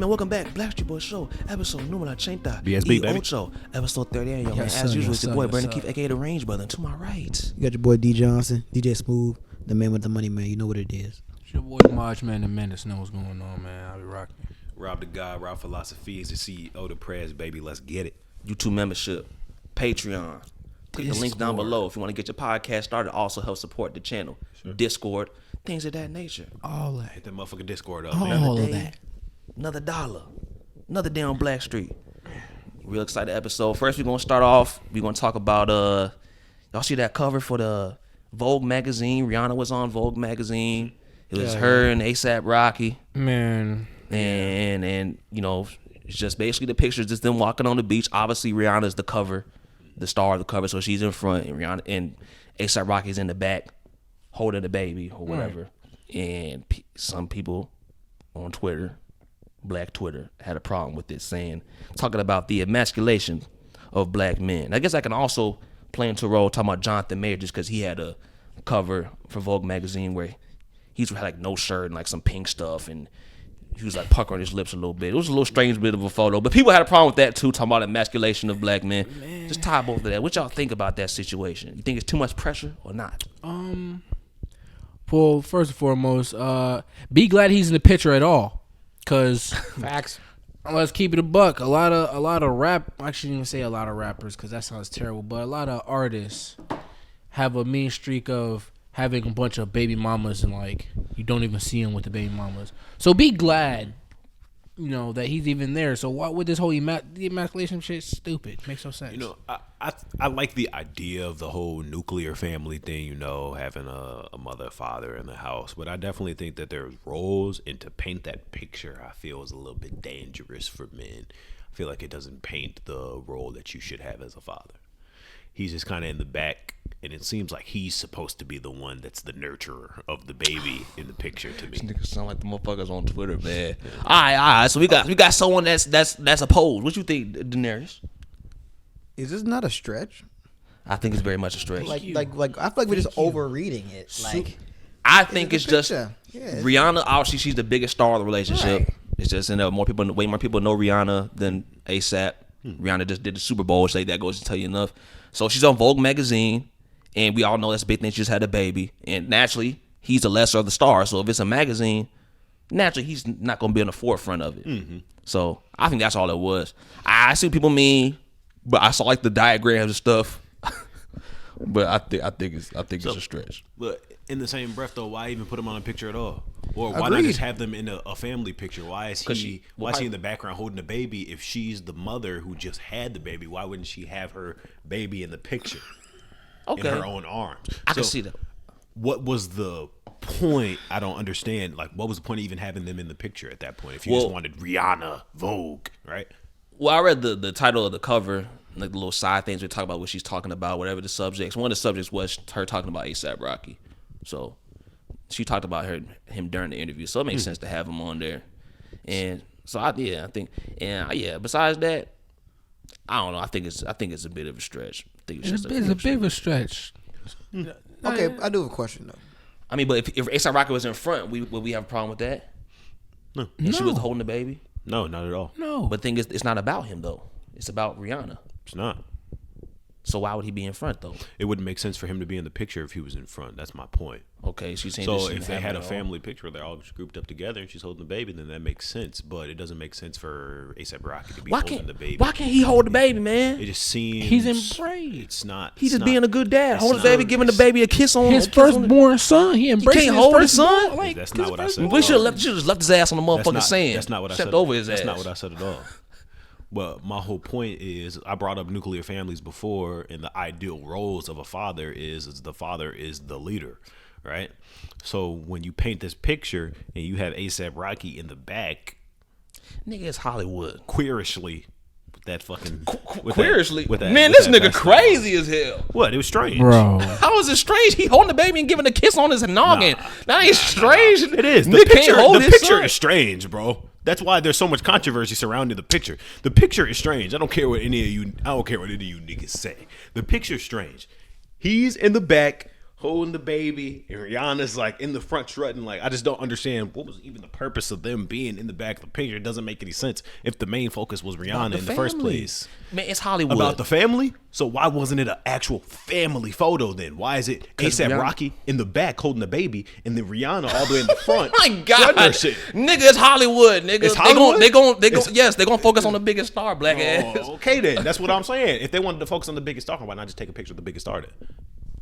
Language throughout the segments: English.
gentlemen, welcome back. Blackstreet Boy Show, episode número 80. BSB, baby. Ocho, episode 38. Yo, man, as usual, it's your boy, Brandon Keith, a.k.a. The Range Brother. And to my right, you got your boy D Johnson, DJ Smooth, the man with the money, man. You know what it is. It's your boy Semaj, man. The Menace know what's going on, man. I'll be rocking. Rob the God, Rob Philosophy is the CEO of the press, baby. Let's get it. YouTube membership, Patreon. Click the link down below if you want to get your podcast started. Also help support the channel. Sure. Discord, things of that nature. All that. Hit that motherfucking Discord up, All man. of that. Another dollar. Another day on Blackstreet. Real excited episode. First, we're going to start off. We're going to talk about, y'all see that cover for the Vogue magazine? Rihanna was on Vogue magazine. It was her and A$AP Rocky. Man. And you know, it's just basically the pictures, just them walking on the beach. Obviously, Rihanna's the cover, the star of the cover, so she's in front, and Rihanna and A$AP Rocky's in the back, holding the baby or whatever. Right. And some people on Twitter, Black Twitter, had a problem with this, talking about the emasculation of black men. I guess I can also play into a role talking about Jonathan Mayer, just because he had a cover for Vogue magazine where he's had like no shirt and like some pink stuff, and he was like puckering his lips a little bit. It was a little strange bit of a photo, but people had a problem with that too, talking about emasculation of black men. Just tie both of that. What y'all think about that situation? You think it's too much pressure or not? Well, first and foremost, be glad he's in the picture at all. Cause Facts. Let's keep it a buck. A lot of rap. I shouldn't even say a lot of rappers because that sounds terrible. But a lot of artists have a mean streak of having a bunch of baby mamas and like you don't even see them with the baby mamas. So be glad, you know, that he's even there. So what with this whole the emasculation shit? Stupid. Makes no sense. You know, I like the idea of the whole nuclear family thing, you know, having a mother, father in the house. But I definitely think that there's roles, and to paint that picture, I feel is a little bit dangerous for men. I feel like it doesn't paint the role that you should have as a father. He's just kind of in the back, and it seems like he's supposed to be the one that's the nurturer of the baby in the picture to me. These niggas sound like the motherfuckers on Twitter, man. All right. So we got someone that's opposed. What you think, Daenerys? Is this not a stretch? I think it's very much a stretch. Like I feel like we're just overreading it. Like I think it's just yeah. Rihanna. Obviously, she's the biggest star of the relationship. Right. It's just way more people know Rihanna than A$AP. Rihanna just did the Super Bowl, so that goes to tell you enough. So she's on Vogue magazine, and we all know that's a big thing. She just had a baby, and naturally, he's the lesser of the stars. So if it's a magazine, naturally he's not going to be on the forefront of it. Mm-hmm. So I think that's all it was. I see what people mean, but I saw like the diagrams and stuff. But I think it's a stretch. But in the same breath, though, why even put him on a picture at all? Or why Agreed. not just have them in a family picture? Why is he in the background holding the baby? If she's the mother who just had the baby, why wouldn't she have her baby in the picture in her own arms? I can see that. What was the point? I don't understand. Like, what was the point of even having them in the picture at that point? If you just wanted Rihanna, Vogue, right? Well, I read the title of the cover, like the little side things we talk about, what she's talking about, whatever the subjects. One of the subjects was her talking about A$AP Rocky. So she talked about him during the interview. So it makes sense to have him on there. And so I think besides that, I don't know. I think it's a bit of a stretch. I think it's a bit of a stretch. Okay, I do have a question though. I mean, but if A$AP Rocky was in front, would we have a problem with that? No. And she was holding the baby? No, not at all. No. But the thing is, it's not about him though. It's about Rihanna. It's not. So why would he be in front though? It wouldn't make sense for him to be in the picture if he was in front. That's my point. Okay, she's saying so if they had a family picture, they're all grouped up together, and she's holding the baby, then that makes sense. But it doesn't make sense for A$AP Rocky to be holding the baby. Why can't he hold the baby, man? It just seems he's embraced. It's not. He's just being a good dad, holding the baby, giving the baby a kiss on his firstborn son. He embraced. He can't hold his son. Like, that's not what I said. We should have just left his ass on the motherfucking sand. That's not what I said. Stepped over his ass. That's not what I said at all. But my whole point is, I brought up nuclear families before, and the ideal roles of a father is the father is the leader, right? So when you paint this picture and you have A$AP Rocky in the back, nigga, it's Hollywood. Queerishly, with that fucking queerishly, man, this nigga crazy as hell. What? It was strange, bro. How is it strange? He holding the baby and giving a kiss on his noggin. That ain't strange. It is. The picture is strange, bro. That's why there's so much controversy surrounding the picture. The picture is strange. I don't care what any of you niggas say. The picture's strange. He's in the back holding the baby, and Rihanna's like in the front strutting. Like, I just don't understand what was even the purpose of them being in the back of the picture. It doesn't make any sense if the main focus was Rihanna in the first place. Man, it's Hollywood. About the family? So why wasn't it an actual family photo then? Why is it ASAP Rocky in the back holding the baby and then Rihanna all the way in the front? My God, nigga, it's Hollywood, nigga. It's Hollywood? They gonna focus on the biggest star, black ass. Okay then, that's what I'm saying. If they wanted to focus on the biggest star, why not just take a picture of the biggest star then?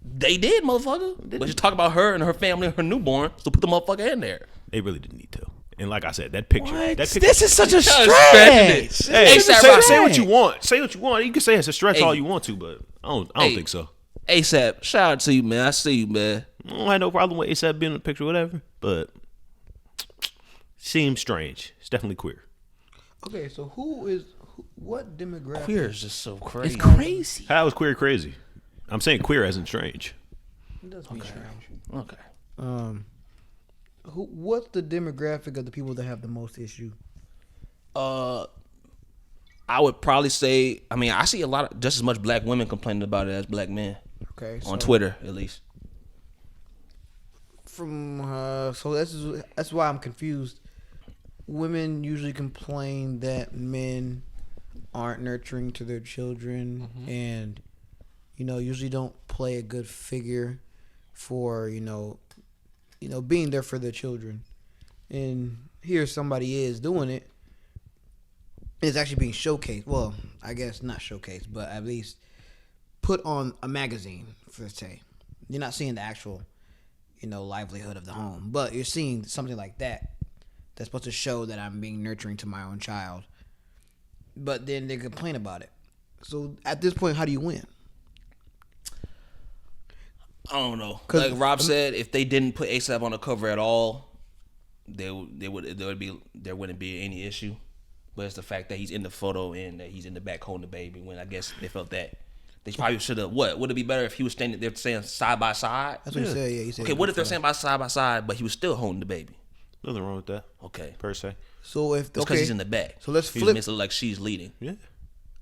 They did, motherfucker. But you talk about her and her family and her newborn, so put the motherfucker in there. They really didn't need to. And like I said, that picture. This is such a stretch. Hey, say what you want. Say what you want. You can say it's a stretch all you want to, but I don't think so. ASAP, shout out to you, man. I see you, man. I don't have no problem with ASAP being in the picture or whatever, but seems strange. It's definitely queer. Okay, so what demographic? Queer is just so crazy. It's crazy. How is queer crazy? I'm saying queer as in strange. It does be strange. Okay. What's the demographic of the people that have the most issue? I would probably say, I see a lot of just as much black women complaining about it as black men. Okay, on Twitter at least. So that's why I'm confused. Women usually complain that men aren't nurturing to their children, and usually don't play a good figure for being there for their children. And here somebody is doing it. It's actually being showcased. Well, I guess not showcased, but at least put on a magazine, for say. You're not seeing the actual, livelihood of the home, but you're seeing something like that that's supposed to show that I'm being nurturing to my own child. But then they complain about it. So at this point, how do you win? I don't know. Like Rob said, if they didn't put ASAP on the cover at all, there wouldn't be any issue. But it's the fact that he's in the photo and that he's in the back holding the baby. When I guess they felt that they probably should have. What would it be better if he was standing there saying side by side? That's what he said. Yeah, he said. Okay, what if they're saying side by side, but he was still holding the baby? Nothing wrong with that. Okay, per se. So if because he's in the back, so let's flip. He's like she's leading. Yeah.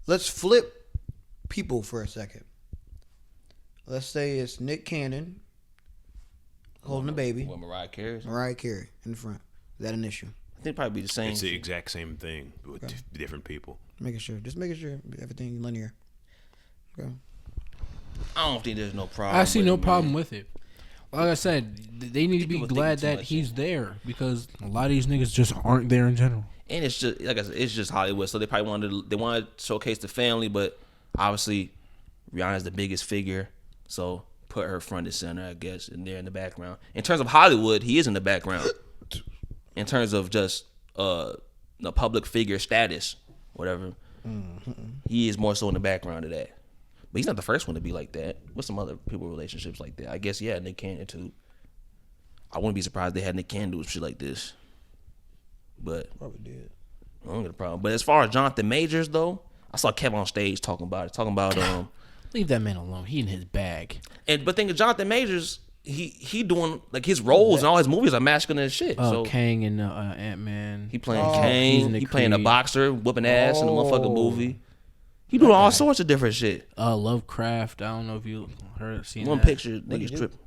Let's flip people for a second. Let's say it's Nick Cannon holding the baby. What Mariah Carey? Mariah Carey in the front. Is that an issue? I think probably be the same. It's the exact same thing with different people. Just making sure everything linear. Okay. I don't think there's no problem. I see no problem with it. Like I said, they need to be glad that he's there because a lot of these niggas just aren't there in general. And it's just like I said, it's just Hollywood. So they probably wanted to showcase the family, but obviously Rihanna's the biggest figure, so put her front and center, I guess, and they're in the background. In terms of Hollywood, he is in the background. In terms of just the public figure status, whatever, he is more so in the background of that. But he's not the first one to be like that. What's some other people relationships like that? I guess Nick Cannon too. I wouldn't be surprised they had Nick Cannon do shit like this. But probably did. I don't get a problem. But as far as Jonathan Majors though, I saw Kevin on stage talking about leave that man alone. He in his bag. But think of Jonathan Majors. He doing like his roles and all his movies are masculine as shit. So Kang and Ant-Man. He playing Kang. He playing a boxer, whooping ass in the motherfucking movie. He doing all sorts of different shit. Lovecraft. I don't know if you seen one that. picture. Niggas tripping.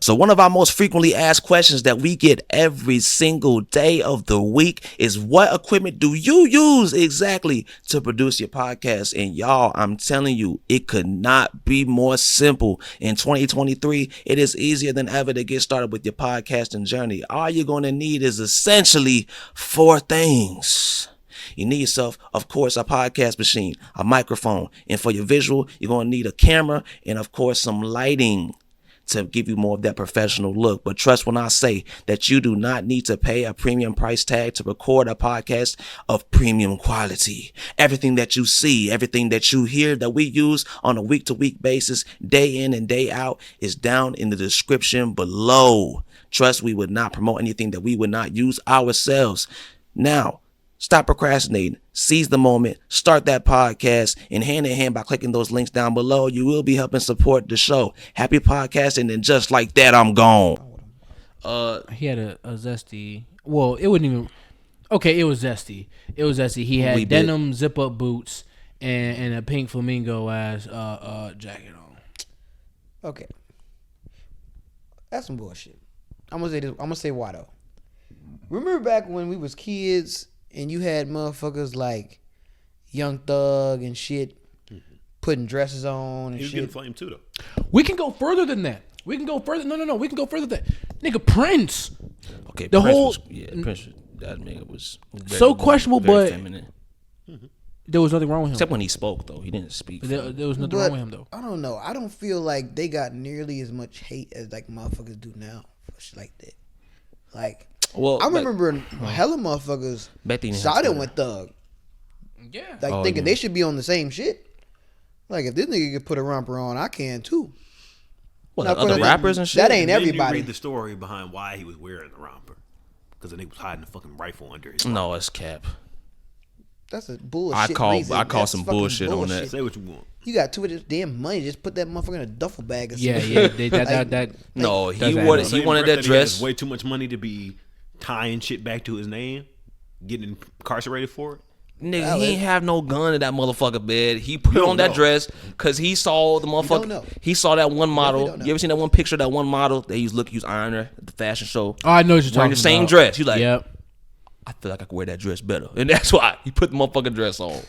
So one of our most frequently asked questions that we get every single day of the week is, what equipment do you use exactly to produce your podcast? And y'all, I'm telling you, it could not be more simple. In 2023, it is easier than ever to get started with your podcasting journey. All you're going to need is essentially 4 things. You need yourself, of course, a podcast machine, a microphone, and for your visual, you're going to need a camera and, of course, some lighting to give you more of that professional look. But trust when I say that you do not need to pay a premium price tag to record a podcast of premium quality. Everything that you see, everything that you hear that we use on a week-to-week basis, day in and day out, is down in the description below. Trust, we would not promote anything that we would not use ourselves. Now, stop procrastinating, seize the moment, start that podcast, and hand in hand by clicking those links down below, you will be helping support the show. Happy podcasting, and just like that, I'm gone. He had a zesty. Well, it wouldn't even. Okay, it was zesty. He had denim zip-up boots and a pink flamingo ass jacket on. Okay. That's some bullshit. I'm gonna say this. I'm gonna say why though. Remember back when we was kids and you had motherfuckers like Young Thug and shit putting dresses on and He was shit. getting flamed too, though. We can go further than that. We can go further. No. We can go further than that. Nigga, Prince. Okay, The Prince whole- was, Prince, that nigga was very, So questionable, very but- feminine. There was nothing wrong with him. Except when he spoke though, he didn't speak. There was nothing But wrong with him though. I don't know. I don't feel like they got nearly as much hate as like motherfuckers do now for shit like that. Like Well, I but- remember hella motherfuckers Back then you had siding Twitter. with Thug, Yeah. like Oh, thinking yeah. they should be on the same shit. Like if this nigga could put a romper on, I can too. What, Now, other for the- rappers and shit? that ain't And then everybody. You read the story behind why he was wearing the romper. Because the nigga was hiding a fucking rifle under his. No, it's cap. That's a bullshit. I call reason. That's some fucking bullshit on that. Say what you want. You got too much damn money. Just put that motherfucker in a duffel bag or Yeah, something. yeah. That. No, Does he that wanted happen? he wanted that He has dress. way too much money to be tying shit back to his name, getting incarcerated for it. Nigga, he ain't have no gun in that motherfucker bed. He put don't on that know. dress because he saw the don't motherfucker. know. He saw that one model. don't know. You ever seen that one picture of that one model that he was ironing her at the fashion show? Oh, I know what you're talking Wearing the same about. dress. He's like, Yep. I feel like I could wear that dress better. And that's why he put the motherfucking dress on.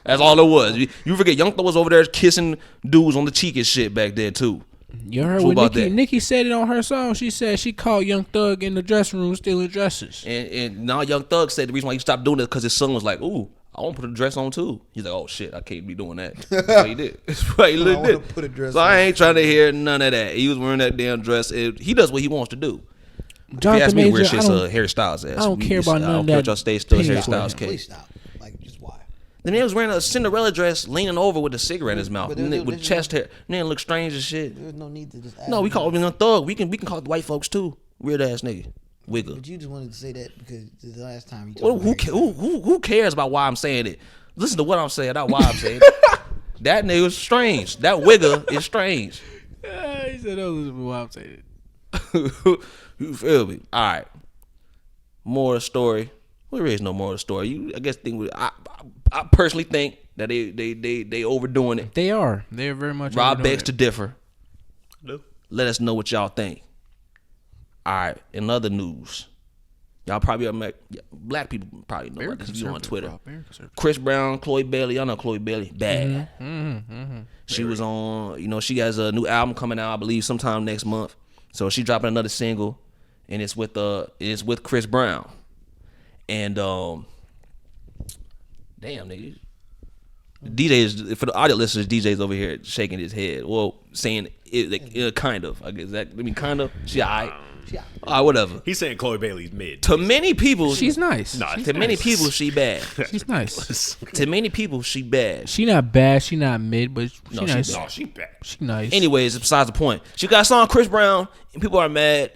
That's all it was. You forget, Young Thug was over there kissing dudes on the cheek and shit back there too. You heard So what about Nicki, that? Nicki said it on her song. She said she caught Young Thug in the dressing room stealing dresses. And now Young Thug said the reason why he stopped doing it because his son was like, ooh, I want to put a dress on too. He's like, oh shit, I can't be doing that. That's what he did. That's what he I wanna did. put a dress So on. I ain't trying to hear none of that. He was wearing that damn dress. He does what he wants to do. If you ask Jonathan me, weird Major, shit's I don't, Harry Styles ass. I don't care about none I of don't care that what y'all stay still. It's Harry pink Styles shit. case. Please stop. Like just why? The man was wearing a Cinderella dress, leaning over with a cigarette in his mouth, But there's with no- chest hair. Man, look strange as shit. There's no need to just. No, we call him a thug. We can call it white folks too. Weird ass nigga, wiggle. But you just wanted to say that because the last time you Well, talked who cares about why I'm saying it? Listen to what I'm saying, not why I'm saying it. That nigga is strange. That wigger is strange. he said, "Oh, listen to what I'm saying." You feel me? All right. More of the story. Well, there is no more of the story. I guess I personally think that they overdoing it. They are. They're very much. Rob overdoing begs it. to differ. No. Let us know what y'all think. All right. In other news, y'all probably black people probably know about this. If you on Twitter. Chris Brown, Chloe Bailey. Y'all know Chloe Bailey. Bad. She was on. She has a new album coming out, I believe, sometime next month. So she dropping another single, and it's with Chris Brown. And damn nigga. DJs, for the audio listeners, DJ's over here shaking his head. Well, saying it like, kind of. I guess kind of. She alright. Whatever. He's saying Chloe Bailey's mid. To many people, She's nice. Nah, to many people, she bad. She's nice. To many people, she bad. She not bad. She not mid, but she No, she nice. bad. No, she bad. She nice. Anyways, besides the point. She got a song Chris Brown, and people are mad,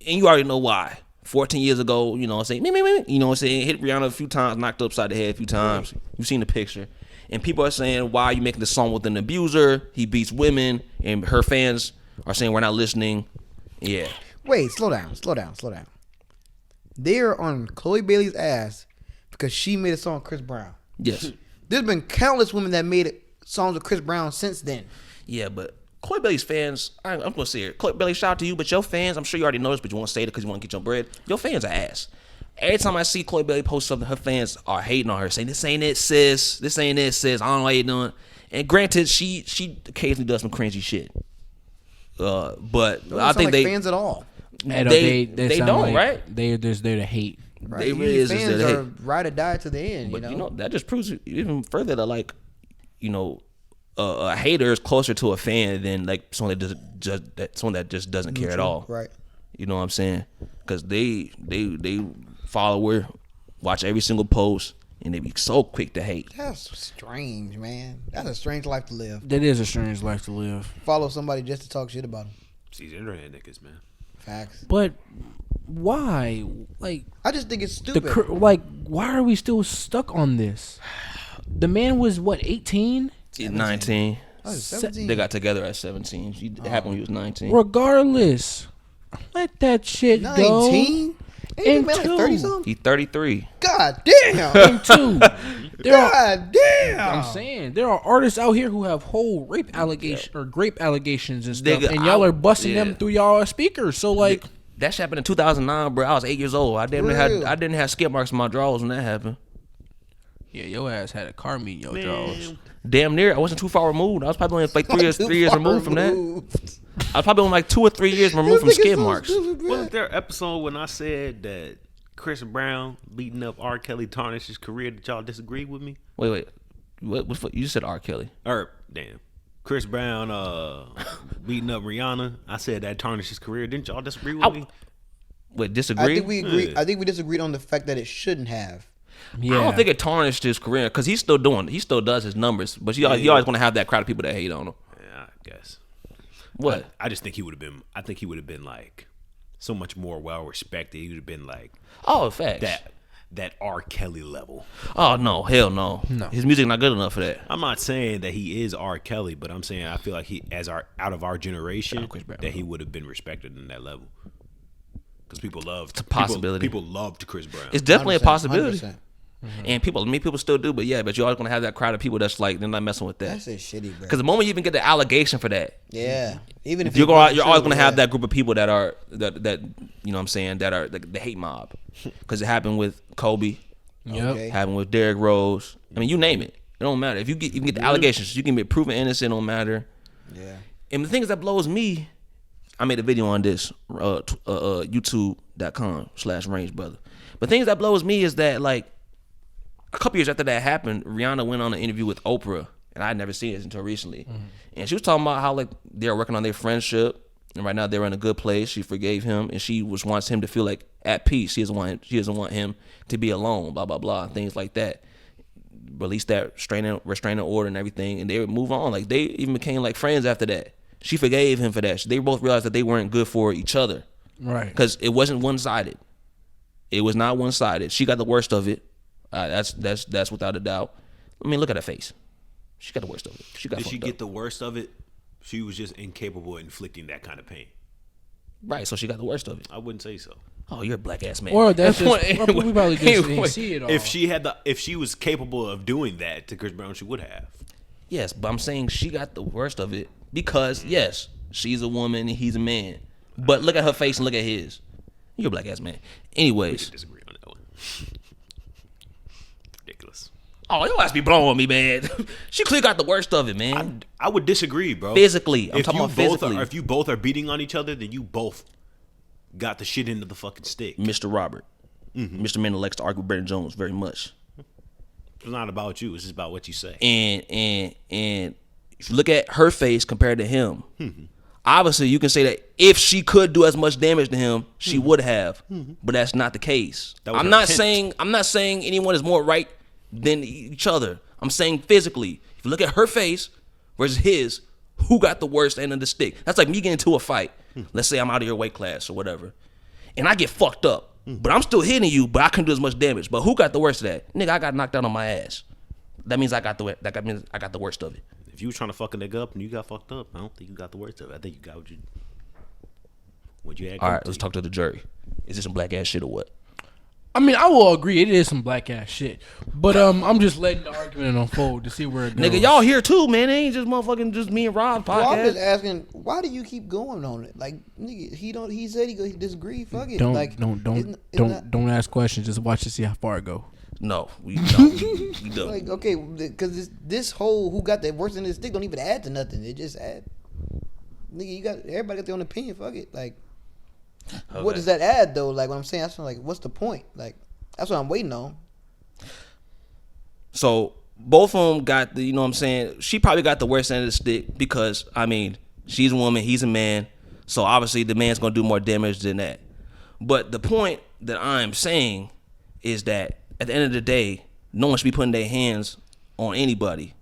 and you already know why. 14 years ago, you know what I'm saying? Me, you know what I'm saying? Hit Rihanna a few times, knocked her upside the head a few times. You've seen the picture. And people are saying, why are you making the song with an abuser? He beats women, and her fans are saying we're not listening. Yeah. Wait, slow down. They're on Chloe Bailey's ass because she made a song with Chris Brown. Yes. There's been countless women that made songs with Chris Brown since then. Yeah, but Chloe Bailey's fans, I'm going to say it. Chloe Bailey, shout out to you, but your fans, I'm sure you already know this, but you want to say it because you want to get your bread. Your fans are ass. Every time I see Chloe Bailey post something, her fans are hating on her, saying, this ain't it, sis. This ain't it, sis. I don't know what you're doing. And granted, she occasionally does some cringy shit. But They don't I sound think like they fans at all. they sound don't, like right? They're just there to hate. Right? They really Usually is just fans there to are hate. ride or die to the end. But that just proves even further that a hater is closer to a fan than like someone that just doesn't care at all. Right. You know what I'm saying? Because they follow her, watch every single post, and they be so quick to hate. That's strange, man. That's a strange life to live. That is a strange life to live. Follow somebody just to talk shit about them. It's these internet niggas, man. Facts. But why? Like I just think it's stupid. why are we still stuck on this? The man was what, 18? 19. Oh, 17. They got together at 17. It happened when he was 19. Regardless, let that shit go. 19? Ain't And man like two. 30 something? He 33. God damn. And two, God damn. I'm saying there are artists out here who have whole rape allegations and stuff, Nigga, and y'all are busting them through y'all speakers. So like, that shit happened in 2009, bro. I was 8 years old. I didn't have skid marks in my drawers when that happened. yeah, your ass had a car meet your jaws. Damn near. I wasn't too far removed. I was probably only like 3 years removed from that. I was probably only like 2 or 3 years removed from skid marks. Was there an episode when I said that Chris Brown beating up R. Kelly tarnished his career? Did y'all disagree with me? Wait. What you just said R. Kelly. Damn. Chris Brown beating up Rihanna. I said that tarnished his career. Didn't y'all disagree with me? Wait, disagree? I think we agree. I think we disagreed on the fact that it shouldn't have. Yeah. I don't think it tarnished his career because he still does his numbers, but he always going to have that crowd of people that hate on him. Yeah, I guess. What? I just think he would have been. I think he would have been like so much more well respected. He would have been like facts. that R. Kelly level. Oh no, hell no. His music not good enough for that. I'm not saying that he is R. Kelly, but I'm saying I feel like he, out of our generation, that he would have been respected in that level. Because people loved. It's a possibility. People loved Chris Brown. It's definitely a possibility. 100%. And people still do, but you're always gonna have that crowd of people that's like they're not messing with that. That's just shitty, bro. Because the moment you even get the allegation for that, Yeah. Even if you're always gonna have that group of people that are that you know what I'm saying, that are the hate mob. Because it happened with Kobe. Okay. Happened with Derrick Rose. I mean, you name it. It don't matter. If you can get the allegations, you can be proven innocent. It don't matter. Yeah. And the things that blows me, I made a video on this, youtube.com/rangebrother. But things that blows me is that like a couple years after that happened, Rihanna went on an interview with Oprah, and I had never seen this until recently. And she was talking about how like they're working on their friendship, and right now they're in a good place. She forgave him, and she wants him to feel like at peace. She doesn't want him to be alone. Blah blah blah, and things like that. Release that restraining order and everything, and they would move on. Like they even became like friends after that. She forgave him for that. They both realized that they weren't good for each other, Right? Because it wasn't one sided. It was not one sided. She got the worst of it. That's without a doubt. I mean, look at her face. She got the worst of it. Did she get the worst of it? She was just incapable of inflicting that kind of pain. Right, so she got the worst of it. I wouldn't say so. Oh, you're a black ass man. Or that's just we probably just didn't see it all. If she was capable of doing that to Chris Brown, she would have. Yes, but I'm saying she got the worst of it because yes, she's a woman and he's a man. But look at her face and look at his. You're a black ass man. Anyways, We could disagree on that one. Ridiculous. oh, your ass be blowing me, man. She clearly got the worst of it, man. I would disagree, bro. Physically, I'm talking about physically. If you both are beating on each other, then you both got the shit into the fucking stick. Mr. Robert, Mr. Mendel likes to argue with Brandon Jones very much. It's not about you. It's just about what you say. And if you look at her face compared to him, obviously you can say that if she could do as much damage to him, she would have. But that's not the case. I'm not saying anyone is more right than each other. I'm saying physically. If you look at her face versus his, who got the worst end of the stick? That's like me getting into a fight. Let's say I'm out of your weight class or whatever, and I get fucked up. But I'm still hitting you, but I couldn't do as much damage. But who got the worst of that? Nigga, I got knocked out on my ass. That means I got the worst of it. If you were trying to fuck a nigga up and you got fucked up, I don't think you got the worst of it. I think you got what you had. All right, let's talk to the jury. Is this some black ass shit or what? I mean, I will agree it is some black ass shit, but I'm just letting the argument unfold to see where it goes. Nigga, y'all here too, man. It ain't just motherfucking just me and Rob's podcast. Well, I'm just asking, why do you keep going on it? Like, nigga, he said he disagree. Fuck it. Don't ask questions. Just watch to see how far it go. No, we don't. We don't. Like, okay, because this whole who got the worst end of the stick don't even add to nothing. It just add. Nigga, everybody got their own opinion. Fuck it. Like, what does that add though? Like, what I'm saying, that's like, what's the point? Like, that's what I'm waiting on. So both of them got the, you know what I'm saying? She probably got the worst end of the stick because, I mean, she's a woman, he's a man. So obviously the man's going to do more damage than that. But the point that I'm saying is that at the end of the day, no one should be putting their hands on anybody.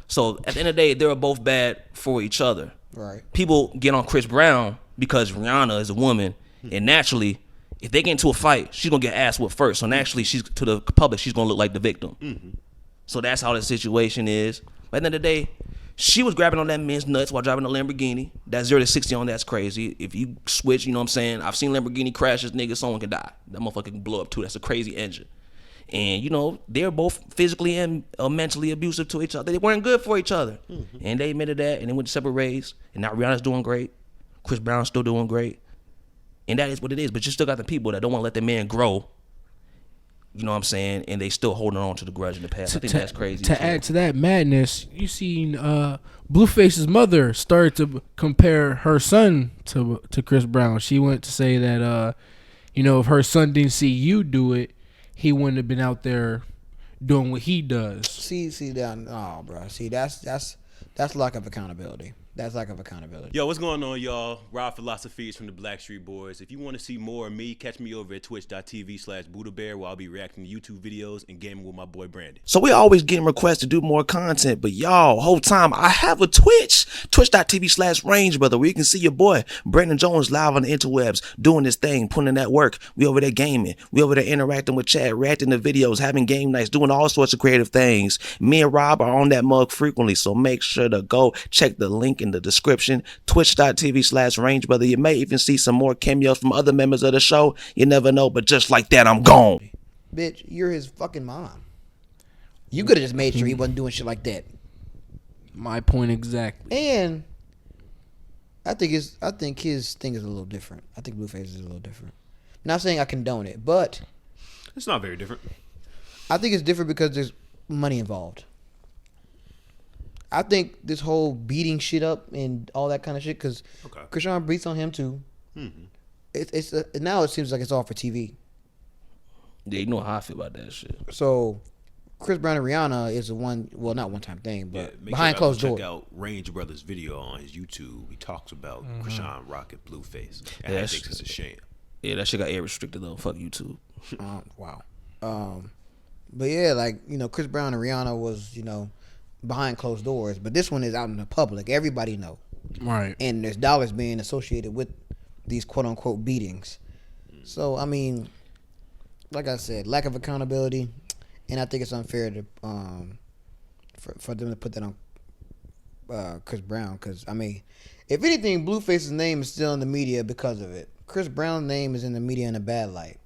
So at the end of the day, they're both bad for each other. Right. People get on Chris Brown because Rihanna is a woman, and naturally, if they get into a fight, she's gonna get ass whooped first. So naturally, she's to the public, she's gonna look like the victim. So that's how the situation is. But at the end of the day, she was grabbing on that man's nuts while driving a Lamborghini. That 0 to 60 on that's crazy. If you switch, you know what I'm saying? I've seen Lamborghini crashes, nigga, someone can die. That motherfucker can blow up too. That's a crazy engine. And you know, they're both physically and mentally abusive to each other. They weren't good for each other, and they admitted that, and they went to separate ways. And now Rihanna's doing great. Chris Brown's still doing great, and that is what it is. But you still got the people that don't want to let their man grow. You know what I'm saying? And they still holding on to the grudge in the past. I think that's crazy. To add to that madness, you seen Blueface's mother started to compare her son to Chris Brown. She went to say that you know, if her son didn't see you do it, he wouldn't have been out there doing what he does. See that? Oh, bro. See, that's lack of accountability. That's lack of accountability. Yo, what's going on, y'all? Rob Philosophies from the Blackstreet Boys. If you want to see more of me, catch me over at twitch.tv/BuddhaBear, where I'll be reacting to YouTube videos and gaming with my boy Brandon. So we always getting requests to do more content, but y'all, whole time I have a Twitch, twitch.tv/rangebrother, where you can see your boy Brandon Jones live on the interwebs, doing this thing, putting in that work. We over there gaming, we over there interacting with chat, reacting to videos, having game nights, doing all sorts of creative things. Me and Rob are on that mug frequently, so make sure to go check the link in the description, twitch.tv/rangebrother. You may even see some more cameos from other members of the show. You never know, but just like that, I'm gone. Bitch, you're his fucking mom. You could have just made sure he wasn't doing shit like that. My point exactly. And I think his thing is a little different. I think Blueface is a little different. Not saying I condone it, but It's not very different. I think it's different because there's money involved. I think this whole beating shit up and all that kind of shit, because Krishan beats on him too. Mm-hmm. Now it seems like it's all for TV. Yeah, you know how I feel about that shit. So Chris Brown and Rihanna is a not one time thing, but Make behind sure closed doors. Check out Range Brothers' video on his YouTube. He talks about Krishan rocking Blueface, and Yeah, I think it's a shame. Yeah, that shit got air restricted though. Fuck YouTube. Wow. But yeah, like, you know, Chris Brown and Rihanna was, you know, behind closed doors, but this one is out in the public. Everybody know. Right. And there's dollars being associated with these quote unquote beatings. So I mean, like I said, lack of accountability, and I think it's unfair to for them to put that on Chris Brown, because I mean, if anything, Blueface's name is still in the media because of it. Chris Brown's name is in the media in a bad light,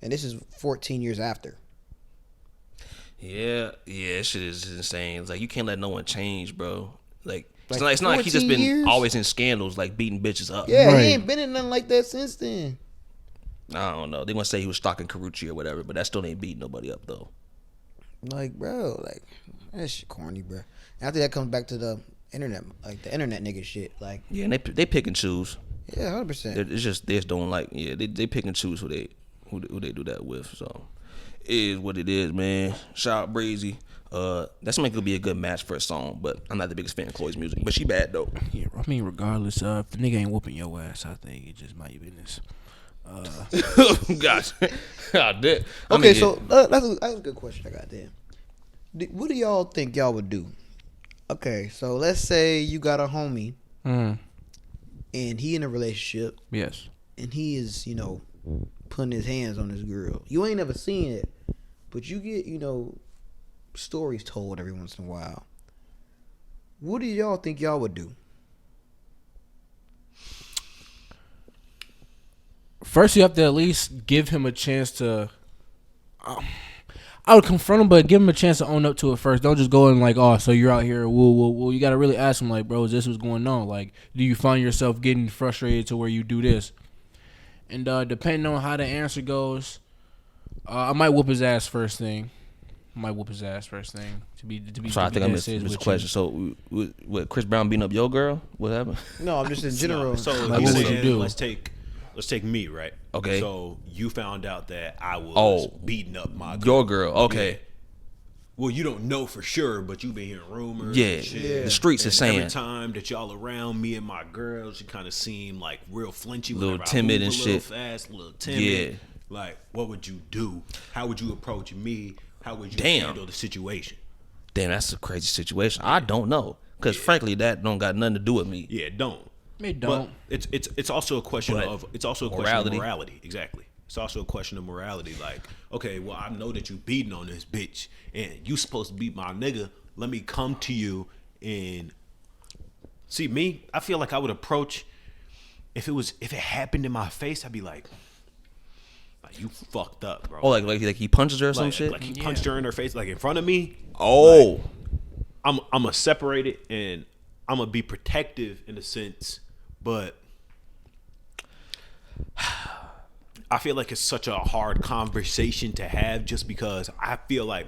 and this is 14 years after. Yeah, shit is insane. It's like you can't let no one change, bro. Like it's not like he's just been years? always in scandals, like beating bitches up. Yeah, Right. he ain't been in nothing like that since then. I don't know. They gonna say he was stalking Karuchi or whatever, but that still ain't beating nobody up though. Like, bro, like that shit corny, bro. And I think that comes back to the internet, like the internet nigga shit. Like, Yeah, and they pick and choose. yeah, 100%. It's just they just don't like. Yeah, they pick and choose who they do that with. So it is what it is, man. Shout out Breezy. That's gonna be a good match for a song, but I'm not the biggest fan of Chloe's music. But she bad though. Yeah, I mean, regardless, if the nigga ain't whooping your ass, I think it just might be business. Gosh, God damn. Okay, so that's a good question I got there. What do y'all think y'all would do? Okay, so let's say you got a homie and he in a relationship Yes. and he is, you know, putting his hands on his girl. You ain't never seen it, but you get, you know, stories told every once in a while. What do y'all think y'all would do? First, you have to at least give him a chance to. I would confront him, but give him a chance to own up to it first. Don't just go in like, oh, so you're out here. Well, you got to really ask him, like, bro, is this what's going on? Like, do you find yourself getting frustrated to where you do this? And depending on how the answer goes, I might whoop his ass first thing. To be. So I think I missed the question. So, what Chris Brown beating up your girl? What happened? No, I'm just in general. So Like, he's what would saying, you do? Let's take me, right? Okay. So you found out that I was beating up my girl. Your girl. Okay. Yeah. Well, you don't know for sure, but you've been hearing rumors. Yeah. And shit. The streets are saying. Every time that y'all around me and my girl, she kind of seem like real flinchy, Little whenever timid I move and a little shit. fast, a little timid. Yeah. Like, what would you do? How would you approach me? How would you Damn. handle the situation? Damn, that's a crazy situation. I don't know, because frankly, that don't got nothing to do with me. Yeah, don't. It But don't. it's also a question But of morality. Exactly. It's also a question of morality. Like, okay, well, I know that you beating on this bitch, and you supposed to beat my nigga. Let me come to you and see me. I feel like I would approach if it happened in my face. I'd be like, Like, you fucked up, bro. Oh, like he punches her or some shit. Like he punched her in her face, like in front of me. Oh, like, I'm gonna separate it and I'm gonna be protective in a sense, but I feel like it's such a hard conversation to have just because I feel like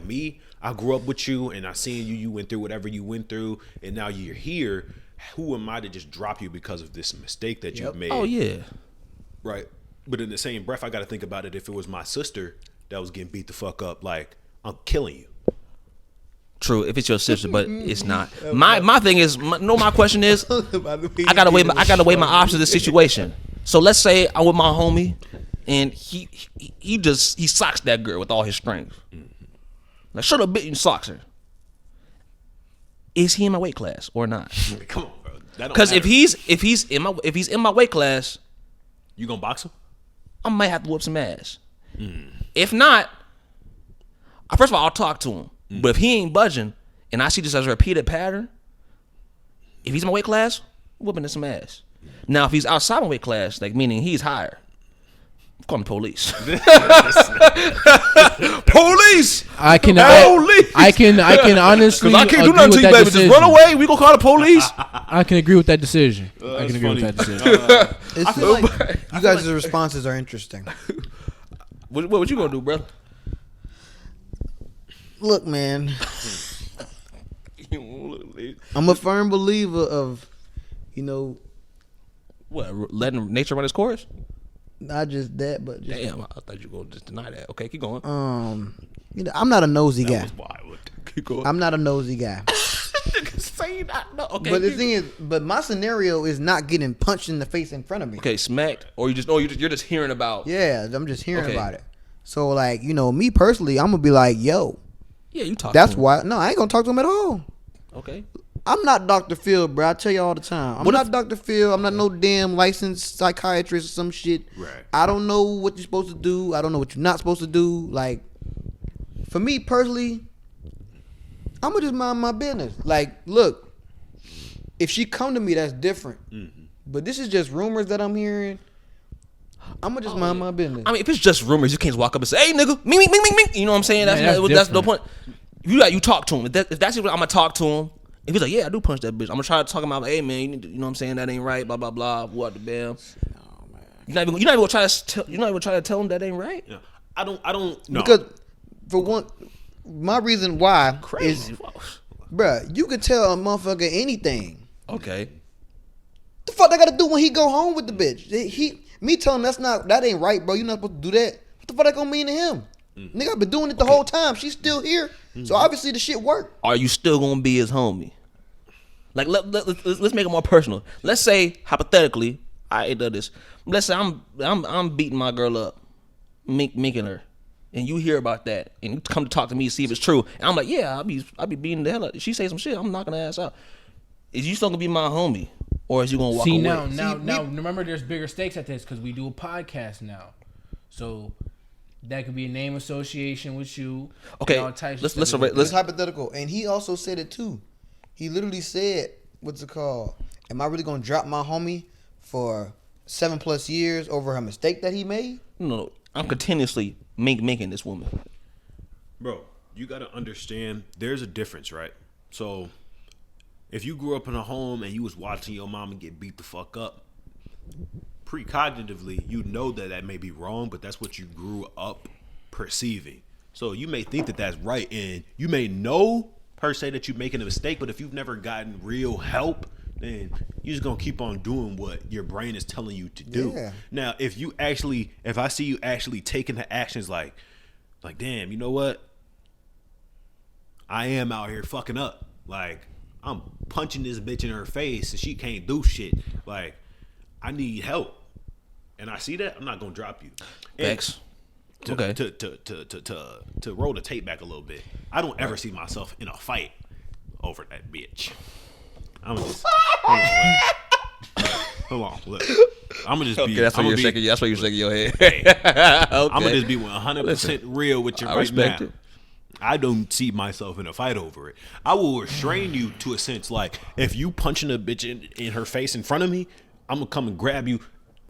I grew up with you and I seen you went through whatever you went through and now you're here. Who am I to just drop you because of this mistake that you've made? oh yeah. Right. But in the same breath, I got to think about it. If it was my sister that was getting beat the fuck up, like, I'm killing you. True, if it's your sister, but it's not. My thing is, my question is, I gotta weigh my options in this situation. So let's say I'm with my homie, and he socks that girl with all his strength. Like, shut up, bitch, and socks her. Is he in my weight class or not? Come on, bro. Because if he's in my weight class, you gonna box him? I might have to whoop some ass. If not, first of all, I'll talk to him. But if he ain't budging, and I see this as a repeated pattern, if he's in my weight class, whooping in some ass. Now, if he's outside my weight class, like meaning he's higher, I'm calling the police. Police! I can honestly. Because I can't do nothing to you, baby. Decision. Just run away. We gonna call the police. I can agree with that decision. I can agree with that decision. I feel like you guys' responses are interesting. What you gonna do, brother? Look, man, I'm a firm believer of, what, letting nature run its course? not just that, but just, Damn, I thought you were gonna just deny that. Okay, keep going. I'm not a nosy guy. That was wild. Keep going. I'm not a nosy guy. Say that. No, okay. But the thing is, my scenario is not getting punched in the face in front of me. Okay, smacked, or you're just hearing about. Yeah, I'm just hearing Okay. about it. So like, me personally, I'm gonna be like, yo, Yeah, you talk. that's to him. why. No, I ain't gonna talk to him at all. Okay. I'm not Dr. Phil, bro. I tell you all the time. I'm not Dr. Phil. I'm not no damn licensed psychiatrist or some shit. Right. I don't know what you're supposed to do. I don't know what you're not supposed to do. Like, for me personally, I'm gonna just mind my business. Like, look, if she come to me, that's different. Mm-hmm. But this is just rumors that I'm hearing. I'm gonna just mind my business. I mean, if it's just rumors, you can't just walk up and say, "Hey, nigga, me." You know what I'm saying? That's that's that's the different. point. You talk to him. If that's what I'm gonna talk to him. If he's like, "Yeah, I do punch that bitch," I'm gonna try to talk about, "Hey, man, you need to, you know what I'm saying? That ain't right." Blah blah blah. What the damn? You're not even gonna try to tell him that ain't right. Yeah. I don't know. Because for one, my reason why Crazy. is, bruh, you can tell a motherfucker anything. Okay. The fuck they gotta do when he go home with the bitch? Me telling him that ain't right, bro. You're not supposed to do that. What the fuck that gonna mean to him? Nigga, I've been doing it the whole time. She's still here, so obviously the shit worked. Are you still gonna be his homie? Like let's make it more personal. Let's say hypothetically, I did this. Let's say I'm beating my girl up, making her, and you hear about that, and you come to talk to me to see if it's true. And I'm like, yeah, I be beating the hell out. If she say some shit, I'm knocking her ass out. Is you still gonna be my homie, or is you gonna walk away? Now, remember, there's bigger stakes at this because we do a podcast now, so that could be a name association with you. Okay, all types let's of stuff. It's hypothetical, and he also said it too. He literally said, "What's it called? Am I really gonna drop my homie for 7+ years over a mistake that he made?" No, I'm continuously making this woman. Bro, you gotta understand there's a difference, right? So if you grew up in a home and you was watching your mama get beat the fuck up, precognitively you know that may be wrong, but that's what you grew up perceiving. So you may think that that's right, and you may know per se that you're making a mistake, but if you've never gotten real help, then you're just gonna keep on doing what your brain is telling you to do. Yeah. Now, if I see you actually taking the actions like damn, you know what? I am out here fucking up. Like, I'm punching this bitch in her face and she can't do shit. Like, I need help. And I see that, I'm not gonna drop you. Thanks. Okay. To roll the tape back a little bit, I don't ever see myself in a fight over that bitch. I'm gonna just hold on. Look, I'm gonna just be. That's why you're shaking your head. Okay. I'm I'm gonna just be 100% real with you I right respect now. it. I don't see myself in a fight over it. I will restrain you to a sense. Like, if you punching a bitch in her face in front of me, I'm gonna come and grab you,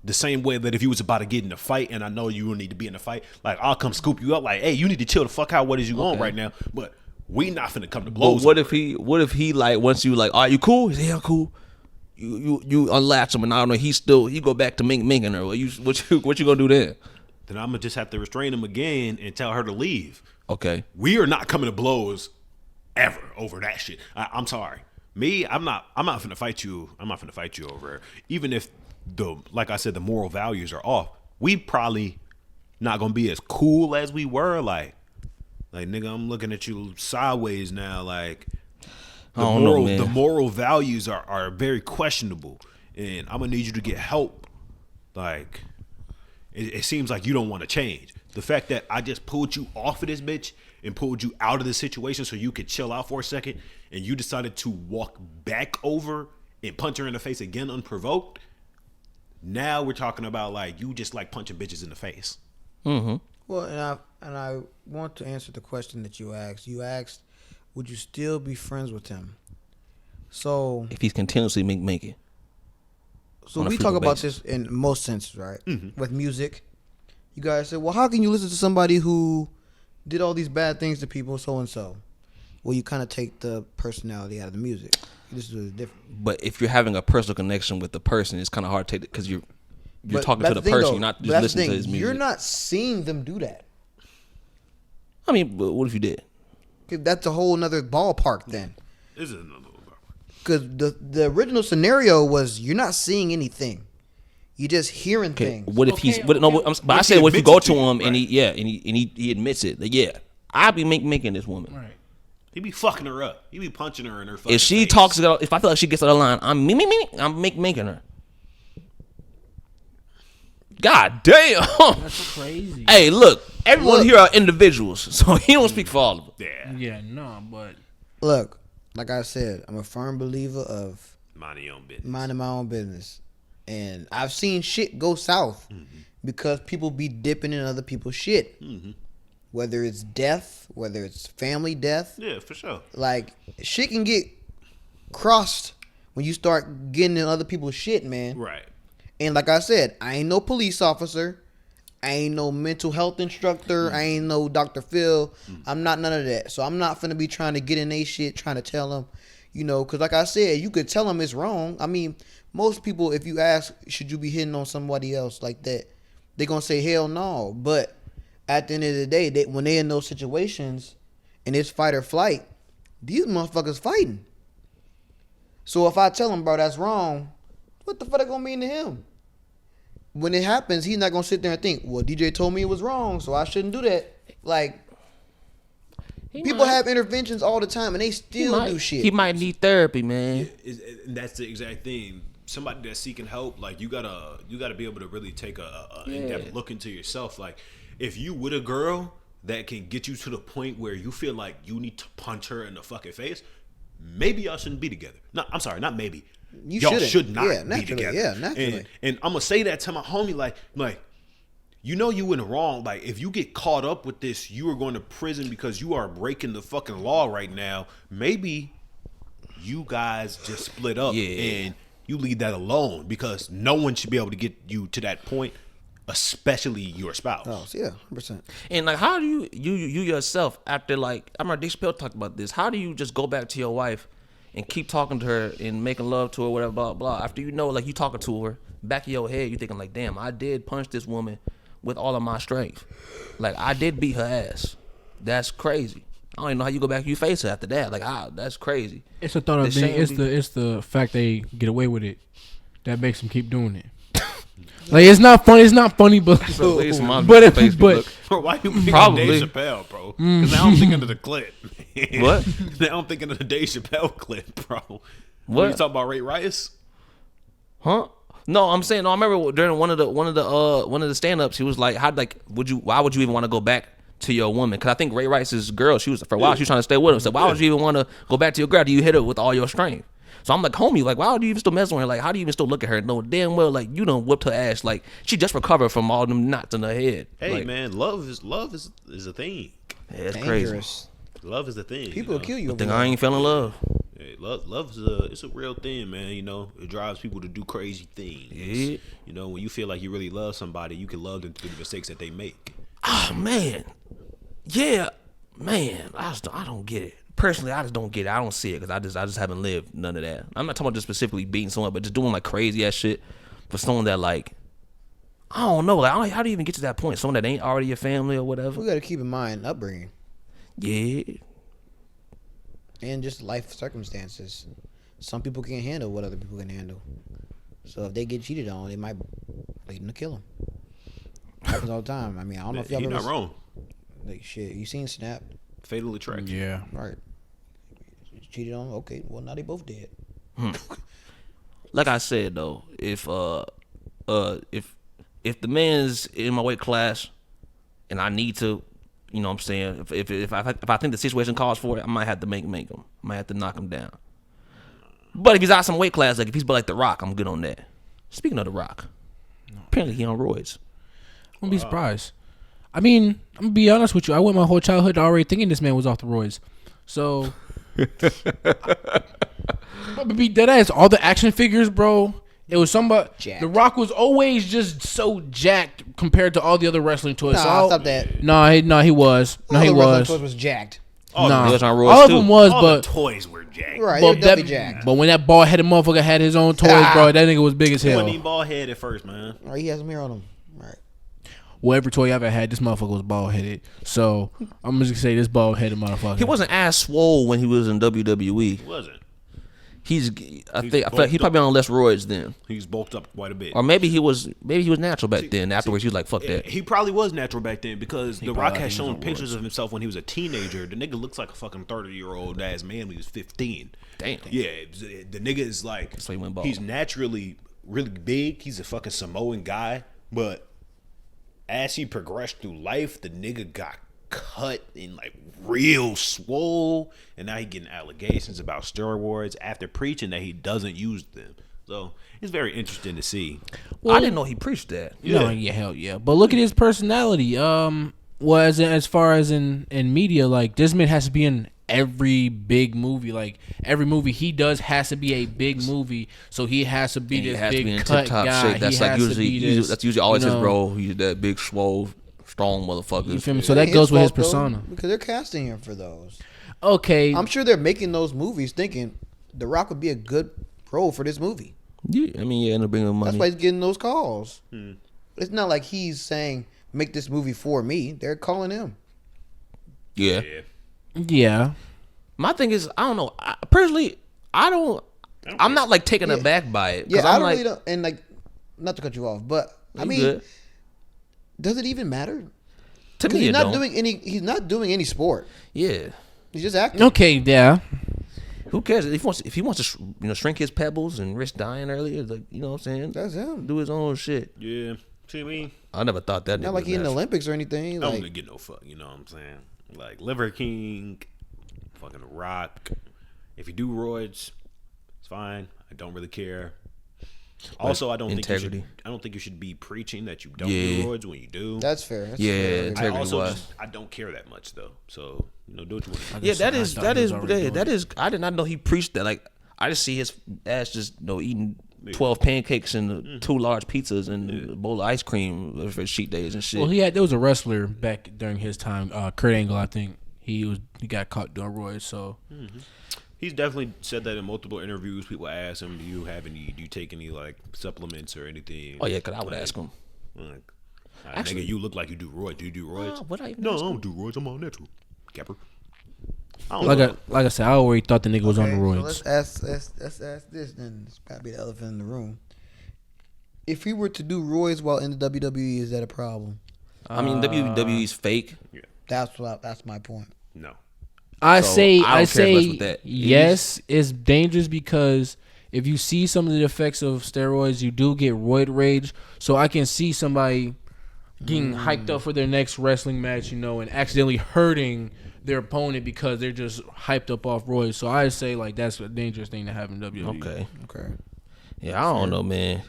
The same way that if you was about to get in a fight and I know you don't need to be in a fight, like I'll come scoop you up like, hey, you need to chill the fuck out. What is you on right now? But we not finna come to blows. But what if he like once you like, are you cool? He say, yeah, I'm cool. You unlatch him and I don't know, he go back to minking her. What you gonna do then? Then I'm gonna just have to restrain him again and tell her to leave. Okay. We are not coming to blows ever over that shit. I'm sorry. Me, I'm not finna fight you. I'm not finna fight you over it. Even if like I said, the moral values are off. We probably not gonna be as cool as we were. Like nigga, I'm looking at you sideways now. Like the moral values are very questionable, and I'm gonna need you to get help. Like it seems like you don't want to change. The fact that I just pulled you off of this bitch and pulled you out of the situation so you could chill out for a second, and you decided to walk back over and punch her in the face again unprovoked. Now we're talking about like you just like punching bitches in the face. Mm-hmm. Well, and I want to answer the question that you asked. You asked, would you still be friends with him? So if he's continuously making. So we talk about this in most senses, right? Mm-hmm. With music, you guys say, well, how can you listen to somebody who did all these bad things to people, so and so? Well, you kind of take the personality out of the music. This is different. But if you're having a personal connection with the person, it's kind of hard to take it because you're talking to the person. Though, you're not just listening to his music. You're not seeing them do that. I mean, what if you did? That's a whole nother ballpark then. This is another ballpark. Because the original scenario was you're not seeing anything. You're just hearing things. What if he's? But I said, what if you go to him and he admits it? Like, yeah, I be making this woman. Right. He be fucking her up. He be punching her in her fucking If she face. talks, if I feel like she gets out of line, I'm making her. God damn. That's crazy. Hey, look, everyone here are individuals, so he don't speak for all of them. Yeah. Yeah, no, but look, like I said, I'm a firm believer of minding your own business. Minding my own business. And I've seen shit go south because people be dipping in other people's shit. Mm-hmm. Whether it's death, whether it's family death. Yeah, for sure. Like, shit can get crossed when you start getting in other people's shit, man. Right. And like I said, I ain't no police officer. I ain't no mental health instructor. I ain't no Dr. Phil. I'm not none of that. So I'm not finna be trying to get in they shit, trying to tell them, because like I said, you could tell them it's wrong. I mean, most people, if you ask, should you be hitting on somebody else like that, they gonna say, hell no. But at the end of the day, when they in those situations and it's fight or flight, these motherfuckers fighting. So if I tell them, bro, that's wrong, what the fuck that gonna mean to him? When it happens, he's not gonna sit there and think, well, DJ told me it was wrong, so I shouldn't do that. Like, people have interventions all the time and they still do shit. He might need therapy, man. And that's the exact thing. Somebody that's seeking help, like you gotta be able to really take a in-depth look into yourself. Like, if you with a girl that can get you to the point where you feel like you need to punch her in the fucking face, maybe y'all shouldn't be together. No, I'm sorry, not maybe. Y'all should not be together. Yeah, naturally. And I'm gonna say that to my homie, like, you know you in the wrong. Like, if you get caught up with this, you are going to prison because you are breaking the fucking law right now. Maybe you guys just split up and you leave that alone because no one should be able to get you to that point, especially your spouse. Oh, yeah, 100%. And like, how do you yourself after, like, I remember Dave Chappelle talked about this. How do you just go back to your wife and keep talking to her and making love to her, whatever, blah blah? After like you talking to her, back in your head, you thinking like, damn, I did punch this woman with all of my strength. Like, I did beat her ass. That's crazy. I don't even know how you go back and you face her after that. Like, that's crazy. It's a thought of being. It's the fact they get away with it that makes them keep doing it. Like, it's not funny. It's not funny, but why you picking probably Dave Chappelle, bro? Because now I'm thinking of the clip. What? Now I'm thinking of the Dave Chappelle clip, bro. What? You talking about Ray Rice? Huh? No, I'm saying. No, I remember during one of the stand-ups, he was like, why would you even want to go back to your woman? Because I think Ray Rice's girl, she was for a while, she was trying to stay with him. So why would you even want to go back to your girl? Do you hit her with all your strength? So I'm like, homie, like, why do you even still mess with her? Like, how do you even still look at her and know damn well, like, you done whipped her ass? Like, she just recovered from all them knots in her head. Hey, like, man, love is a thing. Yeah, it's dangerous. crazy. Love is the thing. People will kill you. Good thing I ain't fell in love. Hey, love's it's a real thing, man. You know, it drives people to do crazy things. Yeah. You know, when you feel like you really love somebody, you can love them through the mistakes that they make. Oh man, yeah, man. I don't get it. Personally, I just don't get it. I don't see it because I just haven't lived none of that. I'm not talking about just specifically beating someone, but just doing like crazy ass shit for someone that like, I don't know. Like, how do you even get to that point? Someone that ain't already your family or whatever. We got to keep in mind upbringing. Yeah. And just life circumstances. Some people can't handle what other people can handle. So if they get cheated on, they might lead them to kill them. Happens all the time. I mean, I don't know if y'all You're ever not wrong. Like shit, you seen Snap? Fatal Attraction. Yeah. Right. Cheated on. Okay, well now they both dead. Like I said though, if the man's in my weight class and I need to, you know what I'm saying, if I think the situation calls for it, I might have to make him. I might have to knock him down. But if he's out some weight class, like if he's like The Rock, I'm good on that. Speaking of The Rock, apparently he on roids. I wouldn't be surprised. I mean, I'm gonna be honest with you. I went my whole childhood already thinking this man was off the roids. So, but be dead ass. All the action figures, bro. It was somebody. Jacked. The Rock was always just so jacked compared to all the other wrestling toys. Nah, stop that. No, he was. No, All he the wrestling was. toys was jacked. He was on roids all of too. them was, All but the toys were jacked. Right, but, they're definitely jacked. but when that bald headed motherfucker had his own toys, bro, that nigga was big as He hell. wasn't even bald head at first, man. Right, he has some hair on him. Right. Well, every toy I ever had, this motherfucker was bald headed. So I'm just gonna say this bald headed motherfucker. He wasn't as swole when he was in WWE. He wasn't. I feel like he probably on less roids then, He's bulked up quite a bit. or maybe he was natural back then. Afterwards, he was like, "Fuck that." He probably was natural back then because The Rock probably has was shown on pictures roids. of himself when he was a teenager. The nigga looks like a fucking 30-year-old ass man when he was 15. Damn. Yeah, the nigga is like, So he went bald. he's naturally really big. He's a fucking Samoan guy, but as he progressed through life, the nigga got cut and like real swole, and now he getting allegations about steroids after preaching that he doesn't use them. So it's very interesting to see. I didn't know he preached that. No, yeah, hell yeah. But look at his personality. Well, as far as in media, like this man has to be in every big movie. Like every movie he does has to be a big movie. So he has to be He this has to big be in cut tip-top guy. shape. That's He like has to usually be this, that's usually always you his know, role. He's that big, swole, strong motherfucker. You feel me? So that goes with his persona. Because they're casting him for those. Okay. I'm sure they're making those movies thinking The Rock would be a good role for this movie. Yeah, I mean, end up bringing money. That's why he's getting those calls. It's not like he's saying, make this movie for me. They're calling him. Yeah. Yeah. My thing is, I don't know. Personally, I'm not like taken aback by it. 'Cause Yeah, I I'm don't like, really don't. And like, not to cut you off, but I You mean, good. does it even matter? To me, He's it not don't. doing any. He's not doing any sport. Yeah. He's just acting. Okay. Yeah. Who cares if he wants to shrink his pebbles and risk dying earlier? Like, you know what I'm saying? That's him. Do his own shit. Yeah, see me. I never thought that. Not nigga like was he in the natural. Olympics or anything. I don't Like, really get no fuck. You know what I'm saying? Like Liver King, fucking Rock. If you do roids, it's fine. I don't really care. Also, I don't integrity. think you should be preaching that you don't Yeah. do roids when you do. that's fair. That's Yeah, fair. integrity wise. I don't care that much though. So do what you want. Yeah, I thought he was already doing that is. I did not know he preached that. Like, I just see his ass just eating 12 pancakes and 2 large pizzas and a bowl of ice cream for cheat days and shit. Well, there was a wrestler back during his time, Kurt Angle. I think he got caught doing roids. So He's definitely said that in multiple interviews. People ask him, "Do you take any like supplements or anything?" Oh yeah, cause I would ask him. Like, Actually- nigga, you look like you do roids. Do you do roids? Would I even No, I ask him? don't do roids. I'm all natural. Capper. I don't know. like I said, I already thought the nigga was on the So roids. let's ask this then. It's gotta be the elephant in the room. If he were to do roids while in the WWE, is that a problem? I mean, WWE's fake. That's my point. No. I So, say I don't care less with that. yes, it's dangerous because if you see some of the effects of steroids, you do get roid rage. So I can see somebody getting hyped up for their next wrestling match, and accidentally hurting their opponent because they're just hyped up off roids. So I say like that's a dangerous thing to have in WWE. Okay. Yeah, I don't know, man.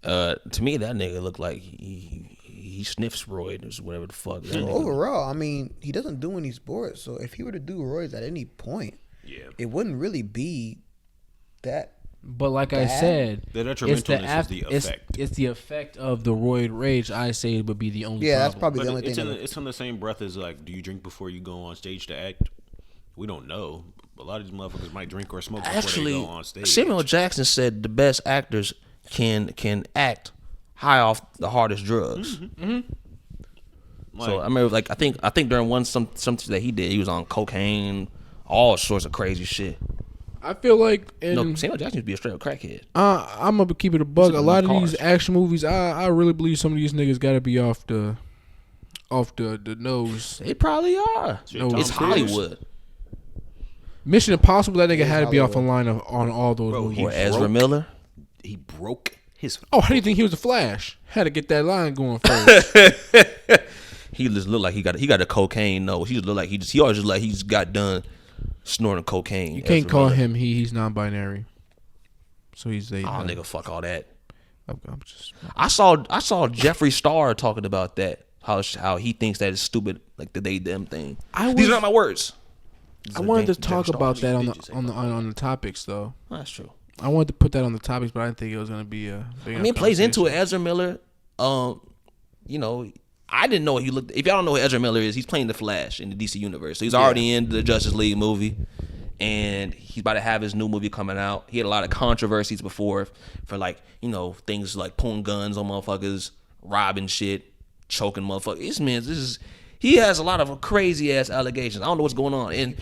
To me, that nigga looked like he he sniffs roids or whatever the fuck. That So nigga- overall, I mean, he doesn't do any sports. So if he were to do roids at any point, it wouldn't really be that. But like I Bad? said, The it's the detrimentalness is the effect. It's the effect of the roid rage. I say would be the only. Yeah, problem. that's probably But the only it's thing. it's in the same breath as like, do you drink before you go on stage to act? We don't know. A lot of these motherfuckers might drink or smoke before Actually, they go on stage. Samuel Jackson said the best actors can act high off the hardest drugs. So I remember, like I think during something that he did, he was on cocaine, all sorts of crazy shit. I feel like No, Samuel Jackson used to be a straight up crackhead. I'm gonna keep it a bug. He's A in lot of cars. these action movies, I really believe some of these niggas gotta be off the nose. They probably are. Shit, No, Tom It's Cruise. Hollywood. Mission Impossible, that nigga Yeah, had to be off a Hollywood. line on all those Bro, movies. he Or Ezra broke- Miller. He broke his. Oh, how do you think he was the Flash? Had to get that line going first. He just looked like he got a cocaine nose. He just looked like he always just like he just got done snorting cocaine. You can't Ezra call Miller. him he's non-binary. So he's a. Oh, nigga, fuck all that. I'm just. I saw Jeffree Star talking about that. How he thinks that is stupid, like the they them thing. These are not my words. I wanted to talk Jeffree Star. about that Did you say on the topics though. That's true. I wanted to put that on the topics, but I didn't think it was gonna be a. Big I mean, it plays into it. Ezra Miller, you know, I didn't know he looked. If y'all don't know who Ezra Miller is, he's playing the Flash in the DC universe. So he's already in the Justice League movie, and he's about to have his new movie coming out. He had a lot of controversies before for like, you know, things like pulling guns on motherfuckers, robbing shit, choking motherfuckers. He has a lot of crazy ass allegations. I don't know what's going on. And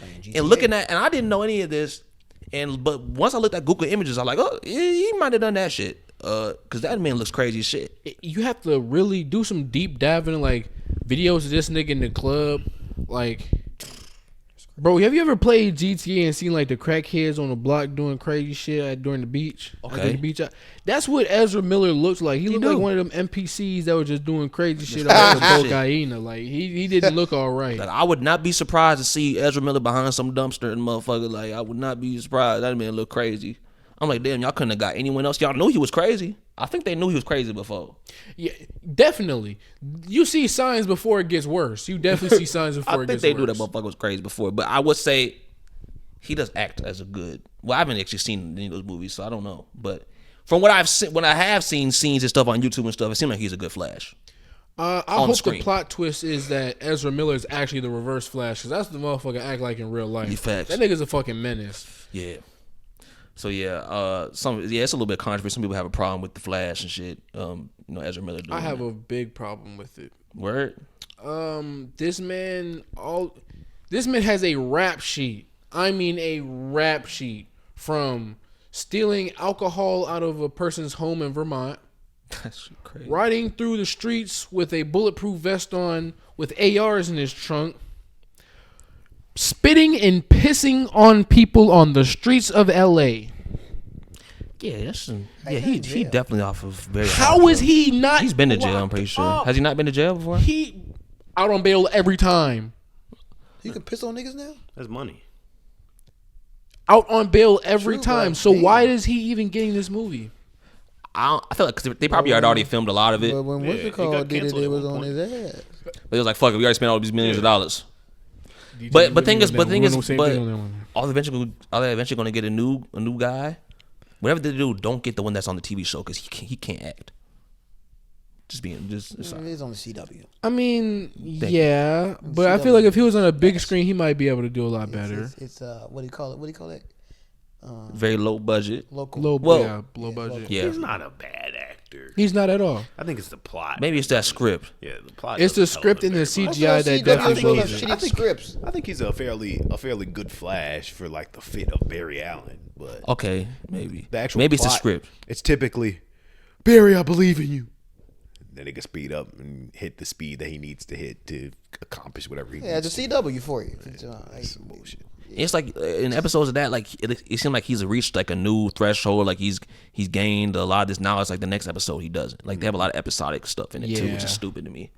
looking at, and I didn't know any of this. But once I looked at Google Images, I'm like, oh, he might have done that shit. Cause that man looks crazy as shit. You have to really do some deep diving, like videos of this nigga in the club. Like, bro, have you ever played GTA and seen like the crackheads on the block doing crazy shit during the beach? Okay. The beach. That's what Ezra Miller looks like. He looked like do. one of them NPCs that were just doing crazy shit on cocaine. Like he didn't look all right. Like I would not be surprised to see Ezra Miller behind some dumpster and motherfucker. Like I would not be surprised. That man look crazy. I'm like, damn, y'all couldn't have got anyone else. Y'all knew he was crazy. I think they knew he was crazy before. Yeah, definitely. You see signs before it gets worse. You definitely see signs before I it think gets they worse. knew that motherfucker was crazy before. But I would say he does act as a good. Well, I haven't actually seen any of those movies, so I don't know. But from what I've seen, when I have seen scenes and stuff on YouTube and stuff, it seems like he's a good Flash. I on hope screen. the plot twist is that Ezra Miller is actually the reverse Flash, because that's the motherfucker act like in real life. Yeah, facts. That nigga's a fucking menace. Yeah. So yeah, it's a little bit controversial. Some people have a problem with the Flash and shit. You know, Ezra Miller doing I have that. a big problem with it. Word. This man has a rap sheet. I mean a rap sheet from stealing alcohol out of a person's home in Vermont, That's crazy. riding through the streets with a bulletproof vest on with ARs in his trunk, spitting and pissing on people on the streets of LA. Yeah, he definitely off of very. How hard is drugs. he not? He's been to jail. I'm locked pretty sure. up? Has he not been to jail before? He out on bail every time. You can piss on niggas now? That's money. Out on bail every True, time. bro. So Damn. why is he even getting this movie? I feel like 'cause they probably had already filmed a lot of it. But when what's Yeah, it he called got did it, canceled it at was one on point. his ass. But it was like, fuck it, we already spent all these millions of dollars. DJ But wouldn't thing even is, but know. thing We is, don't say but anything on that one. are they eventually going to get a new guy? Whatever they do, don't get the one that's on the TV show because he can't act. It's It is on the CW. I mean, you. yeah, but I feel like if he was on a big screen, he might be able to do a lot better. It's what do you call it? What do you call it? very low budget. Local. Low, Well, low budget. Yeah, He's not a bad actor. He's not at all. I think it's the plot. maybe it's that script. Yeah, the plot. It's the doesn't tell script it and the very much. CGI that definitely CW blows it. shitty scripts. I think he's a fairly good Flash for like the fit of Barry Allen, but Okay, maybe. the actual Maybe it's the plot, script. It's typically Barry, I believe in you. Then he can speed up and hit the speed that he needs to hit to accomplish whatever he Yeah, needs. it's a CW for you. That's some bullshit. It's like in episodes of that, like it seemed like he's reached like a new threshold. Like he's gained a lot of this knowledge. Like the next episode, he doesn't. Like they have a lot of episodic stuff in it too, which Yeah. is stupid to me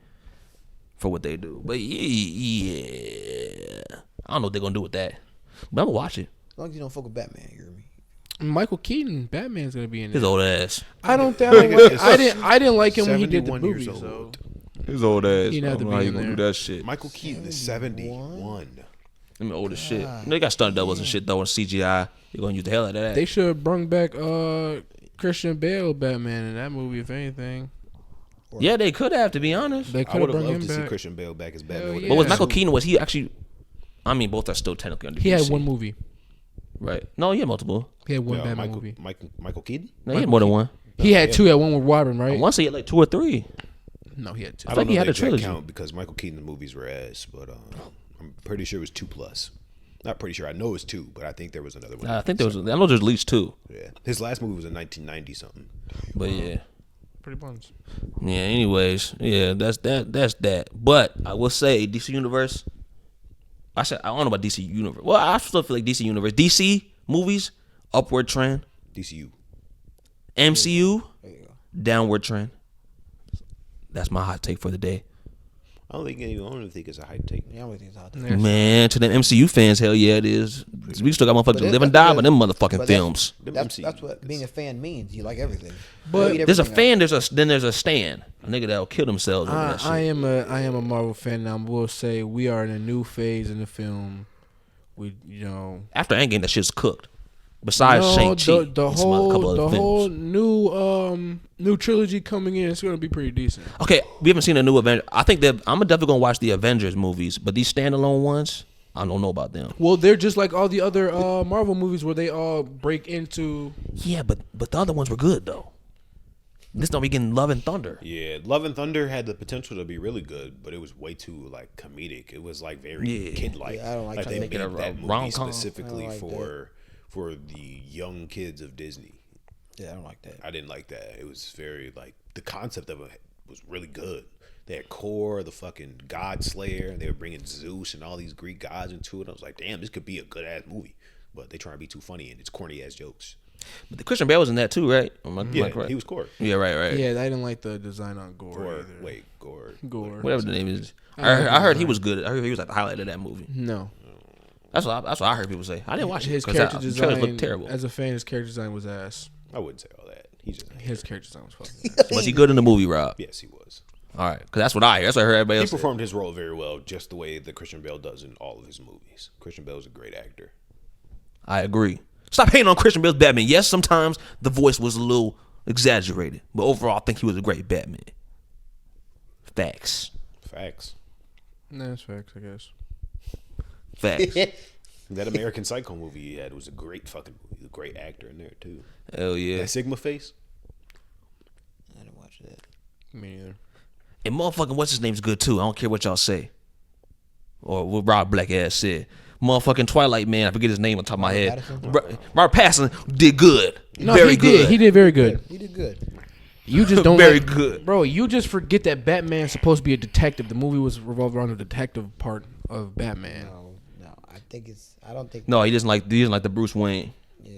for what they do. But yeah, I don't know what they're gonna do with that. But I'm gonna watch it. As long as you don't fuck with Batman, you hear me? Michael Keaton, Batman's gonna be in His it. old ass. I don't think I didn't like him when he did the 71 years movie. So old. His old ass. He didn't have to I don't know be how you in gonna there. do that shit. Michael Keaton is 71. I mean, old as shit. They got stunt doubles and shit though in CGI. They're gonna use the hell out of that. They should have brung back Christian Bale Batman in that movie, if anything. Yeah, they could have, to be honest. They I could would have have brung loved him to see back. Christian Bale back as Hell Batman. yeah. But was Michael Keaton, was he actually? I mean, both are still technically under He DC. had one movie. Right. No, he had multiple. He had one Yeah, Batman Michael, movie. Michael Keaton? No, he had more than one. He had two. At one with Robin, I right? want to say he had like 2 or 3. No, he had two. I think don't he know had the a exact trilogy. count because Michael Keaton movies were ass, but I'm pretty sure it was 2+. Not pretty sure. I know it was 2, but I think there was another one. I think there was. I know there's at least 2. Yeah, his last movie was in 1990 something. But yeah. Pretty much. Yeah. Anyways, yeah, that's that. That's that. But I will say DC Universe. I don't know about DC Universe. Well, I still feel like DC Universe, DC movies, upward trend. DCU. MCU, There you go. downward trend. That's my hot take for the day. I don't think it's a high take. Yeah, I don't think it's hot. Yeah. Man, to them MCU fans, hell yeah, it is. We still got motherfuckers But live and that's die by good. them motherfucking But films. That's MCU what being a fan means. You like everything. But You eat There's a everything fan. There's a stan. A nigga that'll kill themselves over that shit. I am a Marvel fan now. I will say we are in a new phase in the film. We After Endgame, that shit's cooked. Besides Shang-Chi, the and some other couple whole other whole films. new trilogy coming in. It's gonna be pretty decent. Okay, we haven't seen a new Avenger. I think that I'm definitely gonna watch the Avengers movies, but these standalone ones, I don't know about them. Well, they're just like all the other Marvel movies where they all break into. Yeah, but the other ones were good though. This don't be getting Love and Thunder. Yeah, Love and Thunder had the potential to be really good, but it was way too like comedic. It was like very Yeah. kid-like. Yeah, I don't like like trying they to make it made a that movie rom-com. specifically I don't like for the young kids of Disney. Yeah, I don't like that. I didn't like that. It was very like the concept of it was really good. They had Kor, the fucking God Slayer, and they were bringing Zeus and all these Greek gods into it. I was like, damn, this could be a good ass movie, but they try to be too funny and it's corny ass jokes. But the Christian Bale was in that too, right? Am I correct? He was Kor. Yeah, right. Yeah, I didn't like the design on Gore. Or either. wait, Gore. Gore. Whatever the name is. I heard he was good. I heard he was like the highlight of that movie. No, That's what I heard people say. I didn't watch it his 'cause character the trailers design looked terrible. as a fan, his character design was ass. I wouldn't say all that. He's just His character design was fucking ass. Was he good in the movie, Rob? yes, he was. All right, because that's what I hear. That's what I heard everybody He else say. performed his role very well, just the way that Christian Bale does in all of his movies. Christian Bale is a great actor. I agree. Stop hating on Christian Bale's Batman. Yes, sometimes the voice was a little exaggerated, but overall, I think he was a great Batman. Facts. Facts. Nah, that's facts, I guess. Facts. That American Psycho movie he had was a great fucking movie. A great actor in there too. Hell yeah. That Sigma face. I didn't watch that. Me neither. And motherfucking what's his name's good too. I don't care what y'all say. Or what Rob Black ass said. Motherfucking Twilight Man, I forget his name on top of my head. Robert Pattinson did good. No, very he good. did. He did very good. He did good. You just don't Very like, good. bro. You just forget that Batman's supposed to be a detective. The movie was revolved around the detective part of Batman. No. I think it's. I don't think. No, he doesn't like the Bruce Wayne. Yeah.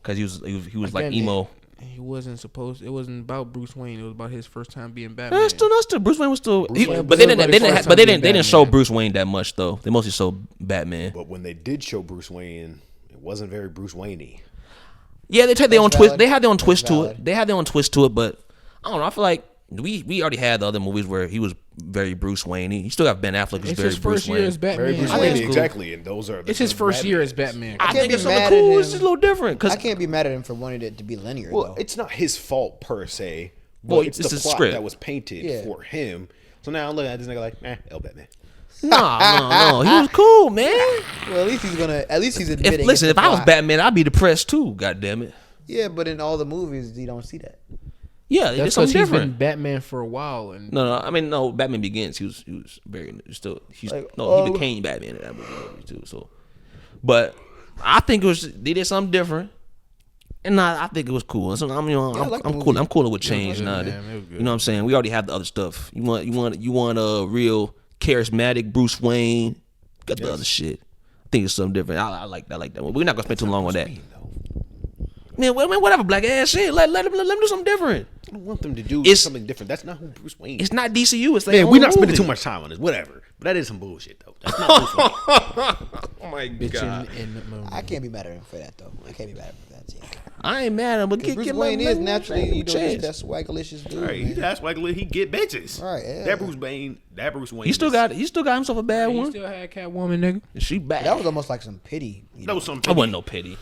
Because he was like Again, emo. He wasn't supposed. It wasn't about Bruce Wayne. It was about his first time being Batman. That's still Bruce Wayne was still. Bruce Wayne But was they everybody's didn't. first But time they being didn't show Batman. Bruce Wayne that much though. They mostly showed Batman. But when they did show Bruce Wayne, it wasn't very Bruce Wayne-y. Yeah, they had their own That's twist. valid. They had their own That's twist to valid. it. They had their own twist to it, but I don't know. I feel like we already had the other movies where he was very Bruce Wayne. You still got Ben Affleck who's It's very his Bruce first year Wayne. as Batman. Very Bruce I think Wayne, it's cool. exactly. And those are. It's his first year as Batman. I can't think be it's something mad at cool. him. It's just a little different. Cause I can't be mad at him for wanting it to be linear. Well, though. it's not his fault per se. But Well, it's it's the the plot script. that was painted Yeah. for him. So now I'm looking at this nigga like, El Batman. no, he was cool, man. Well, at least he's gonna. At least he's admitting. Listen, it's if the I was plot. Batman, I'd be depressed too. God damn it. Yeah, but in all the movies, you don't see that. Yeah, That's it's something because he's been different. Batman for a while, and No, I mean, no. Batman Begins. He was very still. He oh. became Batman in that movie too. So, but I think they did something different, and I think it was cool. So I'm I like the I'm movie. cool. I'm cooler with change good, now. man. It was good. You know what I'm saying? We already have the other stuff. You want a real charismatic Bruce Wayne. Got the other shit. I think it's something different. I like that. We're not gonna spend too long on that. Man, whatever, black ass shit. Let him do something different. I don't want them to do It's- something different. That's not who Bruce Wayne is. It's not DCU. It's like Man, we're not spending too much time on this. Whatever. But that is some bullshit, though. That's not Bruce Wayne. Oh my Bitchin' in the moon. I can't be mad at him for that though. I can't be mad at him for that. Yeah. I ain't mad at him, but Bruce Wayne is naturally, you know, that's swagalicious dude. Right, that's like he get bitches. Right, yeah. That Bruce Wayne. He still got himself a bad He one. still had Catwoman, nigga. She bad. That was almost like some pity. That was some. I wasn't no pity.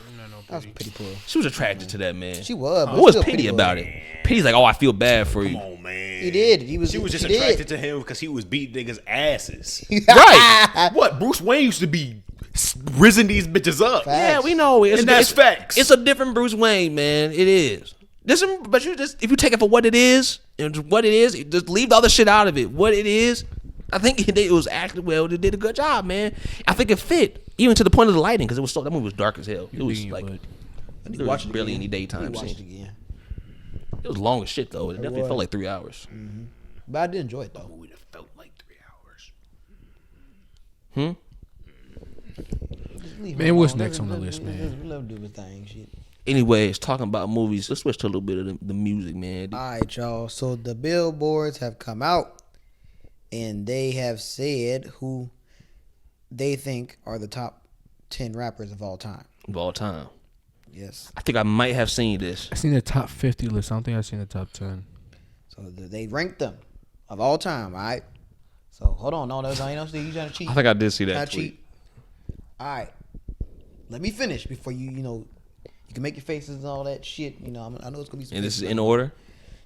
That was pity pull. She was attracted to that man. She was. But What was still pity pull. about it? Pity's like, oh, I feel bad for you. Come on, man. He did. She was just he attracted did. to him because he was beating niggas' asses. Right. What? Bruce Wayne used to be risen these bitches up. Facts. Yeah, we know. And that's facts. It's a different Bruce Wayne, man. It is. But you just, if you take it for what it is, just leave the other shit out of it. What it is, I think it was actually they did a good job, man. I think it fit, even to the point of the lighting, because that movie was dark as hell. It was like there was barely any daytime Watch it scene. again. It was long as shit though. It definitely felt like 3 hours. But I did enjoy it though. It would have felt like 3 hours. Man, what's next on the list, man? Let him do his thing, shit. Anyways, talking about movies, let's switch to a little bit of the music, man. All right, y'all. So the Billboards have come out, and they have said who they think are the top 10 rappers of all time. Of all time. Yes. I think I might have seen this. I seen the top 50 list. I don't think I seen the top 10. So they ranked them of all time. All right. So hold on. No, that's I ain't you trying to cheat. I think I did see that Trying to tweet. cheat. All right. Let me finish before you can make your faces and all that shit. I know it's gonna be. Some And this is in order?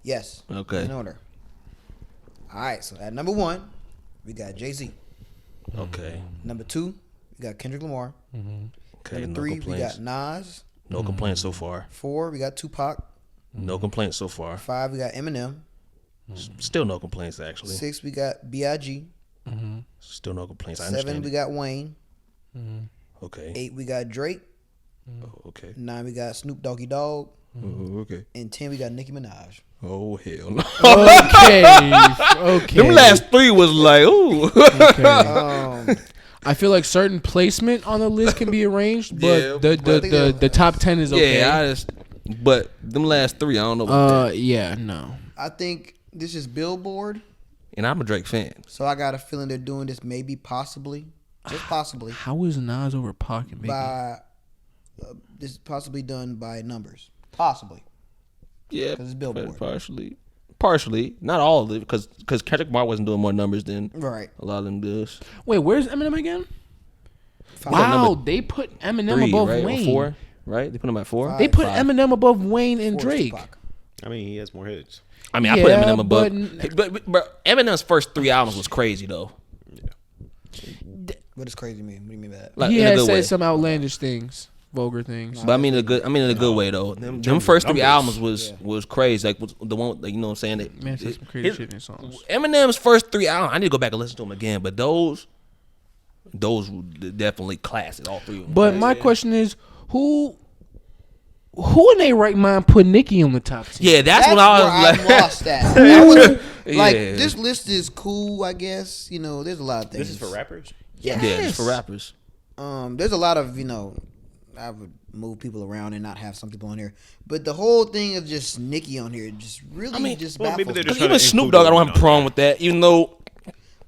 Yes. Okay. In order. All right. So at number 1, we got Jay-Z. Okay. Number 2, we got Kendrick Lamar. Okay. Number No 3, we complaints. got Nas. No complaints so far. 4, we got Tupac. No complaints so far. 5, we got Eminem. Still no complaints actually. 6, we got B.I.G. Still no complaints. I 7, understand. we got Wayne. Okay. 8, we got Drake. Oh, okay. 9, we got Snoop Doggy Dogg. Oh, okay. And 10, we got Nicki Minaj. Oh hell no. Okay. Them last 3 was like, ooh. I feel like certain placement on the list can be arranged, but Yeah, the top 10 is okay. Yeah, but them last 3, I don't know about that. Yeah, no. I think this is Billboard. And I'm a Drake fan. So I got a feeling they're doing this maybe possibly. Just possibly. How is Nas over Pocket? By this is possibly done by numbers. Possibly. Yeah, 'Cause it's Billboard. Partially, not all of it, because Kendrick Lamar wasn't doing more numbers than Right. a lot of them does. Wait, where's Eminem again? 5. Wow, number they put Eminem 3, above right? Or Wayne. 4, right? They put him at 4. They put 5. Eminem above Wayne and 4 is Drake. Tupac. I mean, he has more hits. I mean, I put Yeah, Eminem above. but- But Eminem's first 3 albums was crazy though. What does crazy mean? What do you mean by that? Like, He in a has good way. said some outlandish things, vulgar things. But I mean, in a good way though. Them first 3 albums was crazy. Like the one, like, you know what I'm saying? That, Man said some crazy shit in his songs. Eminem's first 3 albums, I need to go back and listen to them again. But those were definitely classic. All 3 of them. But my question is, who in their right mind put Nicki on the top 10? Yeah, that's when I was I'm like, lost at. That was, like, Yeah. this list is cool, I guess. There's a lot of things. This is for rappers. Yes. yeah, it's for rappers. There's a lot of, I would move people around and not have some people on here. But the whole thing of just Nicki on here just really just well, maybe baffles they're me. just Even trying to Snoop include Dogg, I don't women have a on problem with that. Even though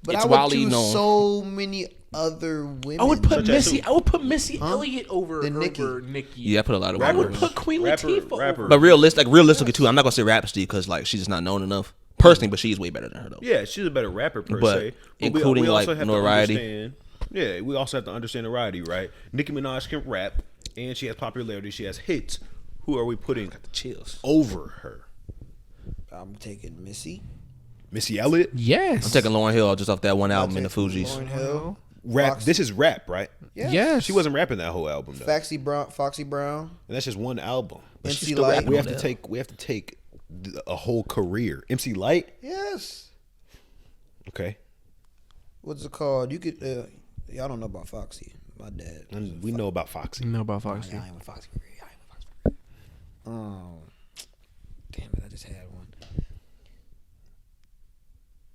But it's I would widely choose known. so many other women. I would put Such as Missy. who? I would put Missy Elliott over Than Nicki. Nicki. Yeah, I put a lot of I would rappers. put Queen Latifah. rapper. But realistically too, I'm not gonna say Rhapsody because like she's just not known enough personally, but she's way better than her though. Yeah, she's a better rapper per But se. including, we also like, have notoriety. To understand, yeah, we also have to understand notoriety, right? Nicki Minaj can rap, and she has popularity. She has hits. Who are we putting Chills. over her? I'm taking Missy. Missy Elliott? Yes. I'm taking Lauryn Hill just off that one album in the Taking Fugees. Lauryn Hill. Rap. Foxy. This is rap, right? Yeah. Yes. She wasn't rapping that whole album though. Foxy Brown. And that's just one album. But she's MC still Light. rapping We on have to that. take a whole career. MC Light? Yes. Okay. What's it called? You could. Y'all don't know about Foxy. My dad. And we know about Foxy. You know about Foxy. I ain't with Foxy. Damn it! I just had one.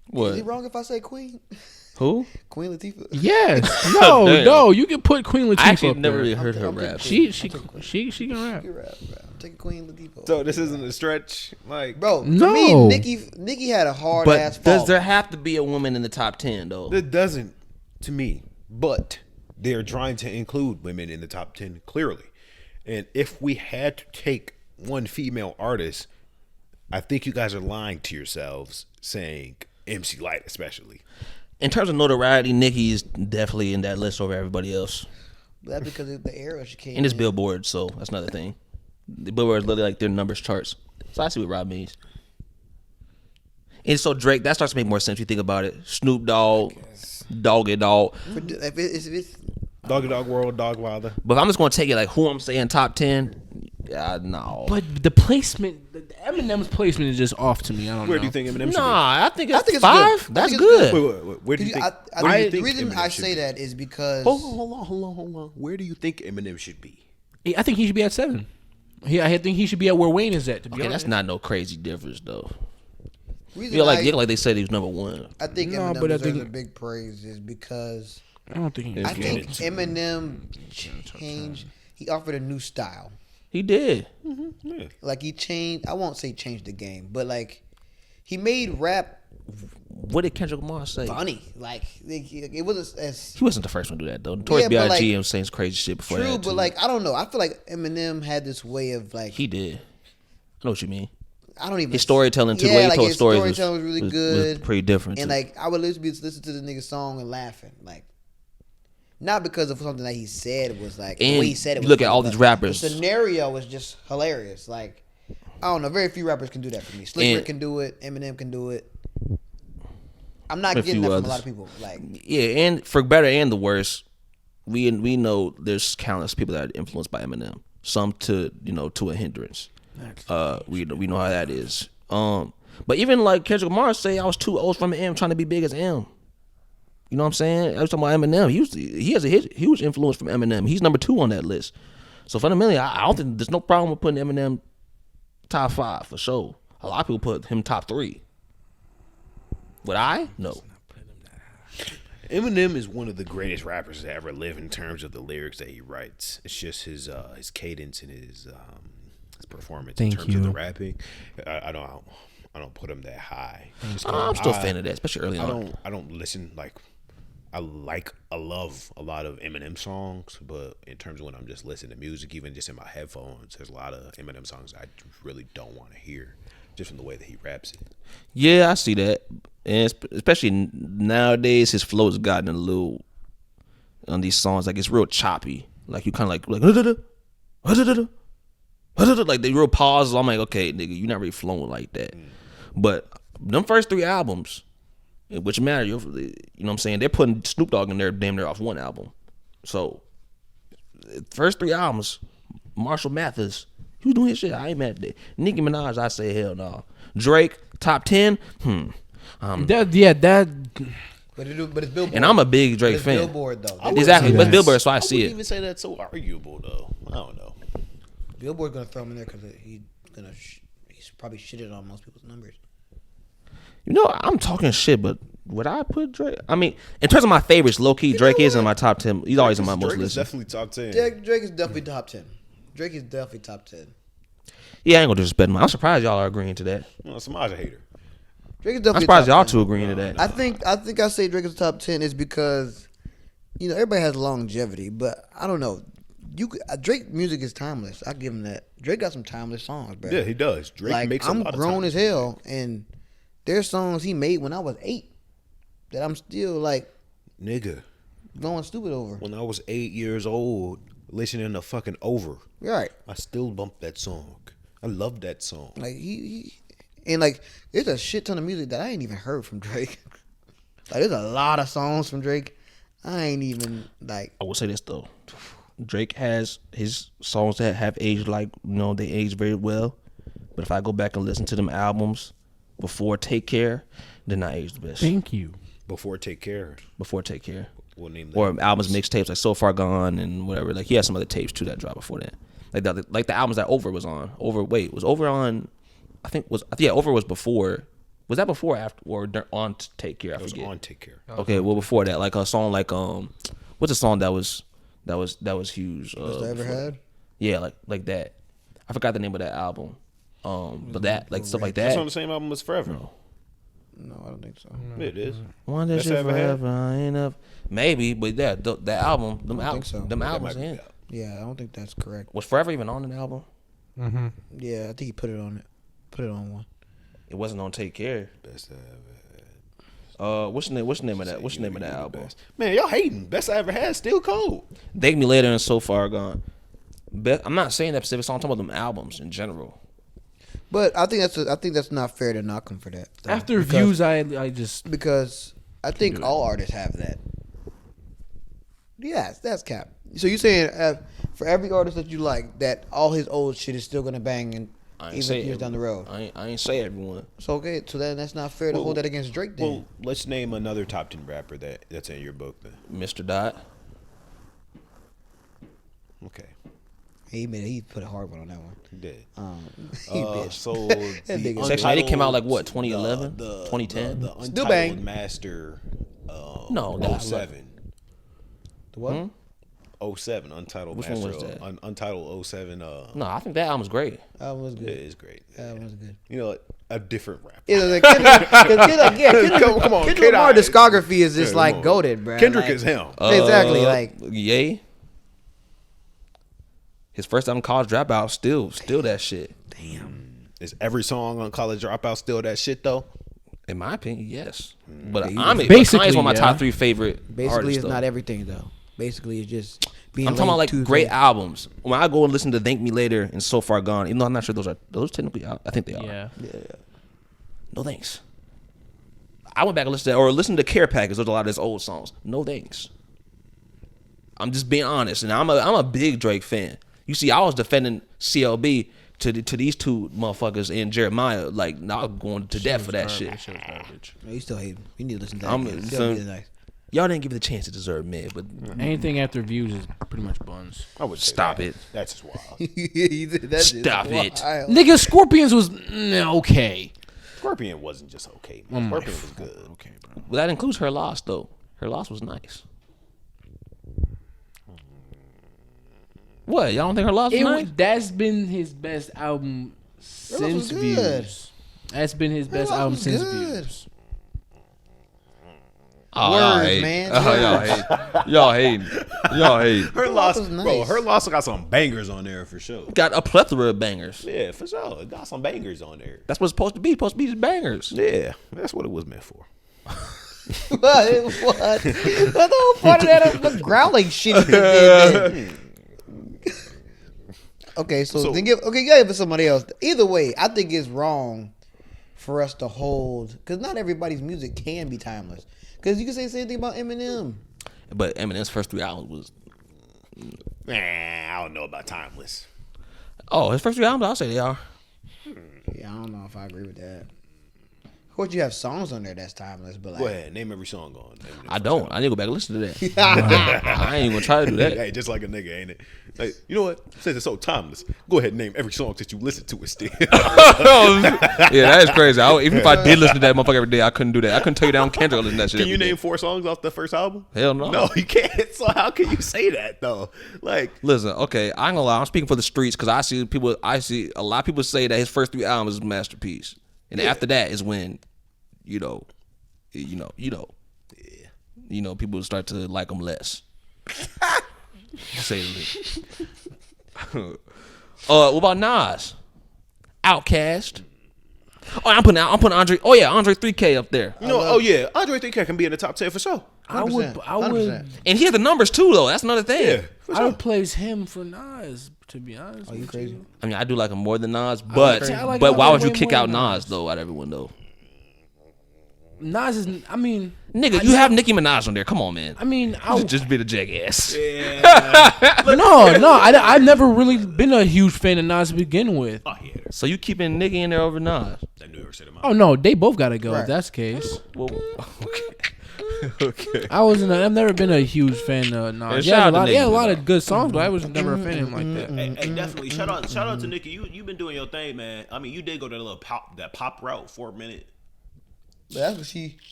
What? Is it wrong if I say Queen? Who? Queen Latifah. Yes. No. Damn. No. You can put Queen Latifah. I actually up never there. really heard her I'm rap. thinking- She can rap. You're right, bro. I'm taking Queen Latifah. So this isn't a stretch, like Bro, to No. me, Nicki had a hard ass But fall. does there have to be a woman in the top 10 though? it doesn't to me. but they're trying to include women in the top 10 clearly. And if we had to take one female artist, I think you guys are lying to yourselves saying MC Light especially. In terms of notoriety, Nicki is definitely in that list over everybody else. That's because of the era she came And it's in. Billboard, so that's another thing. The Billboard is literally like their numbers charts. So I see what Rob means. And so Drake, that starts to make more sense if you think about it. Snoop Dogg, Doggy Dog. If it's Doggy Dog World, Dog Wilder. But if I'm just going to take it like who I'm saying top 10, no. But the placement, the Eminem's placement is just off to me. I don't know. Where do you think Eminem should be? Nah, I think it's good. 5. I That's think it's good. Wait. Where do you think? the reason I say that is because Hold on. Where do you think Eminem should be? I think he should be at 7. I think he should be at where Wayne is at. To be Okay, honest, that's not no crazy difference though. reason You like they said he was number 1. I think No, Eminem but I deserves think- a big praise is because I don't think he. I think Eminem changed. He offered a new style. He did. Like he changed. I won't say changed the game, but like he made rap What did Kendrick Lamar say? funny. Like it wasn't as He wasn't the first one to do that though. Notorious Yeah, but, B.I.G. like, was saying some crazy shit before true, that but too. like I don't know. I feel like Eminem had this way of like He did. I know what you mean. I don't even His storytelling too. The Yeah, way he like told his stories storytelling was really good. Was pretty different. And too. like I would listen to the nigga's song and laughing, like not because of something that he said was like the And way he said it. you Was look at funny, all but these rappers. The scenario was just hilarious. Like I don't know, very few rappers can do that for me. Slick Rick And- can do it. Eminem can do it. I'm not A getting few that from a others. lot of people. Like Yeah, and for better and the worse, we know there's countless people that are influenced by Eminem. Some to a hindrance. We know how that is. But even like Kendrick Lamar say, I was too old from M trying to be big as M. You know what I'm saying? I was talking about Eminem. He has a huge influence from Eminem. He's number 2 on that list. So fundamentally, I don't think there's no problem with putting Eminem top 5 for sure. A lot of people put him top 3. Would I? No. Eminem is one of the greatest rappers to ever live in terms of the lyrics that he writes. It's just his cadence and his performance in terms of the rapping. I don't put him that high. I'm still a fan of that, especially early on. I don't listen like I love a lot of Eminem songs, but in terms of when I'm just listening to music, even just in my headphones, there's a lot of Eminem songs I really don't want to hear, just from the way that he raps it. Yeah, I see that, and especially nowadays, his flow has gotten a little on these songs. Like it's real choppy. Like you kind of like they real pauses. I'm like, okay, nigga, you're not really flowing like that. But them first 3 albums, which matter, you know what I'm saying? They're putting Snoop Dogg in there damn near off one album. So first 3 albums, Marshall Mathers, he was doing his shit. I ain't mad at that. Nicki Minaj, I say hell no. Drake, top 10. But it's Billboard. And I'm a big Drake It's fan. Billboard though. Exactly, but Yes. Billboard, so I I see wouldn't it. even say that's so arguable though. I don't know. Billboard's gonna throw him in there because he's probably shitted on most people's numbers. You know, I'm talking shit, but would I put Drake? I mean, in terms of my favorites, low key, Drake is in my top 10. He's always in my most Drake is listen. definitely top 10. Drake is definitely top 10. Drake is definitely top 10. Yeah, I ain't gonna disrespect him. I'm surprised y'all are agreeing to that. Well, Semaj a hater. Drake is I'm definitely surprised top y'all 10. two agreeing to that. I think I say Drake is top 10 is because everybody has longevity, but I don't know. Drake music is timeless. I give him that. Drake got some timeless songs, bro. Yeah, he does. Drake like makes a I'm lot of grown time. as hell, and there's songs he made when I was 8 that I'm still like Nigga, going stupid over. when I was 8 years old, listening to fucking Over, You're right. I still bump that song. I love that song. Like he and like there's a shit ton of music that I ain't even heard from Drake. Like there's a lot of songs from Drake I ain't even like. I will say this though, Drake has his songs that have aged they age very well. But if I go back and listen to them albums before Take Care, they're not aged the best. Thank you. Before Take Care, Before Take Care, we'll name or that. albums, mixtapes like So Far Gone and whatever. Like he had some other tapes too that dropped before that. Like the albums that Over was on. Was Over on? Over was before. Was that before, after, or on Take Care? I It was forget. on Take Care. Okay, well before that, like a song like what's a song that was huge? Best I ever had. Yeah, like that. I forgot the name of that album. But that like stuff like That's that. on the same album as Forever. No, I don't think so. It is. One that Best shit ever had? forever. I ain't up. Maybe, but yeah, the album, them I don't albums, think so. them That albums might be in. out. Yeah, I don't think that's correct. Was Forever even on an album? Mm-hmm. Yeah, I think he put it on it. Put it on one. It wasn't on Take Care. Best I ever had. What's the name of that? What's the name of that You the album? best. Man, y'all hating. Best I ever had. Still cold. Thank Me Later and So Far Gone. I'm not saying that specific song. I'm talking about them albums in general. But I think that's not fair to knock him for that. though. After Because- Views, I just because I think all artists have that. Yes, that's cap. So you saying for every artist that you like, that all his old shit is still gonna bang and I ain't even say years down the road. I ain't say everyone. So okay, so then that's not fair to hold that against Drake. Then Well, let's name another top 10 rapper that's in your book then. Mr. Dot. Okay. he put a hard one on that one. He did. He bitch. So That the nigga- Section 80 came out like Untitled- what, 2011? the 2010? The Still Untitled bang. Master. No, that- 07. The what? 07 Untitled Which Master. one was that? Untitled 07. No, I think that album's great. That one was It good. is great. That one was good. You know, a different rapper. Yeah, like Kendrick, Come on, Kendrick Lamar K-Dot. discography is just Yeah, like come on. goated, bro. Kendrick Like, is him. Exactly, like- Yay. His first album, College Dropout, still that shit. Is every song on College Dropout still that shit though? In my opinion, yes. But Basically, I'm Basically, Kanye's one of my yeah. top 3 favorite basically, artists. it's though. not everything though. Basically, it's just being. I'm talking about like late great Tuesday. albums. When I go and listen to Thank Me Later and So Far Gone, even though I'm not sure those technically out. I think they are. yeah. No thanks. I went back and listened to Care Package. There's a lot of his old songs. No thanks. I'm just being honest, and I'm a big Drake fan. You see, I was defending CLB to these two motherfuckers and Jeremiah. Like, now I'm going to death for that shit. No, you still hate him. You need to listen to that. I'm- again. so- Still really nice. Y'all didn't give it the chance to deserve mid, but Anything after Views is pretty much buns. I would say Stop that. it. That's just wild. Stop it. Nigga, Scorpions was okay. Scorpion wasn't just okay, man. Scorpion was good. Okay, bro. well, that includes Her Loss though. Her Loss was nice. What? Y'all don't think Her Loss was nice? That's been his best album since good. Views. That's been his best album was since good. Views. Oh, Words, y'all hate. man. Oh, y'all hate. Y'all hate. Her Loss loss, was bro. nice. Her loss got some bangers on there for sure. Got a plethora of bangers. Yeah, for sure. It got some bangers on there. That's what it's supposed to be. It's supposed to be just bangers. Yeah, that's what it was meant for. What? What? The whole part of that the growling shit he did. Okay, so then you gotta give it somebody else. Either way, I think it's wrong for us to hold, because not everybody's music can be timeless. Because you can say the same thing about Eminem. But Eminem's first 3 albums was. Man, I don't know about timeless. Oh, his first 3 albums, I'll say they are. Yeah, I don't know if I agree with that. Of course, you have songs on there that's timeless, but like, Go ahead, name every song on. Eminem I first don't. album. I need to go back and listen to that. I ain't even gonna try to do that. Hey, just like a nigga, ain't it? Like, you know what? Since it's so timeless, go ahead and name every song that you listen to it still. Yeah, that is crazy. Even if I did listen to that motherfucker every day, I couldn't do that. I couldn't tell you down Kendrick listen to that shit. Can you every day. name 4 songs off the first album? Hell no. No, you can't. So how can you say that though? Like, Listen, okay, I ain't gonna lie. I'm speaking for the streets because I see a lot of people say that his first 3 albums is a masterpiece, and after that is when, people start to like him less. Say the least. What about Nas? Outkast. Oh, I'm putting Andre. Oh yeah, Andre 3K up there, you know, Andre 3K can be in the top 10 for sure. I would 100%. and he had the numbers too, though. That's another thing. Yeah, for I sure. would place him for Nas, to be honest. Are you crazy? I mean, I do like him more than Nas, but I like why Andre would you way kick more out than Nas Nas. though? Out of everyone though, Nas is. I mean, nigga, you have Nicki Minaj on there. Come on, man. I mean, I Just be the jackass. no. I've never really been a huge fan of Nas to begin with. Oh yeah, So you keeping Nicki in there over Nas? that New York City. Oh no, they both gotta go. Right. If that's the case, Well, okay. I've never been a huge fan of Nas. Yeah, shout out to He had a Nicki, lot though. of good songs, but I was never a fan of him like that. Hey, definitely. Shout out to Nicki. You've been doing your thing, man. I mean, you did go that little pop route for a minute. But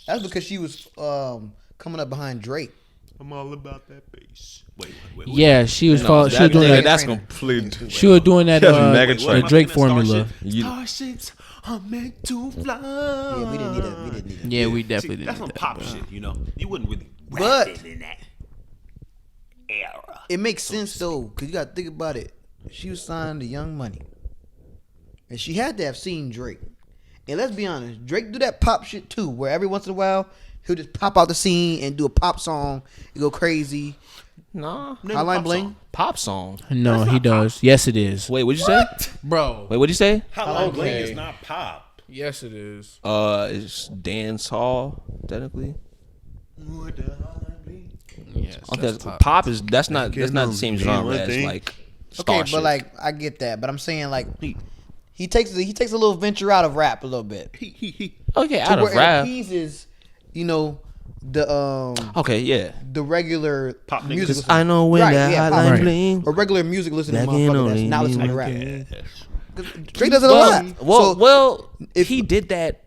that's because she was coming up behind Drake. I'm all about that bass. Wait. Yeah, she was No, she was doing that. that's complete. She was doing that Mega What, Train. am the I Drake thinking of formula. Starships are meant to fly. Yeah, we didn't need that. Yeah, we definitely See, did. that's some pop shit, you know. You wouldn't really But- rap it in that era. It makes sense though, cause you gotta think about it. She was signed to Young Money, and she had to have seen Drake. And let's be honest, Drake do that pop shit too, where every once in a while he'll just pop out the scene and do a pop song, and go crazy. Nah, Highline Bling. pop song. No, he does. Yes, it is. Wait, what'd you say? Bro. Wait, what'd you say? Highline Bling Okay. is not pop. Yes, it is. It's dance hall technically. What the Highline Bling? Yes, I think that's that's- pop. pop is that's not the same genre as like Okay, Starship. but like I get that, but I'm saying like he takes a little venture out of rap a little bit. okay, To out of where it rap. appeases, you know, the Okay, yeah. the regular Pop niggas. music. I know when Right, that yeah, Highline pop. Bling. Or regular music listening Back in motherfucker on that's it, not listening to nigga. rap. 'Cause Drake does it a lot. Well, if- if he did that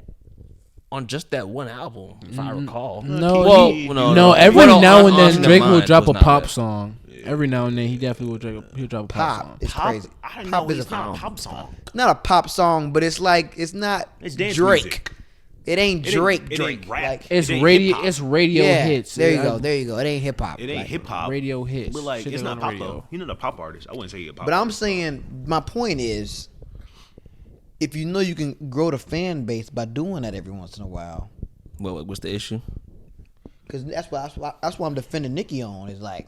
on just that one album, if I recall. No, Well, he- no, no. Every Well, now and Honest then to Drake Mind will drop a was not pop bad. song. Every now and then he definitely he'll drop a pop, song. Pop is Pop, crazy. I didn't Pop know is it's a not a pop song. not a pop song, but it's like it's not It's dance Drake. music. It ain't It ain't- Drake. it Drake. ain't rap. Like, It's It ain't radio. hip-hop. It's radio yeah, hits. There you Yeah, go. There you go. It ain't hip hop. It ain't Like, hip hop. Radio hits. But like, Shit it's that's not on pop radio. though. You're not a pop artist. I wouldn't say you're a pop. But I'm artist. saying my point is, if you know you can grow the fan base by doing that every once in a while, Well, what's the issue? because that's why I'm defending Nicki on is like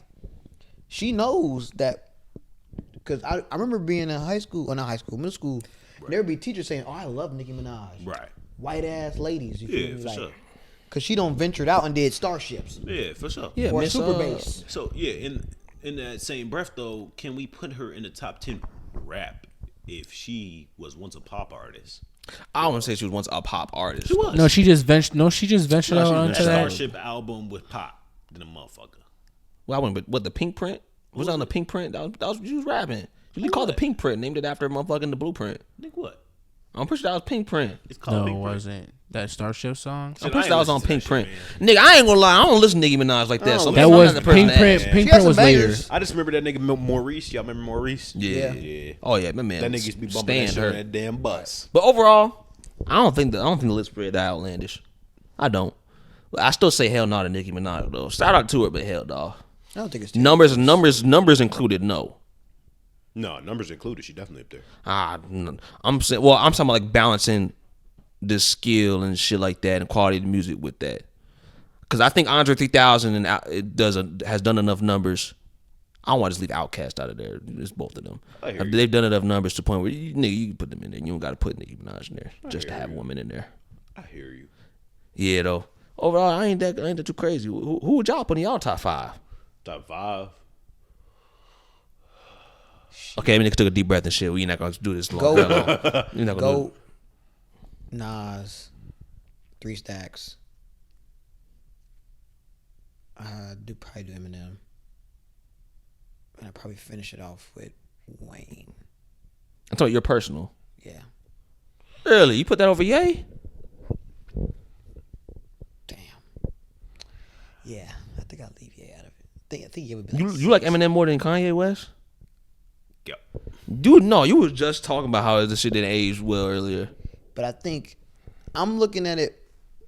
she knows that. Because I remember being in high school, or not high school, middle school, and there would be teachers saying, "Oh, I love Nicki Minaj." Right. White ass ladies, you feel Yeah, me? for sure. Because she don't ventured out and did Starships Yeah, for sure. Yeah, or Miss, Super Bass. So yeah, in that same breath though, can we put her in the top 10 rap if she was once a pop artist? I wouldn't say she was once a pop artist. She was. No, she just ventured. No, she just ventured out she onto ventured that. out. Starship album with pop than a motherfucker. Well, I wouldn't. But what the Pink Print was on the Pink Print? That was she was rapping. You called the Pink Print, named it after motherfucking the Blueprint. Think what? I'm pretty sure that was Pink Print. It's called No, Big it Print. wasn't. That Starship song. I'm I pretty ain't sure that was on listen to Pink that Print. shit, Nigga, I ain't gonna lie. I don't listen to Nicki Minaj like that. So That I'm was not the person Pink to Print. ask. Pink She Print has was some later. bangers. I just remember that nigga Maurice. Y'all remember Maurice? Yeah. Yeah. Oh yeah, my man. That nigga used to be bumping that stand shit her. on that damn bus. But overall, I don't think the list spread that outlandish. I don't. But I still say hell no to Nicki Minaj though. Shout out to her, but hell dog. I don't think it's Numbers included. No. No, numbers included. She definitely up there. I'm saying. Well, I'm talking about like balancing the skill and shit like that and quality of the music with that. Because I think Andre 3000 and has done enough numbers. I don't want to just leave Outkast out of there. It's both of them. I hear you. They've done enough numbers to the point where you can put them in there. You don't got to put Nicki Minaj in there just to have a woman in there. I hear you. Yeah, though. Overall, I ain't that too crazy. Who would y'all put in y'all top 5? Top 5. Okay, I mean, took a deep breath and shit. We're not gonna do this long. Go. You're not gonna do it. Go. Nas, 3 Stacks. Probably do Eminem, and I probably finish it off with Wayne. I'm talking your personal. Yeah. Really? You put that over Ye? Damn. Yeah, I think I'll leave Ye out of it. I think Ye would be like You like 6. Eminem more than Kanye West? Yep. Dude, no. You was just talking about how the shit didn't age well earlier. But I think I'm looking at it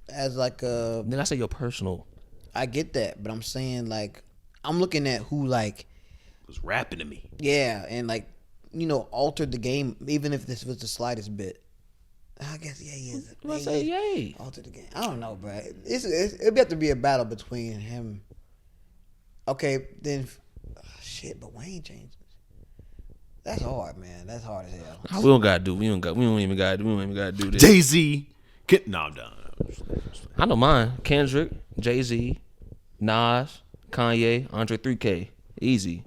as like a. Then I say your personal. I get that, but I'm saying like I'm looking at who like Was rapping to me. yeah, and like altered the game, even if this was the slightest bit. I guess Ye is. I say Ye. Altered the game. I don't know, bro. It'd have to be a battle between him. Okay, then shit, but Wayne changes. That's hard, man. That's hard as hell. We don't even gotta do this. Jay-Z. No, I'm done. I know mine. Kendrick, Jay-Z, Nas, Kanye, Andre 3K. Easy.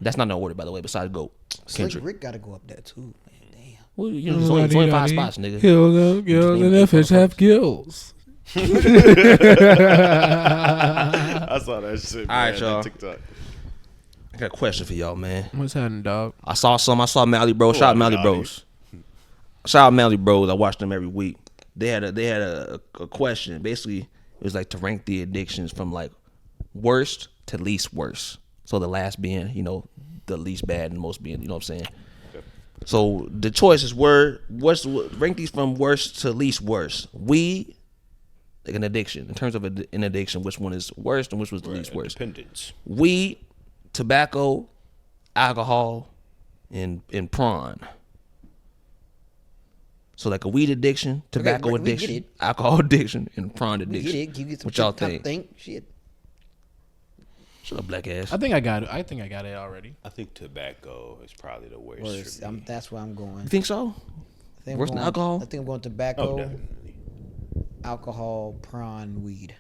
That's not no order, by the way, besides GOAT. Slick Kendrick. Rick got to go up there too, man. Damn. Well, there's only 25 spots, nigga. Gills, Just name and eight if it's have gills. I saw that shit. All right, man, y'all. on TikTok. I got a question for y'all, man. What's happening, dog? I saw Mally Bros. Shout out Mally Bros. Shout out Mally Bros. I watch them every week. They had a question. Basically, it was like to rank the addictions from like worst to least worst. So the last being, the least bad and most being, you know what I'm saying? So the choices were rank these from worst to least worst. Weed, like an addiction. In terms of an addiction, which one is worst and which was the least worst? Dependence. Weed, tobacco, alcohol, and prawn. So like a weed addiction, tobacco we get addiction, it. alcohol addiction, and prawn We addiction. get it. You get some What y'all shit, think? Shit. Shut up, black ass. I think I got it. I think I got it already. I think tobacco is probably the worst. Worse. For me. That's where I'm going. You think so? I think Worse than alcohol? I think I'm going Oh, tobacco, definitely. alcohol, prawn, weed.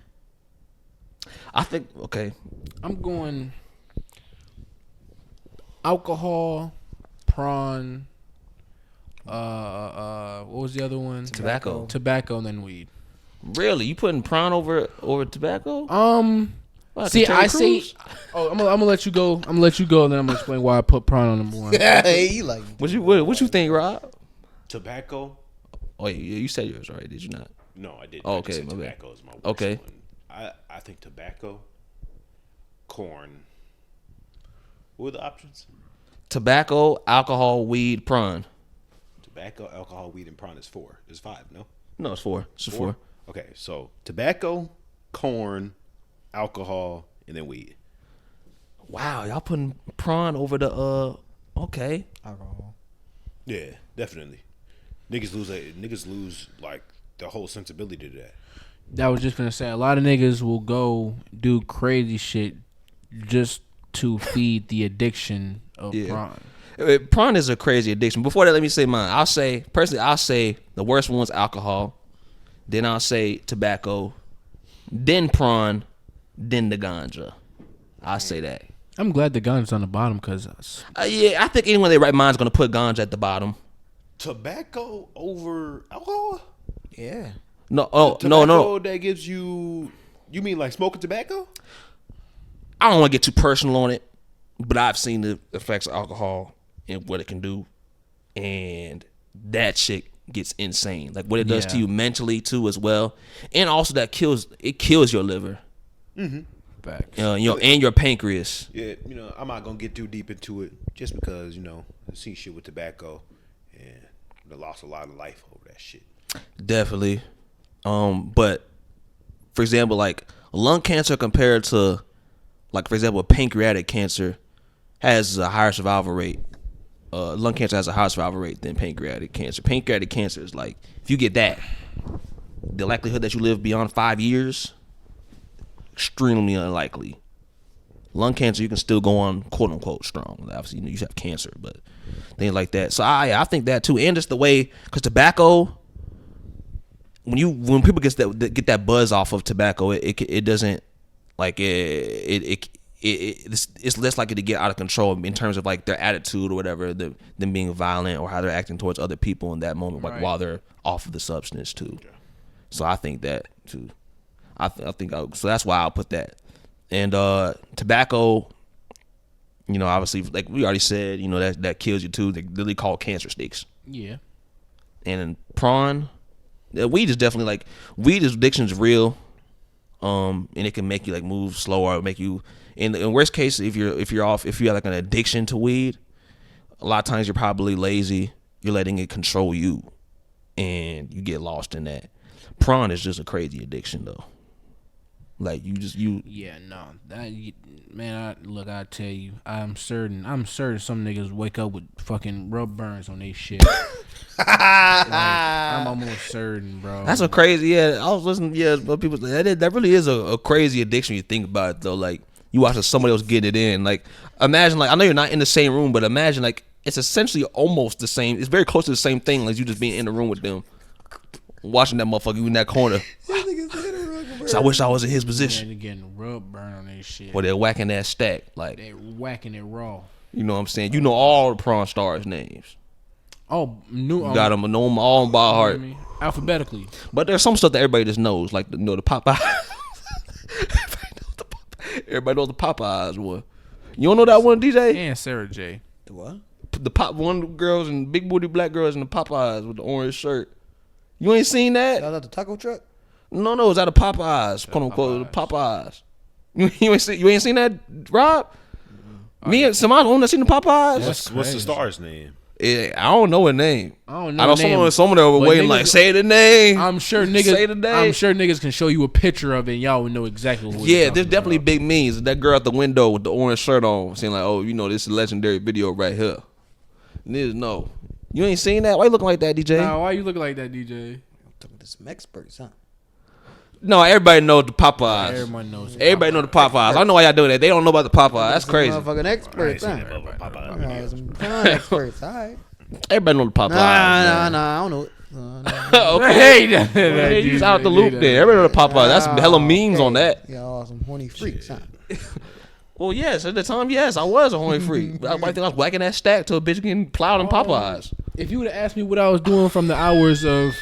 I think okay. I'm going alcohol, prawn. What was the other one? Tobacco. Tobacco, and then weed. Really? You putting prawn over tobacco? Wow, See, Terry I say, Crews? I'm gonna let you go. I'm gonna let you go, and then I'm gonna explain why I put prawn on number one. Hey, you like What you think, Rob? Tobacco. Oh, you said yours already, did you not? No, I didn't. Oh, I okay, just said my bad. tobacco is my worst Okay. one. I think tobacco, corn. What were the options? Tobacco, alcohol, weed, prawn. Tobacco, alcohol, weed, and prawn is 4. There's 5, no? No, it's 4. It's 4. Okay, so tobacco, corn, alcohol, and then weed. Wow, y'all putting prawn over the okay. alcohol. Yeah, definitely. Niggas lose like the whole sensibility to that. That was just gonna say a lot of niggas will go do crazy shit just to feed the addiction of prawn. Prawn is a crazy addiction. Before that, let me say mine. I'll say the worst one's alcohol. Then I'll say tobacco. Then prawn. Then the ganja. I'll say that. I'm glad the gun's on the bottom because Yeah, I think anyone in their right mind is gonna put ganja at the bottom. Tobacco over alcohol? Yeah. No, Tobacco that gives you mean like smoking tobacco? I don't want to get too personal on it, but I've seen the effects of alcohol and what it can do, and that shit gets insane. Like what it does to you mentally too, as well, and also that kills your liver. Mm-hmm. Facts. And your pancreas. Yeah, I'm not gonna get too deep into it just because I've seen shit with tobacco and I lost a lot of life over that shit. Definitely. But for example, like lung cancer compared to, like for example, pancreatic cancer has a higher survival rate. Lung cancer has a higher survival rate than pancreatic cancer. Pancreatic cancer is like, if you get that, the likelihood that you live beyond 5 years, extremely unlikely. Lung cancer, you can still go on quote unquote strong. Obviously, you have cancer, but things like that. So I think that too, and just the way, because tobacco, when people get that buzz off of tobacco, it doesn't like it's less likely to get out of control in terms of like their attitude or whatever, them being violent or how they're acting towards other people in that moment, like while they're off of the substance too. So I think that too. So that's why I'll put that. And tobacco, obviously, like we already said, that kills you too. They literally call cancer sticks. Yeah. And prawn, weed is definitely like, weed addiction is real. And it can make you like move slower, make you in worst case, if you have like an addiction to weed, a lot of times you're probably lazy, you're letting it control you, and you get lost in that. Prawn is just a crazy addiction though. Like Yeah, no. I tell you, I'm certain some niggas wake up with fucking rub burns on their shit. Like, I'm almost certain, bro. That's a crazy. Yeah, I was listening. Yeah, but people that really is a crazy addiction. When you think about it though, like you watch somebody else get it in. Like imagine, like I know you're not in the same room, but imagine like it's essentially almost the same. It's very close to the same thing, like you just being in the room with them, watching that motherfucker in that corner. So I wish I was in his position. They're getting rub burn on their shit. Or they're whacking that stack, like They're whacking it raw. you know what I'm saying. You know all the prawn stars' names. Oh, You got them, know them all by heart. Alphabetically. But there's some stuff that everybody just knows, like the Popeye. Everybody knows the Popeyes one. You don't know that one, DJ? And Sarah J. The what? The one girls and big booty black girls in the Popeyes with the orange shirt. You ain't seen that? Y'all at the taco truck? No, it's out of Popeyes, quote unquote, Popeyes. You ain't seen that, Rob? Me and Semaj only seen the Popeyes. What's the star's name? Yeah, I don't know her name. I don't know. I know someone that were waiting like, say the name. I'm sure niggas. Say the name. I'm sure niggas can show you a picture of it, and y'all would know exactly what. Yeah, there's definitely big memes. That girl at the window with the orange shirt on, saying like, "Oh, you know, this is a legendary video right here." Niggas know. You ain't seen that? Why you looking like that, DJ? Nah, why you looking like that, DJ? I'm talking to some experts, huh? No, everybody knows the Popeyes. Everyone knows. Everybody know the Popeyes. I know why y'all doing that. They don't know about the Popeyes. That's crazy. Motherfucking experts, huh? Some con experts, all right. Everybody know the Popeyes. Nah, I don't know it. Okay. Hey, he's out the loop there. Everybody know the Popeyes. That's hella memes on that. Y'all some horny freaks, huh? Well, yes, at the time, yes, I was a horny freak. I think I was whacking that stack till a bitch getting plowed in Popeyes. If you would have asked me what I was doing from the hours of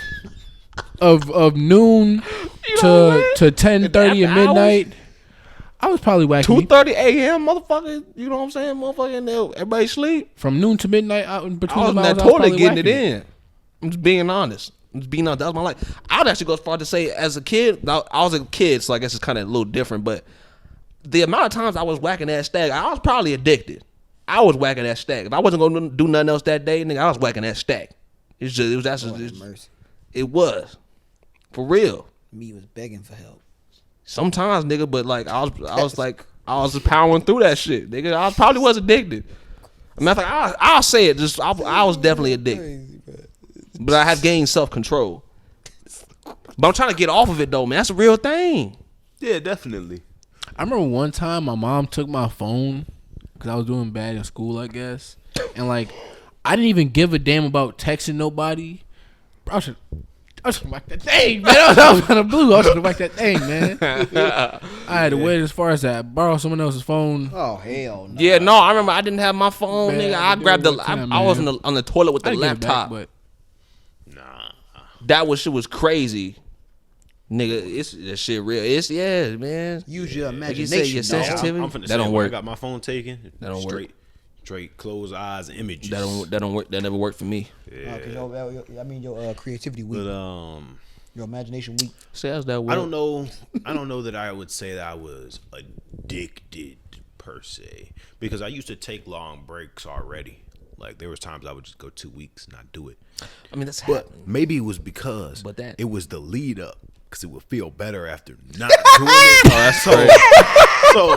noon to 10:30 at midnight, I was probably whacking 2:30 a.m. motherfucker. You know what I'm saying, motherfucker? Everybody sleep. from noon to midnight. Out in between I was in the that hours, I was toilet probably getting it whacking in. I'm just being honest. That was my life. I would actually go as far to say, as a kid, I was a kid, so I guess it's kind of a little different. But the amount of times I was whacking that stack, I was probably addicted. I was whacking that stack. If I wasn't gonna do nothing else that day, nigga, I was whacking that stack. It was for real. Me was begging for help. Sometimes, nigga, but like I was just powering through that shit, nigga. I probably was addicted. Matter of fact, I'll say it. I was definitely addicted, but I have gained self-control. But I'm trying to get off of it though, man. That's a real thing. Yeah, definitely. I remember one time my mom took my phone because I was doing bad in school, I guess, and like I didn't even give a damn about texting nobody. Bro, I should whack that thing, man. I was on the blue. I should have whacked that thing, man. I had to wait as far as that. Borrow someone else's phone. Oh hell no. Yeah, no, I remember I didn't have my phone, Man, nigga. I I grabbed the. time, I was man. on the toilet with I the didn't give it laptop. back, That shit was crazy, nigga. That shit real. Man. Use your Like you say, imagination. your dog. sensitivity. I'm finna That say, don't when work. I got my phone taken. That don't work. Straight closed eyes images. That don't work. That never worked for me. Yeah. Your creativity weak. But Your imagination weak. Says that word. I don't know that I would say that I was addicted per se, because I used to take long breaks already. Like there was times I would just go 2 weeks and not do it. I mean, that's But happening. maybe it was because But it was the lead up, because it would feel better after not doing it. That's crazy. So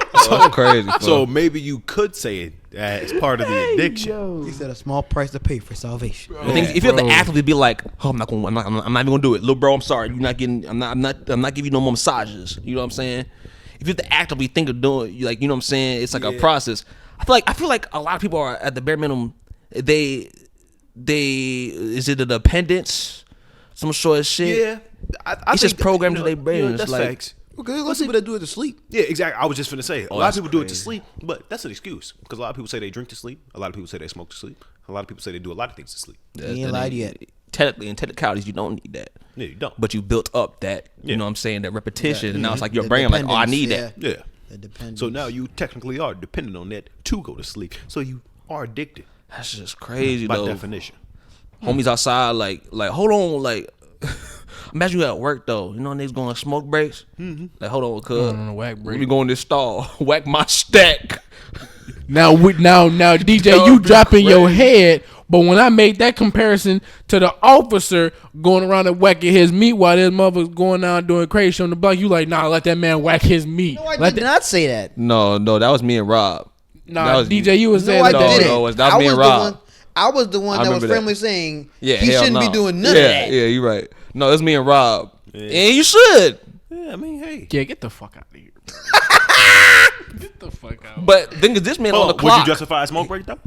crazy. So maybe you could say it as part of the addiction. He said a small price to pay for salvation. The thing is, if you have to actively be like, oh, I'm not even gonna do it, little bro. I'm sorry, you're not getting. I'm not giving you no more massages. You know what I'm saying? If you have to actively think of doing, like, you know what I'm saying, it's like a process. I feel like a lot of people are at the bare minimum. They is it a dependence? Some sort of shit. Yeah, I It's just programmed to their brains. That's Like, facts. Okay, let's people that do it to sleep. Yeah, exactly. I was just finna say, a lot of that's people do it to crazy. sleep, but that's an excuse, because a lot of people say they drink to sleep. A lot of people say they smoke to sleep. A lot of people say they do a lot of things to sleep. He ain't lied yet. Technically, in technicalities, you don't need that. Yeah, you don't. But you built up that, you Yeah. know what I'm saying, that repetition, and now it's like your The brain like, oh, I dependence, need yeah. that. Yeah. The dependence. So now you technically are dependent on that to go to sleep. So you are addicted That's just crazy, by though. definition. Homies outside, like, hold on, like, imagine you at work, though. You know, niggas going on smoke breaks. Like, hold on, cuz. on a whack break. Let me go in this stall, whack my stack. Now, DJ, you dropping your head. But when I made that comparison to the officer going around and whacking his meat while this motherfucker's going out doing crazy shit on the block, you like, nah, let that man whack his meat. No, I did not say that. No, that was me and Rob. Nah, that was DJ, you was No, saying I No, didn't. no, that was me and Rob. I was the one I that was remember that. friendly saying Yeah, he hell shouldn't be no. doing none of that. Yeah, you're right. No, it's me and Rob. And you should. Yeah, I mean, hey. Yeah, get the fuck out of here, bro. Get the fuck out. But the thing is, this man on the Would clock. you justify a smoke break though?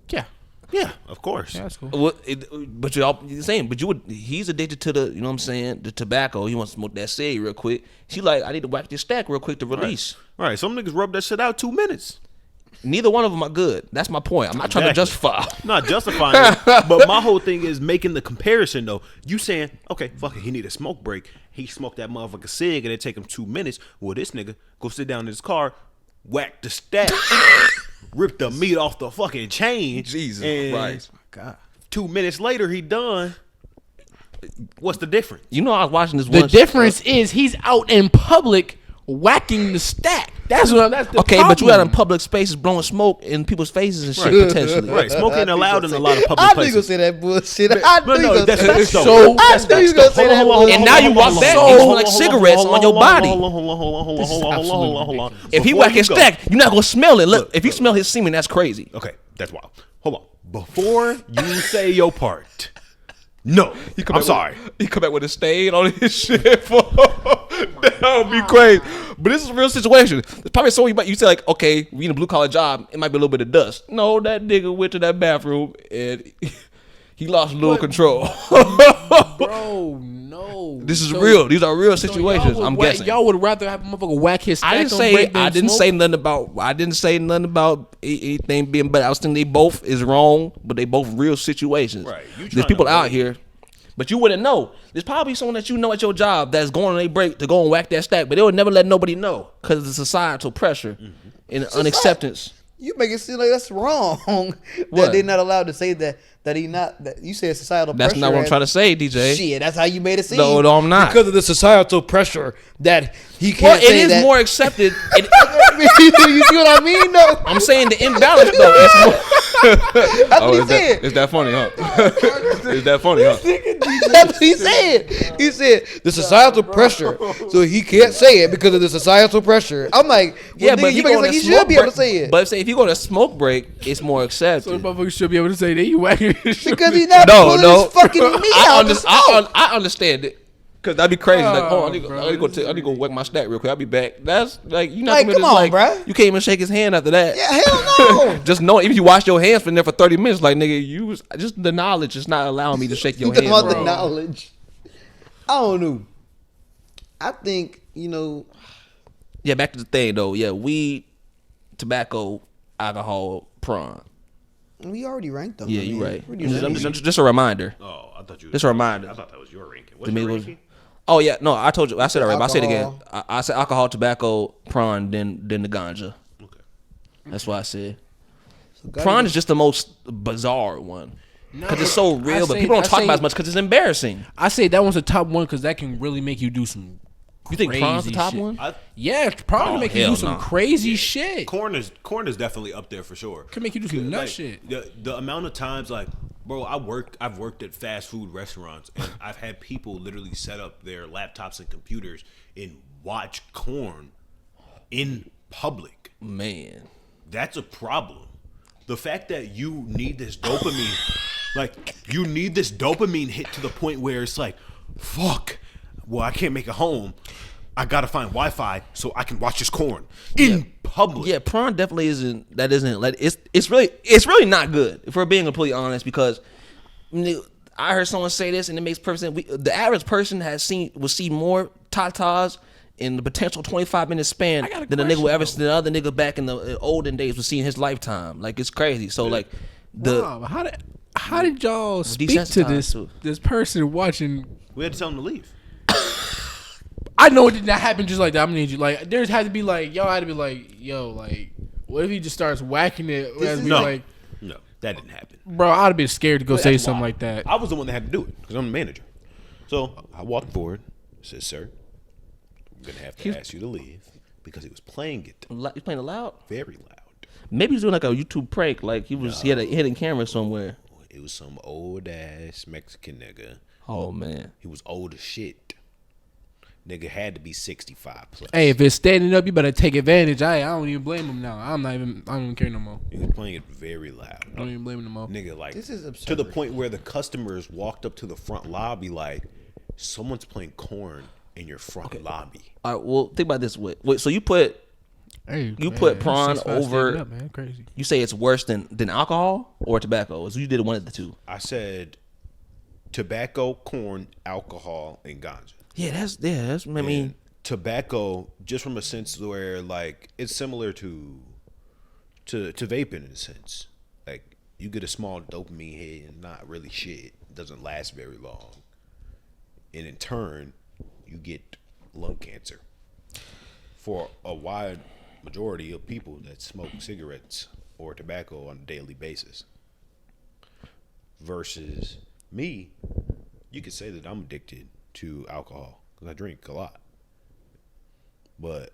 Yeah. Yeah, of course. Yeah, that's cool. But you're saying, he's addicted to the, you know what I'm saying, the tobacco. He wants to smoke that cig real quick. She like, I need to whack this stack real quick to release. All right, some niggas rub that shit out 2 minutes. Neither one of them are good. That's my point. I'm not trying to justify. Not justifying it, but my whole thing is making the comparison though. You saying, okay, fuck it, he need a smoke break. He smoked that motherfucker cig and it take him 2 minutes. Well, this nigga go sit down in his car, whack the stack, rip the meat off the fucking chain. Jesus and Christ. God. 2 minutes later, he done. What's the difference? You know, I was watching this The one. difference is he's out in public whacking the stack. That's what. That's the Okay, problem. but you out in public spaces blowing smoke in people's faces and shit potentially. Right, smoking ain't allowed in a lot of public I knew you places. gonna say that bullshit. I knew you gonna that's say facts that. though. So- I knew you gonna say that bullshit. And now you walk back and you smell like cigarettes on your body. Hold on. If he Before whack you his go- stack, you're not gonna smell it. Look, if you smell his semen, that's crazy. Okay, that's wild. Hold on. Before you say your part, no, I'm sorry. He come back with a stain on his shit. That would be crazy. But this is a real situation. There's probably someone you say like, okay, we in a blue collar job, it might be a little bit of dust. No, that nigga went to that bathroom and he lost a little control. Bro, no. This is real. These are real So situations. I'm guessing. Y'all would rather have a motherfucker whack his stack I didn't on say break than I didn't smoke? say nothing about anything being better. I was thinking they both is wrong, but they both real situations. Right. You There's tryna people out avoid- here, but you wouldn't know. There's probably someone that you know at your job that's going on a break to go and whack that stack, but they would never let nobody know because of the societal pressure and unacceptance. You make it seem like that's wrong. That What? they're not allowed to say that he not that you said societal That's pressure. not what I'm trying to say, DJ. Shit, that's how you made it seem. No, I'm not. Because of the societal pressure that he can't Well, it say is that. more accepted. You see what I mean? No, I'm saying the imbalance though. It's more, that's what he said. is that funny, huh? Is that funny, huh? That's what he said. He said the societal pressure, so he can't say it because of the societal pressure. I'm like, well, Yeah, nigga, but you make it like he should be able to say it But say if you go to smoke break, it's more accepted. So the motherfucker should be able to say that you whacking his shit. because he's not No, pulling no. his fucking meat out the smoke. I understand it. Cause that'd be crazy. Like, Oh, I need bro, to go whack my stack real quick. I'll be back. That's like you not Like, gonna come just, on, like, bruh. You can't even shake his hand after that. Yeah, hell no. Just know if you wash your hands for there for 30 minutes, like nigga, just the knowledge is not allowing me to shake your You hand. talking about bro. the knowledge. I don't know. I think, Yeah, back to the thing though. Yeah, weed, tobacco, alcohol, prawn. we already ranked them. Yeah, I mean, you right. what do you mean? Just a reminder. Oh, I thought you. Just a reminder. I thought that was your ranking. The What's your Migos- ranking? Oh yeah, no, I told you. I said it already. But I said it again. Alcohol. I said alcohol, tobacco, prawn, then the ganja. Okay. That's what I said. So Prawn is just the most bizarre one because it's so real, but people don't talk about it as much because it's embarrassing. I say that one's the top one because that can really make you do some. You think prawn's the crazy top shit. one? Yeah, prawn can make you hell do some no. crazy shit. Corn is definitely up there for sure. Can make you do some nut Like, shit. The amount of times, like, bro, I've worked at fast food restaurants, and I've had people literally set up their laptops and computers and watch corn in public. Man, That's a problem. The fact that you need this dopamine, like, you need this dopamine hit to the point where it's like, fuck, well, I can't make it home. I gotta find Wi-Fi so I can watch this corn in public. yeah, prawn definitely isn't. That isn't like it's really not good if we're being completely honest because I heard someone say this and it makes perfect sense. The average person will see more tatas in the potential 25-minute span than the nigga will ever see the other nigga back in the olden days was seeing his lifetime. Like it's crazy. So like Wow, how did y'all speak to desensitized this person watching? We had to tell them to leave. I know it did not happen just like that. I'm gonna need you. Like, there's had to be like, y'all had to be like, yo, like, what if he just starts whacking it? No, no, that didn't happen. Bro, I'd have been scared to go say That's something why. like that. I was the one that had to do it because I'm the manager. So I walked forward, said, "Sir, I'm gonna have to ask you to leave because he was playing it you playing it loud. very loud. Maybe he was doing like a YouTube prank. Like he had a hidden camera somewhere. It was some old ass Mexican nigga. Oh man. He was old as shit. Nigga had to be 65 plus. Hey, if it's standing up, you better take advantage. I don't even blame him now. I don't even care no more. He was playing it very loud. I don't even blame him no more. Nigga, like, This is absurd. to the point where the customers walked up to the front lobby like, someone's playing corn in your front lobby. All right. Well, think about this. Wait. So you put Hey, You man, put prawn 6'5" over- standing up, man. Crazy. You say it's worse than alcohol or tobacco? So you did one of the two. I said tobacco, corn, alcohol, and ganja. Yeah, that's. I mean, And tobacco, just from a sense where like it's similar to vaping in a sense. Like you get a small dopamine hit and not really shit. It doesn't last very long. And in turn, you get lung cancer. For a wide majority of people that smoke cigarettes or tobacco on a daily basis. Versus me, you could say that I'm addicted to alcohol because I drink a lot. But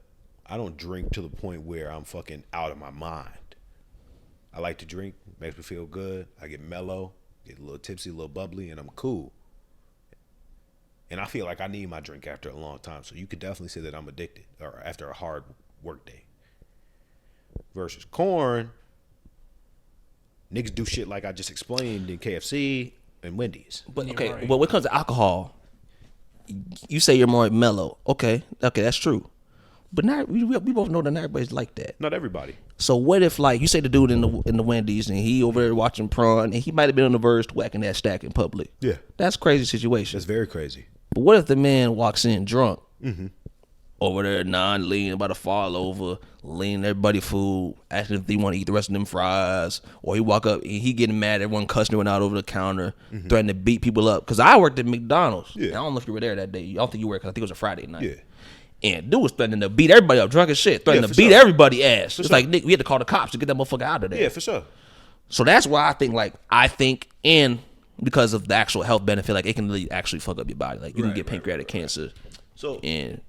I don't drink to the point where I'm fucking out of my mind. I like to drink, makes me feel good. I get mellow, get a little tipsy, a little bubbly, and I'm cool. And I feel like I need my drink after a long time. So you could definitely say that I'm addicted, or after a hard work day. Versus corn, niggas do shit like I just explained in KFC and Wendy's. But okay, well, when it comes to alcohol, you say you're more mellow. Okay, that's true. But not we both know that not everybody's like that. Not everybody. So what if, like, you say the dude in the Wendy's and he over there watching prawn and he might have been on the verge to whacking that stack in public? Yeah, that's a crazy situation. That's very crazy. But what if the man walks in drunk, over there leaning, about to fall over, leaning everybody food, asking if they want to eat the rest of them fries, or he walk up and he getting mad, everyone cussing him out over the counter, threatening to beat people up? Because I worked at McDonald's. Yeah. I don't know if you were there that day. I don't think you were, because I think it was a Friday night. Yeah. And dude was threatening to beat everybody up, drunk as shit, threatening to beat everybody ass. It's like, Nick, we had to call the cops to get that motherfucker out of there. Yeah, for sure. So that's why I think, and because of the actual health benefit, like, it can really actually fuck up your body. Like, you can get pancreatic cancer, and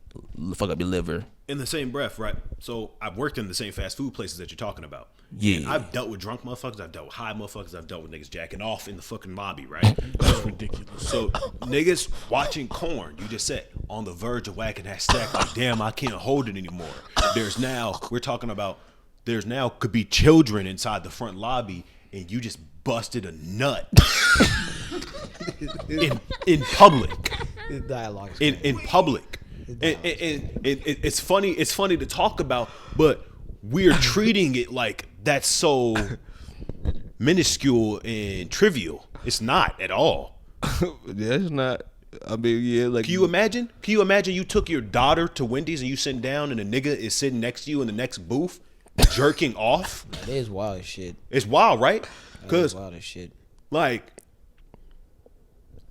fuck up your liver. In the same breath, right? So I've worked in the same fast food places that you're talking about. Yeah. And I've dealt with drunk motherfuckers. I've dealt with high motherfuckers. I've dealt with niggas jacking off in the fucking lobby, right? That's ridiculous. So niggas watching corn, you just said, on the verge of whacking that stack, like, damn, I can't hold it anymore. We're talking about, there's now could be children inside the front lobby, and you just busted a nut in public. The dialogue in public. And it's funny to talk about, but we're treating it like that's so minuscule and trivial. It's not at all. That's not. I mean, yeah. Like, Can you imagine you took your daughter to Wendy's and you sitting down and a nigga is sitting next to you in the next booth, jerking off? That is wild as shit. It's wild, right? Because wild as shit. Like,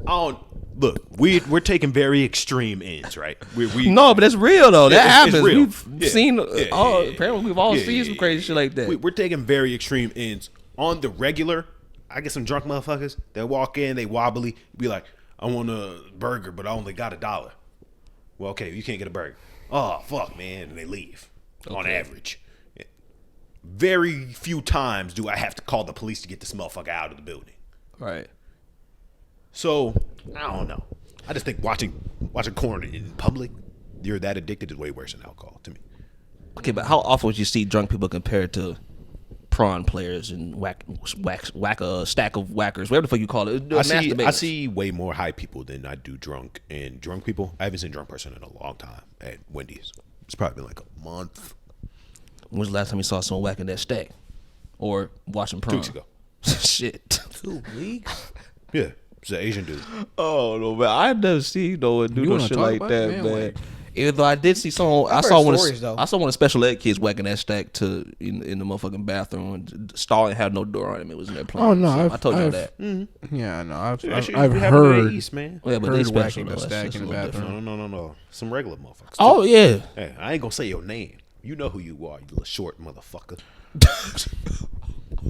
we're taking very extreme ends, right? No, but it's real though. That happens. It's real. We've seen apparently we've all seen some crazy shit like that. We're taking very extreme ends. On the regular, I get some drunk motherfuckers that walk in, they wobbly, be like, I want a burger, but I only got $1. Well, okay, you can't get a burger. Oh, fuck, man. And they leave on average. Very few times do I have to call the police to get this motherfucker out of the building. Right. So, I don't know. I just think watching corn in public, you're that addicted, is way worse than alcohol to me. Okay, but how often would you see drunk people compared to prawn players and whack a stack of whackers, whatever the fuck you call it? I see way more high people than I do drunk. And drunk people, I haven't seen a drunk person in a long time at Wendy's. It's probably been like a month. When's the last time you saw someone whacking that stack or watching prawn? 2 weeks ago. Shit. 2 weeks? Yeah. It's an Asian dude. Oh no, man! I never see no one do no shit like that, man. Like, even though I did see someone, I saw one of the special ed kids whacking that stack in the motherfucking bathroom, and the stall ain't had no door on him. It was in there playing. Oh no, I told you that. Mm-hmm. Yeah, I know. I've heard. East, man. Yeah, but they special whacking the stack in the bathroom. No. Some regular motherfuckers. Oh yeah. Hey, I ain't gonna say your name. You know who you are, you little short motherfucker.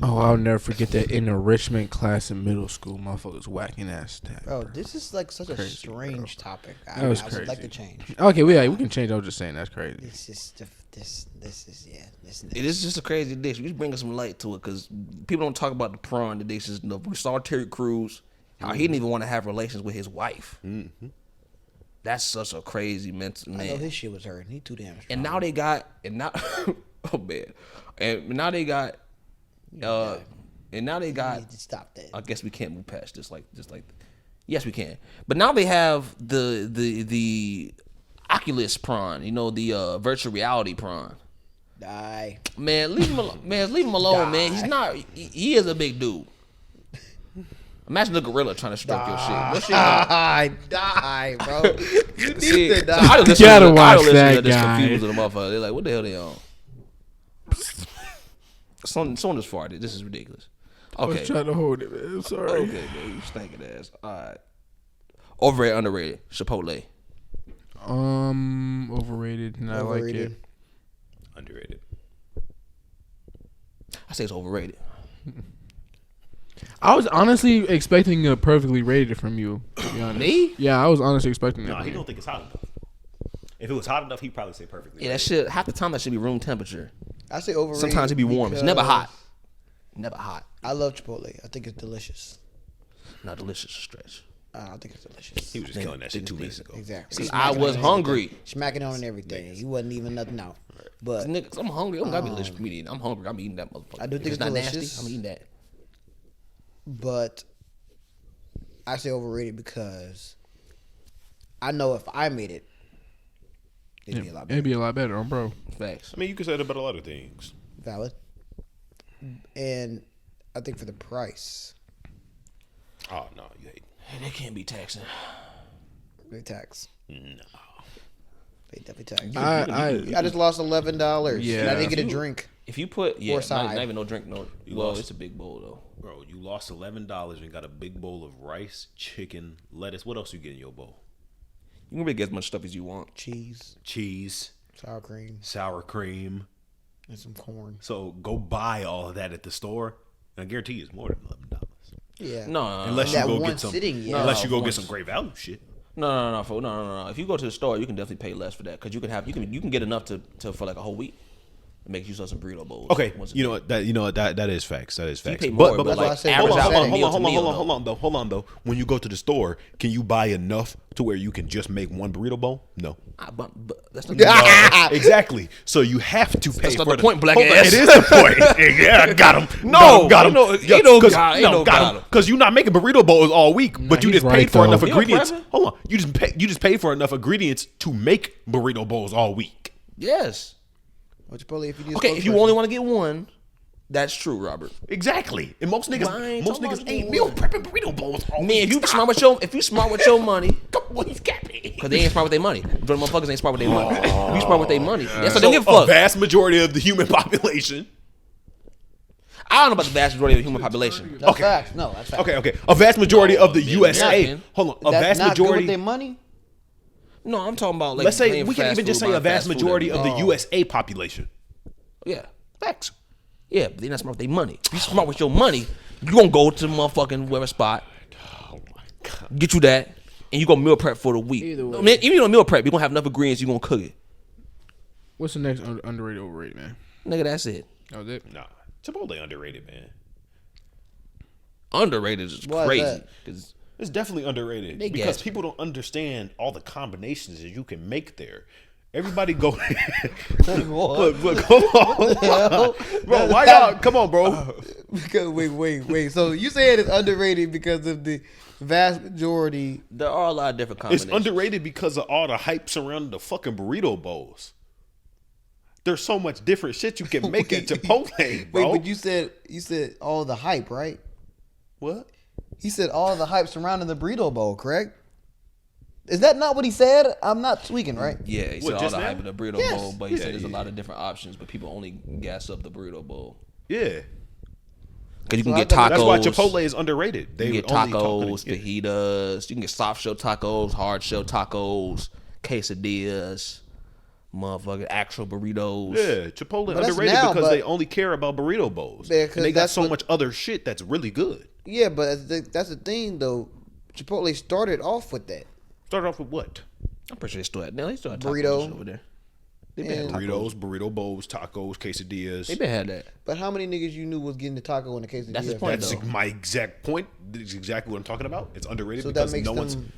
Oh, I'll never forget that enrichment class in middle school. Motherfuckers whacking that stack. Bro, this is like such a strange topic. I was crazy. would like to change. Okay, we can change. I was just saying that's crazy. This is It is just a crazy dish. We just bringing some light to it because people don't talk about the prawn. The dishes. We saw Terry Crews. How he didn't even want to have relations with his wife. Mm-hmm. That's such a crazy mental man. I know his shit was hurting. He too damn strong. And now they got oh man, and now they got. And now they got. Stop that. I guess we can't move past this. Yes, we can. But now they have the Oculus prawn. You know, the virtual reality prawn. Die. Man, leave him alone. Leave him alone, man. He's not. He is a big dude. Imagine the gorilla trying to stroke your shit. Die, bro. You need to die. I gotta watch that guy. Confused with the motherfucker. They're like, what the hell they on? Someone just farted. This is ridiculous. Okay. I was trying to hold it, man. Sorry. Okay, man. You stinking ass. All right. Overrated, underrated. Chipotle. Overrated. And I like it. Underrated. I say it's overrated. I was honestly expecting a perfectly rated from you. To be honest. Me? Yeah, I was honestly expecting that. No, he don't think it's hot enough. If it was hot enough, he'd probably say perfectly. Yeah, that shit. Half the time that should be room temperature. I say overrated. Sometimes it be warm. It's never hot. Never hot. I love Chipotle. I think it's delicious. Not delicious stretch. I think it's delicious. He was just killing that shit 2 minutes ago. Exactly. See, I was hungry. Smacking on and everything. He wasn't even nothing out. But Niggas, I'm hungry. I'm gotta be delicious for me to eat. I'm hungry. I'm eating that motherfucker. I do If think it's not delicious. nasty, I'm eating that. But I say overrated because I know if I made it, it'd be a lot better. It'd be a lot better, bro. Facts. I mean, you could say that about a lot of things. Valid. And I think for the price, Oh no, you hate. Hey, that can't be taxing. they tax. No. They definitely tax. I just lost $11. Yeah. And I didn't get a drink. If you put Or side. not even no drink, no. You Well, lost. it's a big bowl though. Bro, you lost $11 and got a big bowl of rice, chicken, lettuce. What else you get in your bowl? You can really get as much stuff as you want. Cheese, Cheese, sour cream, and some corn. So go buy all of that at the store. And I guarantee you it's more than $11. Yeah. No, Unless you That go one get some. sitting, yeah. Unless you go once. get some great value shit. No. If you go to the store, you can definitely pay less for that because you can get enough to for like a whole week. It makes you sell some burrito bowls. Okay, once a you know day. what that is facts. That is You facts. pay more, but that's why I like say average hold out on, from meal to meal. hold on though. When you go to the store, can you buy enough to where you can just make one burrito bowl? No. But that's not Exactly. So you have to pay That's for not the point, black Hold on, ass. It is the point. Yeah, I got him. No, got him. ain't no got him. Because you're not making burrito bowls all week, but you he's just paid right, for though. enough Meal ingredients. prepping? Hold on, you just paid for enough ingredients to make burrito bowls all week. Yes. What's Chipotle if you do Okay, if you only want to get one, that's true, Robert. Exactly. And most Well, I niggas ain't talking about ain't you meal one. prepping burrito bowls all Man, week. if you smart with your money, Come on, he's capping. because they ain't smart with their money. Jordan motherfuckers ain't smart with their money. If you smart with their money, that's what they So give a a fuck. vast majority of the human population. I don't know about the vast majority of the human population. That's Okay. facts. No, that's facts. Okay. A vast majority of the man, USA. man. Hold on. A That's vast not good with majority. their money. No, I'm talking about like. Let's say paying we for can fast even just food, say a buying vast fast food majority every of day. the USA population. Yeah. Facts. Yeah, but they're not smart with their money. If you smart with your money, you gonna go to motherfucking whatever spot, Oh my god. get you that, and you gonna meal prep for the week. Either way. I mean, even if you don't meal prep, you gonna have enough ingredients. You gonna cook it, What's the next underrated, overrated, man? nigga. That's it. That was it. Nah, Chipotle underrated, man. Underrated is Why is crazy. that? 'Cause It's definitely underrated They because gas. people don't understand all the combinations that you can make there. Everybody go. look, hold on, bro. Why y'all? Come on, bro. Because wait. So you saying it's underrated because of the vast majority? there are a lot of different It's combinations. underrated because of all the hype surrounding the fucking burrito bowls. There's so much different shit you can make at Chipotle, bro. Wait, but you said all the hype, right? What? He said all the hype surrounding the burrito bowl, correct? Is that not what he said? I'm not tweaking, right? Yeah, he What, said all just the now? hype of the burrito Yes. bowl, but he Yeah, said there's a yeah. lot of different options, but people only gas up the burrito bowl. Yeah. Because you So can I get thought- tacos. That's why Chipotle is underrated. They You get only tacos, yeah. fajitas. You can get soft shell tacos, hard shell tacos, quesadillas, motherfucking actual burritos. Yeah, Chipotle But that's underrated now, because but- they only care about burrito bowls. Yeah, and 'cause they got that's so what- much other shit that's really good. Yeah, but that's the thing though. Chipotle started off with that. Started off with what? I'm pretty sure they still had. No, they still had Burrito. tacos over there. They been And- had tacos. Burritos, burrito bowls, tacos, quesadillas. They been had that. But how many niggas you knew was getting the taco in the quesadilla? That's his point, That's though. my exact point. That's exactly what I'm talking about. It's underrated So that because makes no one's them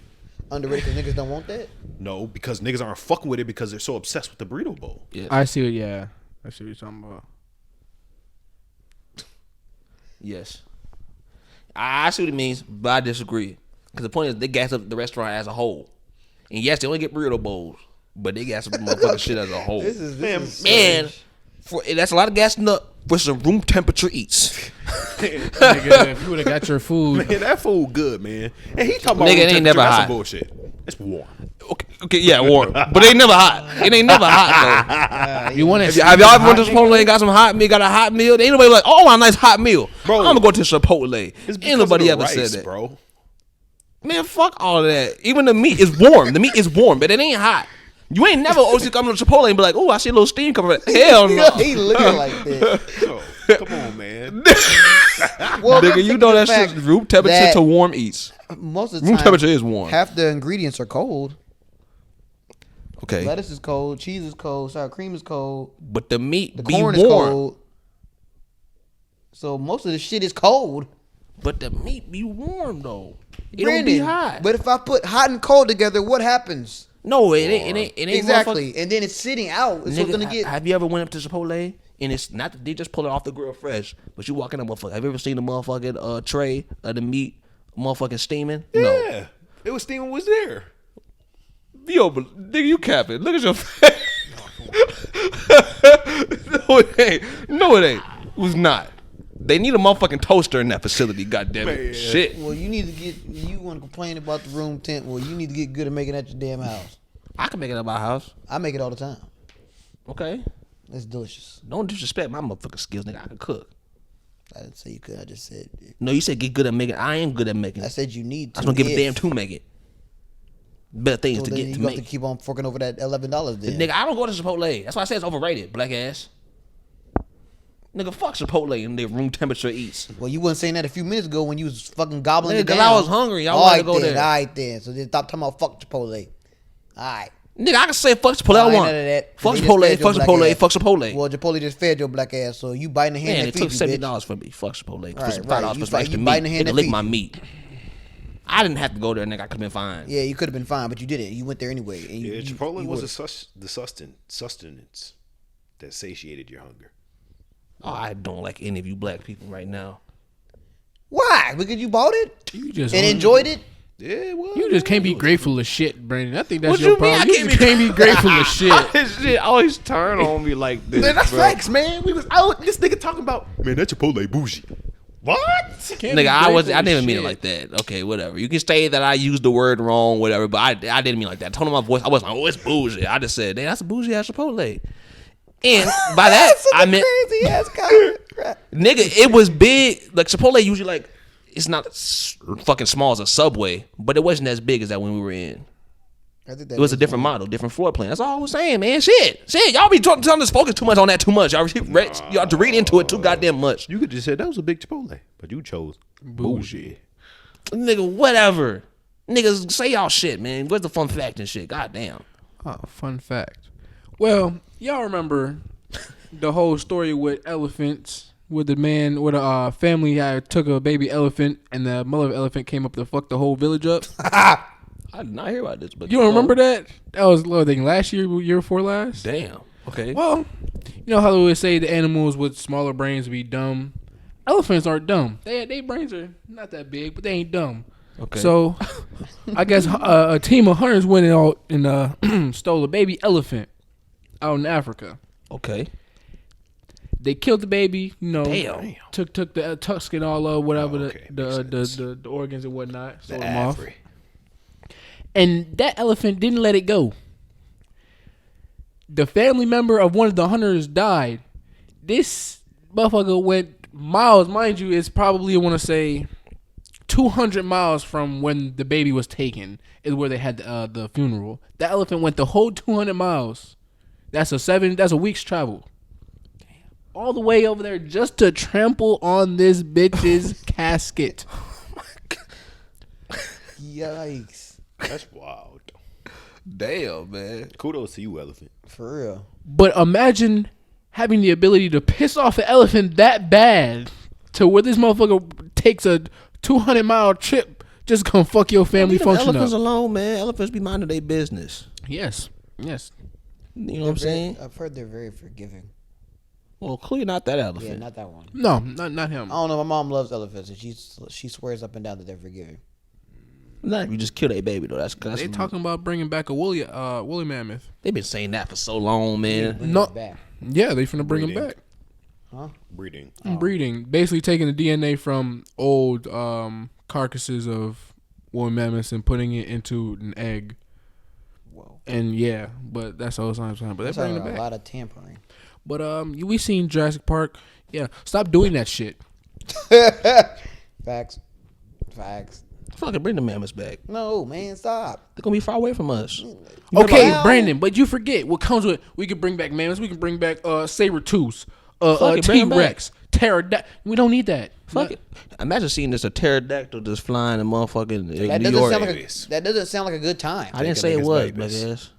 underrated because niggas don't want that. no because niggas aren't fucking with it because they're so obsessed with the burrito bowl. Yeah. I see what. Yeah, I see what you're talking about. Yes. I see what it means, but I disagree. Because the point is, they gas up the restaurant as a whole. And yes, they only get burrito bowls, but they gas up the motherfucking shit as a whole. This is And that's a lot of gassing up for some room temperature eats. Nigga, if you would have got your food, Man, that food good, man. And he talking about Nigga, it room ain't never temperature, that's hot. some bullshit. It's warm. Okay, yeah, warm. But they ain't never hot. It ain't never hot, though. you want to. Have y'all ever went to Chipotle and got some hot meal, got a hot meal? Ain't nobody like, oh, a nice hot meal. Bro. I'm going to go to Chipotle. It's because Ain't nobody of the ever rice, said that. bro. Man, fuck all of that. Even the meat is warm. The meat is warm, but it ain't hot. You ain't never always come to Chipotle and be like, oh, I see a little steam coming. Hell no. he looking like that. Bro, come on, man. Well, Nigga, you know that fact shit's room temperature that to warm eats. most of the Room time, temperature is warm. Half the ingredients are cold. Okay. Lettuce is cold. Cheese is cold. Sour cream is cold. But the meat The be corn warm. is cold. So most of the shit is cold. But the meat be warm though. It don't be hot. But if I put hot and cold together, what happens? No, it ain't Exactly. And then it's sitting out. So it's gonna get. Have you ever went up to Chipotle and it's not that they just pull it off the grill fresh, but you walk in the motherfucker. Have you ever seen the motherfucking tray of the meat motherfucking steaming? Yeah. No. It was steaming was there. Yo, but nigga, you capping. Look at your face. No, it ain't. No, it ain't. It was not. They need a motherfucking toaster in that facility, goddamn it. Man. Shit. Well, you need to get. You want to complain about the room temp? Well, you need to get good at making at your damn house. I can make it at my house. I make it all the time. Okay. It's delicious. Don't disrespect my motherfucking skills, nigga. I can cook. I didn't say you could. I just said. No, you said get good at making. I am good at making. I said you need to. I don't give a damn to make it. Better things So to then get you to got to make. keep on forking over that $11. Then Nigga, I don't go to Chipotle. That's why I said it's overrated, black ass. Nigga, fuck Chipotle and their room temperature eats. Well, you wasn't saying that a few minutes ago when you was fucking gobbling Nigga, it 'cause down. I was hungry. I All wanted right to go then, there. All right then. So then stop talking about fuck Chipotle. All right. Nigga, I can say fuck Chipotle I ain't want. none of that. Fuck They just Chipotle, fed your fuck black Chipotle, ass. fuck Chipotle. Well, Chipotle just fed your black ass, so you biting the hand Man, that it feed took you, bitch. $70 for me. Fuck Chipotle. For Right, some right. $5 You for some extra you biting the meat. hand They that could lick feed my you. meat. I didn't have to go there, nigga. I could have been fine. Yeah, you could have been fine, but you didn't. You went there anyway. And Yeah, Chipotle you was would've. the sustenance that satiated your hunger. Oh, I don't like any of you black people right now. Why? Because you bought it You just and enjoyed it. Yeah, well, You just can't be grateful as shit, Brandon. I think that's What your you mean? problem. I You can't just be- can't be grateful as shit. This shit always turn on me like this. Man, that's bro. facts, man. We was out. This nigga talking about, man, that Chipotle bougie. What? Can't be Nigga, I grateful didn't as mean it shit. like that. Okay, whatever. You can say that I used the word wrong, whatever, but I didn't mean like that. Tone of my voice, I wasn't like, oh, it's bougie. I just said, damn, that's a bougie ass Chipotle. And by that, I meant, Crazy ass comment. nigga, it was big. Like Chipotle usually like, it's not fucking small as a Subway, but it wasn't as big as that when we were in. I think that It was a different model, different floor plan. That's all I was saying, man. Shit. Y'all be telling us focus too much on that too much. Y'all have to read into it too goddamn much. You could just say that was a big Chipotle, but you chose bougie. Nigga, whatever. Niggas, say y'all shit, man. Where's the fun fact and shit? Goddamn. Oh, fun fact. Well, y'all remember the whole story with elephants, with the man, with a family had took a baby elephant, and the mother of the elephant came up to fuck the whole village up. I did not hear about this, but You don't remember that? That was I think last year, year before last. Damn. Okay. Well, you know how they always say the animals with smaller brains be dumb. Elephants aren't dumb. They brains are not that big, but they ain't dumb. Okay. So, I guess a team of hunters went out and stole a baby elephant out in Africa. Okay. They killed the baby, you know. Damn. Took the tusk and all of whatever Oh, okay. Makes sense. the organs and whatnot. The Sold them off. Afri. And that elephant didn't let it go. The family member of one of the hunters died. This motherfucker went miles, mind you, it's probably, I want to say, 200 miles from when the baby was taken is where they had the funeral. That elephant went the whole 200 miles. That's a week's travel. All the way over there just to trample on this bitch's casket. Yikes. That's wild. Damn, man. Kudos to you, elephant. For real. But imagine having the ability to piss off an elephant that bad to where this motherfucker takes a 200-mile trip just gonna fuck your family function Elephants up. alone, man. Elephants be minding their business. Yes. You know what I'm saying? I've heard they're very forgiving. Well, clearly not that Yeah, elephant. not that one. No, not him. I don't know. My mom loves elephants, and she swears up and down that they're forgiving. Not if you just kill a baby though. That's They talking about bringing back a woolly mammoth. They've been saying that for so long, man. Bring No. it back. Yeah, they finna bring him Breeding. back. Huh? Breeding. Breeding, basically taking the DNA from old carcasses of woolly mammoths and putting it into an egg. Whoa. And yeah, but that's all I'm saying. But That's they're bringing a it back. lot of tampering. But we seen Jurassic Park. Yeah, stop doing that shit. Facts. Fucking bring the mammoths back. No, man, stop. They're gonna be far away from us. Okay, about- Brandon, but you forget what comes with. We can bring back mammoths. We can bring back saber-tooths, Fuck it, bring 'em T-Rex, pterodactyl. We don't need that. Fuck it. Imagine seeing this a pterodactyl just flying in motherfucking That New doesn't York. sound like that doesn't sound like a good time. I didn't Taking say it niggas' was, babies. but yes.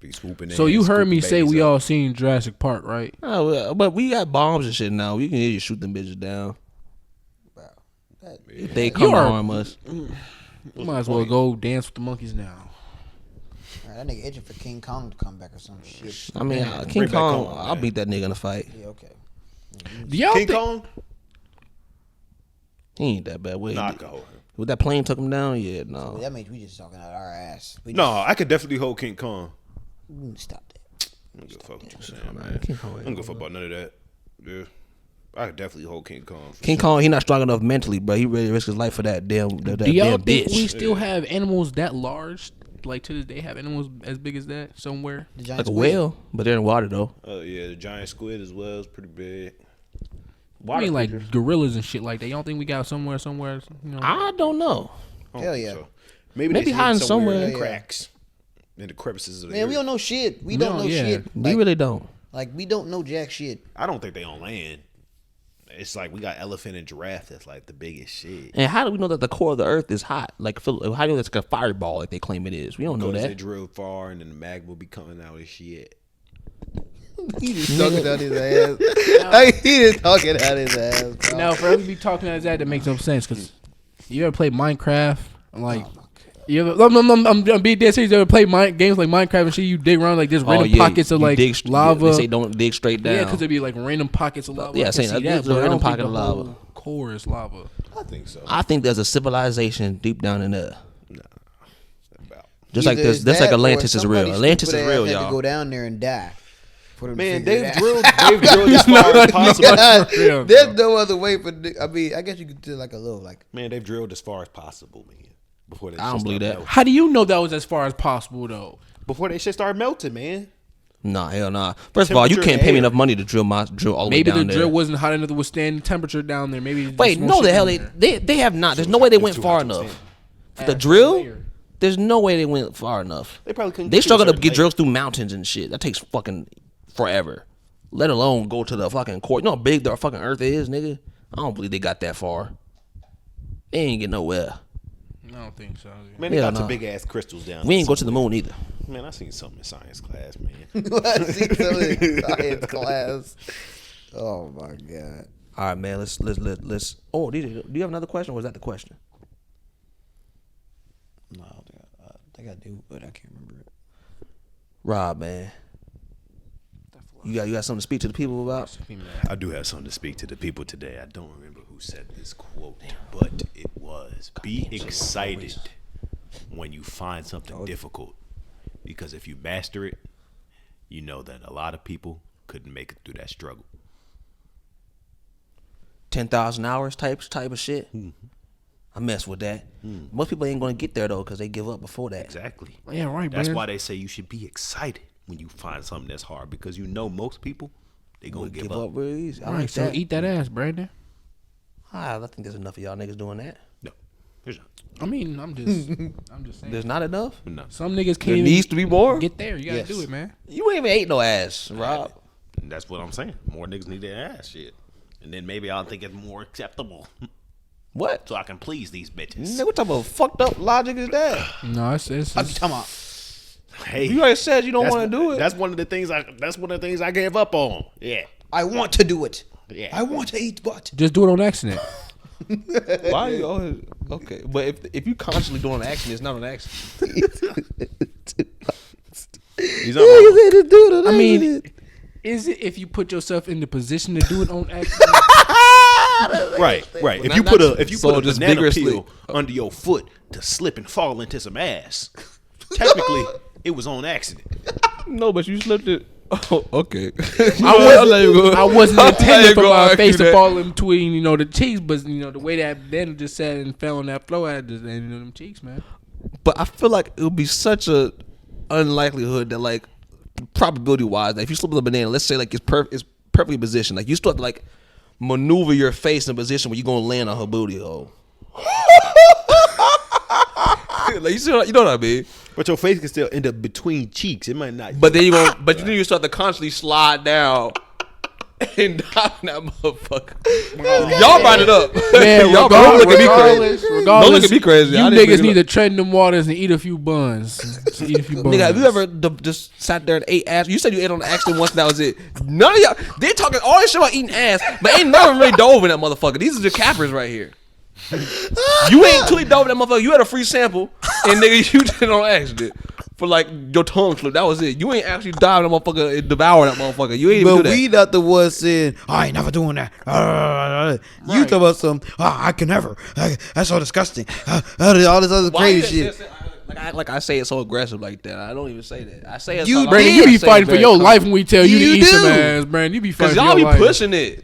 Be swooping. So in, you heard me scooping say babies we up. all seen Jurassic Park, right? Oh, well, but we got bombs and shit now. We can just shoot them bitches down. If they come to harm us. You might as well go dance with the monkeys now. That nigga itching for King Kong to come back or some shit. I mean, King Kong, I'll beat that nigga in a fight. Yeah, okay. Do y'all King think, Kong? He ain't that bad. Wait, Nah, I can hold him. with that plane took him down? Yeah, Well, no. that means we just talking out our ass. We No, I could definitely hold King Kong. just, stop that. I don't give a fuck what you saying, man. King Kong I don't give a fuck about none of that. Yeah. I could definitely hold King Kong. King Kong, he not strong enough mentally, bro. He really risked his life for that damn do y'all damn think bitch. we still have animals that large? Like to this day, have animals as big as that somewhere? The giant Like a squid. whale, but they're in water though. Yeah, the giant squid as well is pretty big. I mean, like gorillas and shit like that. You don't think we got somewhere? You know? I don't know. I don't Hell think yeah. so. Maybe Maybe they hiding hiding somewhere. in the Yeah. cracks, in the crevices of the Man, earth. we don't know shit. We No, don't know yeah. shit. We really don't. Like, we don't know jack shit. I don't think they on land. It's like we got elephant and giraffe. That's like the biggest shit. And how do we know that the core of the earth is hot? Like, how do you know it's like a fireball like they claim it is? We don't know Because they that. drill far and then the magma will be coming out of shit. He just talking out his ass. He just talking out his ass. Now, for us to be talking as that makes no sense. Because you ever play Minecraft? Like, you ever, I'm being dead serious. You ever play games like Minecraft and shit? You dig around like just random pockets of you like dig, lava. They say don't dig straight down. Yeah, because it'd be like random pockets of lava. Yeah, I can saying see that that, there's a but I random don't think pocket of the lava. whole core is lava. I think so. I think there's a civilization deep down in there. About. Just like this, just like Atlantis is real. Atlantis is real, Had to y'all. go down there and die. For them to Man, figure it they've out. drilled as far as possible. God, real, there's no other way for. I mean, I guess you could do like a little like. Man, they've drilled as far as possible, man. Before they I don't shit believe start that. melting. How do you know that was as far as possible though? Before they shit start melting, man. Nah, hell nah. First of all, you Temperature can't in pay me air. enough money to drill all the Maybe way the down drill there. wasn't hot enough to withstand temperature down there. Maybe it's Wait, just more no, the shit hell down they there. they have not. There's no way they went too far hot to enough. Add The some drill? layer. There's no way they went far enough. They probably couldn't. They get to a struggle to certain get height. drills through mountains and shit. That takes fucking forever. Let alone go to the fucking core. You know how big the fucking earth is, nigga? I don't believe they got that far. They ain't get nowhere. I don't think so. Man, they Yeah, got nah. some big ass crystals down. We there ain't go to the somewhere. moon either. Man, I seen something in science class, man. I see some in science class. Oh my god. All right, man. Let's. Oh, do you have another question, or was that the question? No, I think I do, but I can't remember it. Rob, man. You got something to speak to the people about? I do have something to speak to the people today. I don't remember who said this quote, but it was be excited when you find something difficult, because if you master it, you know that a lot of people couldn't make it through that struggle. 10,000 hours type of shit. I mess with that. Most people ain't gonna get there though, because they give up before that. Exactly. Yeah, right. That's Brandon. why they say you should be excited when you find something that's hard, because you know most people they gonna give up. real easy. I All right, like so that. eat that ass, Brandon. I think there's enough of y'all niggas doing that. No, there's not. I mean, I'm just saying. There's not enough. No. Some niggas can't There even needs to be more. get there. You gotta Yes. do it, man. You ain't even ate no ass, Rob. That's what I'm saying. More niggas need their ass shit, and then maybe I'll think it's more acceptable, What? so I can please these bitches. Nigga, what type of fucked up logic is that? No, it's I'm talking about. Hey, You already said you don't want to do it. That's one of the things. That's one of the things I gave up on. Yeah, I want to do it. yeah. I want to eat butt. just do it on accident. Why you always okay? But if you constantly doing an action, it's not an action. He's not wrong. I mean, is it if you put yourself in the position to do it on accident? Right. If not- you not put just- a so banana just vigorously- peel under your foot to slip and fall into some ass, technically it was on accident. No, but you slipped it. Oh, okay. I wasn't intending for my face to fall. fall in between, the cheeks, but the way that Ben just sat and fell on that floor, I just ended them cheeks, man. But I feel like it would be such a unlikelihood that, like, probability wise, that if you slip with a banana, let's say like it's perfectly positioned, like you still have to like maneuver your face in a position where you're gonna land on her booty hole. Like you know what I mean? But your face can still end up between cheeks. It might not. But then you start to constantly slide down and diving that motherfucker. Y'all brought it up. Man, Y'all don't look at me crazy. regardless, Don't look at me crazy. You I didn't niggas bring it need to up. tread in them waters and eat a few buns. Eat a few buns. Nigga, have you ever just sat there and ate ass? You said you ate on the accident once and that was it. None of y'all, they talking all this shit about eating ass, but ain't never really dove in that motherfucker. These are the cappers right here. You ain't truly dove in that motherfucker. You had a free sample and nigga, you did it on accident. For like your tongue slip, that was it. You ain't actually dive in that motherfucker and devour that motherfucker. You ain't even do But that. we not the ones saying, I ain't never doing that. You talk about some, I can never. That's so disgusting. All this other Why crazy you shit. like I say it so aggressive like that. I don't even say that. I say it. You so Brandon, did. you be I say it fighting for very your calm. life when we tell you to You eat some do. ass, Brandon. You be Cause fighting for y'all your be life. pushing it.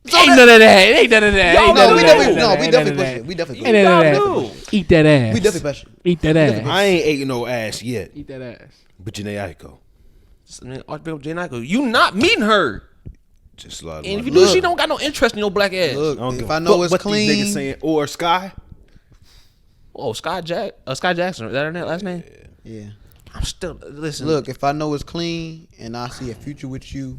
Ain't none of that. Ain't none of that. Y'all Ain't know none of we that. definitely- Ain't none of we that. definitely Ain't none of pushing. We definitely that. Ain't none of Y'all that. do. Eat that ass. We definitely pushing. Eat that ass. I ain't ate no ass yet. Eat that ass. But Inadequacies. You not meeting her. Just a lot of And if you money. do, she don't got no interest in your black ass. Look, I don't if give I a know fuck it's what clean, these niggas saying, or Sky. Oh, Sky Jackson. Is that her last name? yeah. I'm still listen. Look, if I know it's clean and I see a future with you,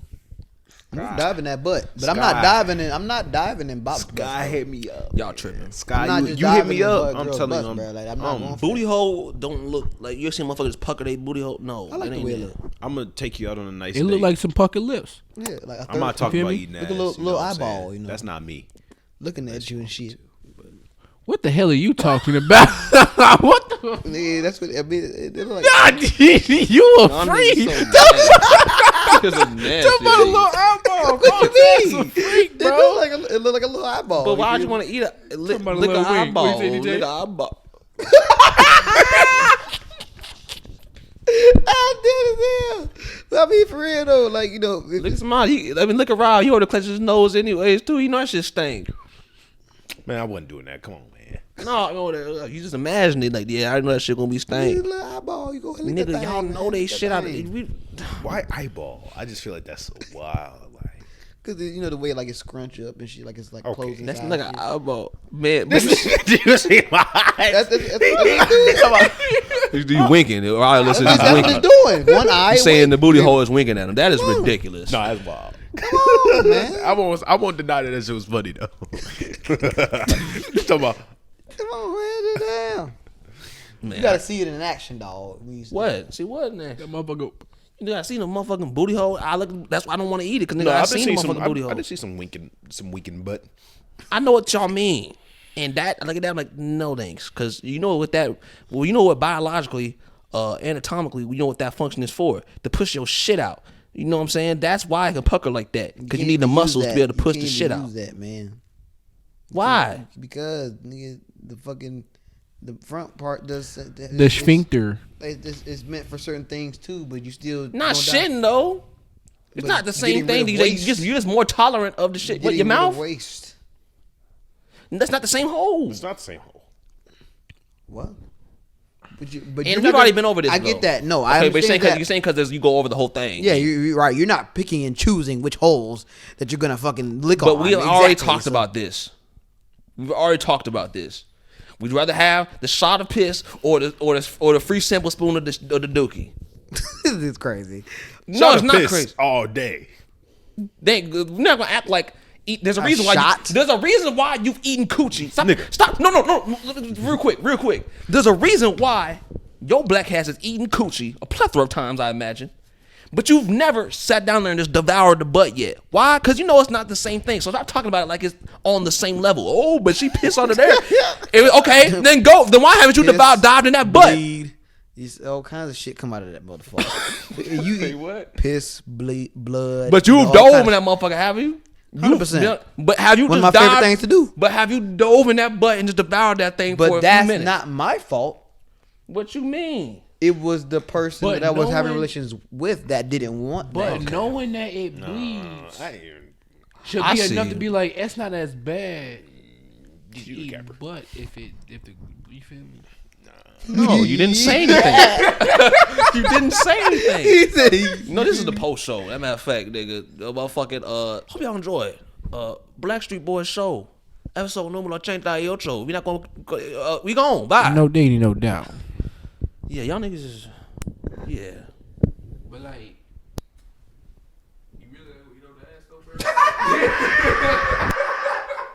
I'm gonna dive in that butt. But I'm Sky. not diving in. I'm not diving in Bob's Sky hit me up. y'all tripping. Sky, I'm not you just hit diving me in up. butt I'm girls' telling butts, you, bro. Like, I'm not going for Booty hole don't look like you see motherfuckers pucker they booty hole. No, I like that the ain't way it it. look. I'm gonna take you out on a nice It date. look like some puckered lips. Yeah, like a I'm not third- talking feel about me? eating Look ass. a little- you know little what I'm saying? eyeball, you know. That's not me. looking at you and shit. What the hell are you talking about? What the? Yeah, that's what I mean. It look like God, you a Y'all freak. niggas so nasty. Niggas are nasty, Talk about a little niggas. eyeball. What you mean? Freak, It bro. look like a little eyeball. But why'd feel you me? want to eat a lick about a lick little an wing. What eyeball? you say, DJ? Lick an eyeball. I did it. I mean, for real though, like you know, if Look at somebody. Look around. He ought to clench his nose anyways too. You know that shit stink. Man, I wasn't doing that. Come on, man. No, you just imagine it like, yeah, I know that shit gonna be it's a stank. little eyeball, you go ahead and lick Nigga, that y'all thing, know man. they Lick that shit out of thing. it. Why eyeball? I just feel like that's so wild. Like, Cause you know the way like it scrunch up and shit, like it's like Okay. closing. That's side like and an shit. eyeball. Man, do you see my eyes? That's what you winking. Or I listen, it's he's winking. doing. One eye. He's saying wink. the booty hole is winking at him. That is ridiculous. No, that's wild. Come on, man. I won't deny that shit was funny though. You talking about? Come on, man. Sit down. Man, You gotta see it in action, dog. what? See what next? That motherfucker. You gotta see the motherfucking booty hole. That's why I don't want to eat it because nigga, No, I I've seen the motherfucking booty I hole. did see some winking butt. I know what y'all mean, and that look at that. I'm like, no thanks, because you know what that. Well, you know what biologically, anatomically, you know what that function is for, to push your shit out. You know what I'm saying? That's why I can pucker like that, because you need the muscles to be able to push the shit out. Use that, man. Why? Because nigga, the front part does The sphincter. It's meant for certain things too, but you still Not don't shitting though. It's But not the same getting thing, rid of DJ. waste. You're just more tolerant of the shit. What, your mouth? Waste. That's not the same hole. It's not the same hole. What? But And you're we've not already gonna- been over this. I though. get that. No, Okay, I but understand that. you're saying because you go over the whole thing. Yeah, you're right. You're not picking and choosing which holes that you're gonna fucking lick But on. we already Exactly, talked so- about this. We've already talked about this. We'd rather have the shot of piss or the free sample spoon of the dookie. It's crazy. No, Shot it's of not piss crazy. all day. We're not gonna act like there's a A reason why. shot? There's a reason why you've eaten coochie. Stop. No. Real quick. There's a reason why your black ass has eaten coochie a plethora of times, I imagine. But you've never sat down there and just devoured the butt yet. Why? Because you know it's not the same thing. So stop talking about it like it's on the same level. Oh, but she pissed under there. Okay, then go. Then why haven't you Piss, dived in that butt? Bleed. All kinds of shit come out of that motherfucker. You Say what? Piss, bleed, blood. But you all dove kinds in of- that motherfucker, have you? 100%. But have you One of just my favorite dived- things to do. But have you dove in that butt and just devoured that thing for a But few that's minutes? not my fault. What you mean? It was the person But that I was having knowing- relations with that didn't want But that. knowing that it bleeds I ain't even. should I be see enough you. to be like, it's not as bad. You the Eat capper. butt if the you feel me? No, you didn't say anything. You didn't say anything. He said he- No, this is the post show. As a matter of fact, nigga, motherfucking hope y'all enjoy it. Blackstreet Boys show, episode numero 88. We not gonna we gone. Bye. No diggity, no doubt. Yeah, y'all niggas is yeah. But like, you really know the ass though?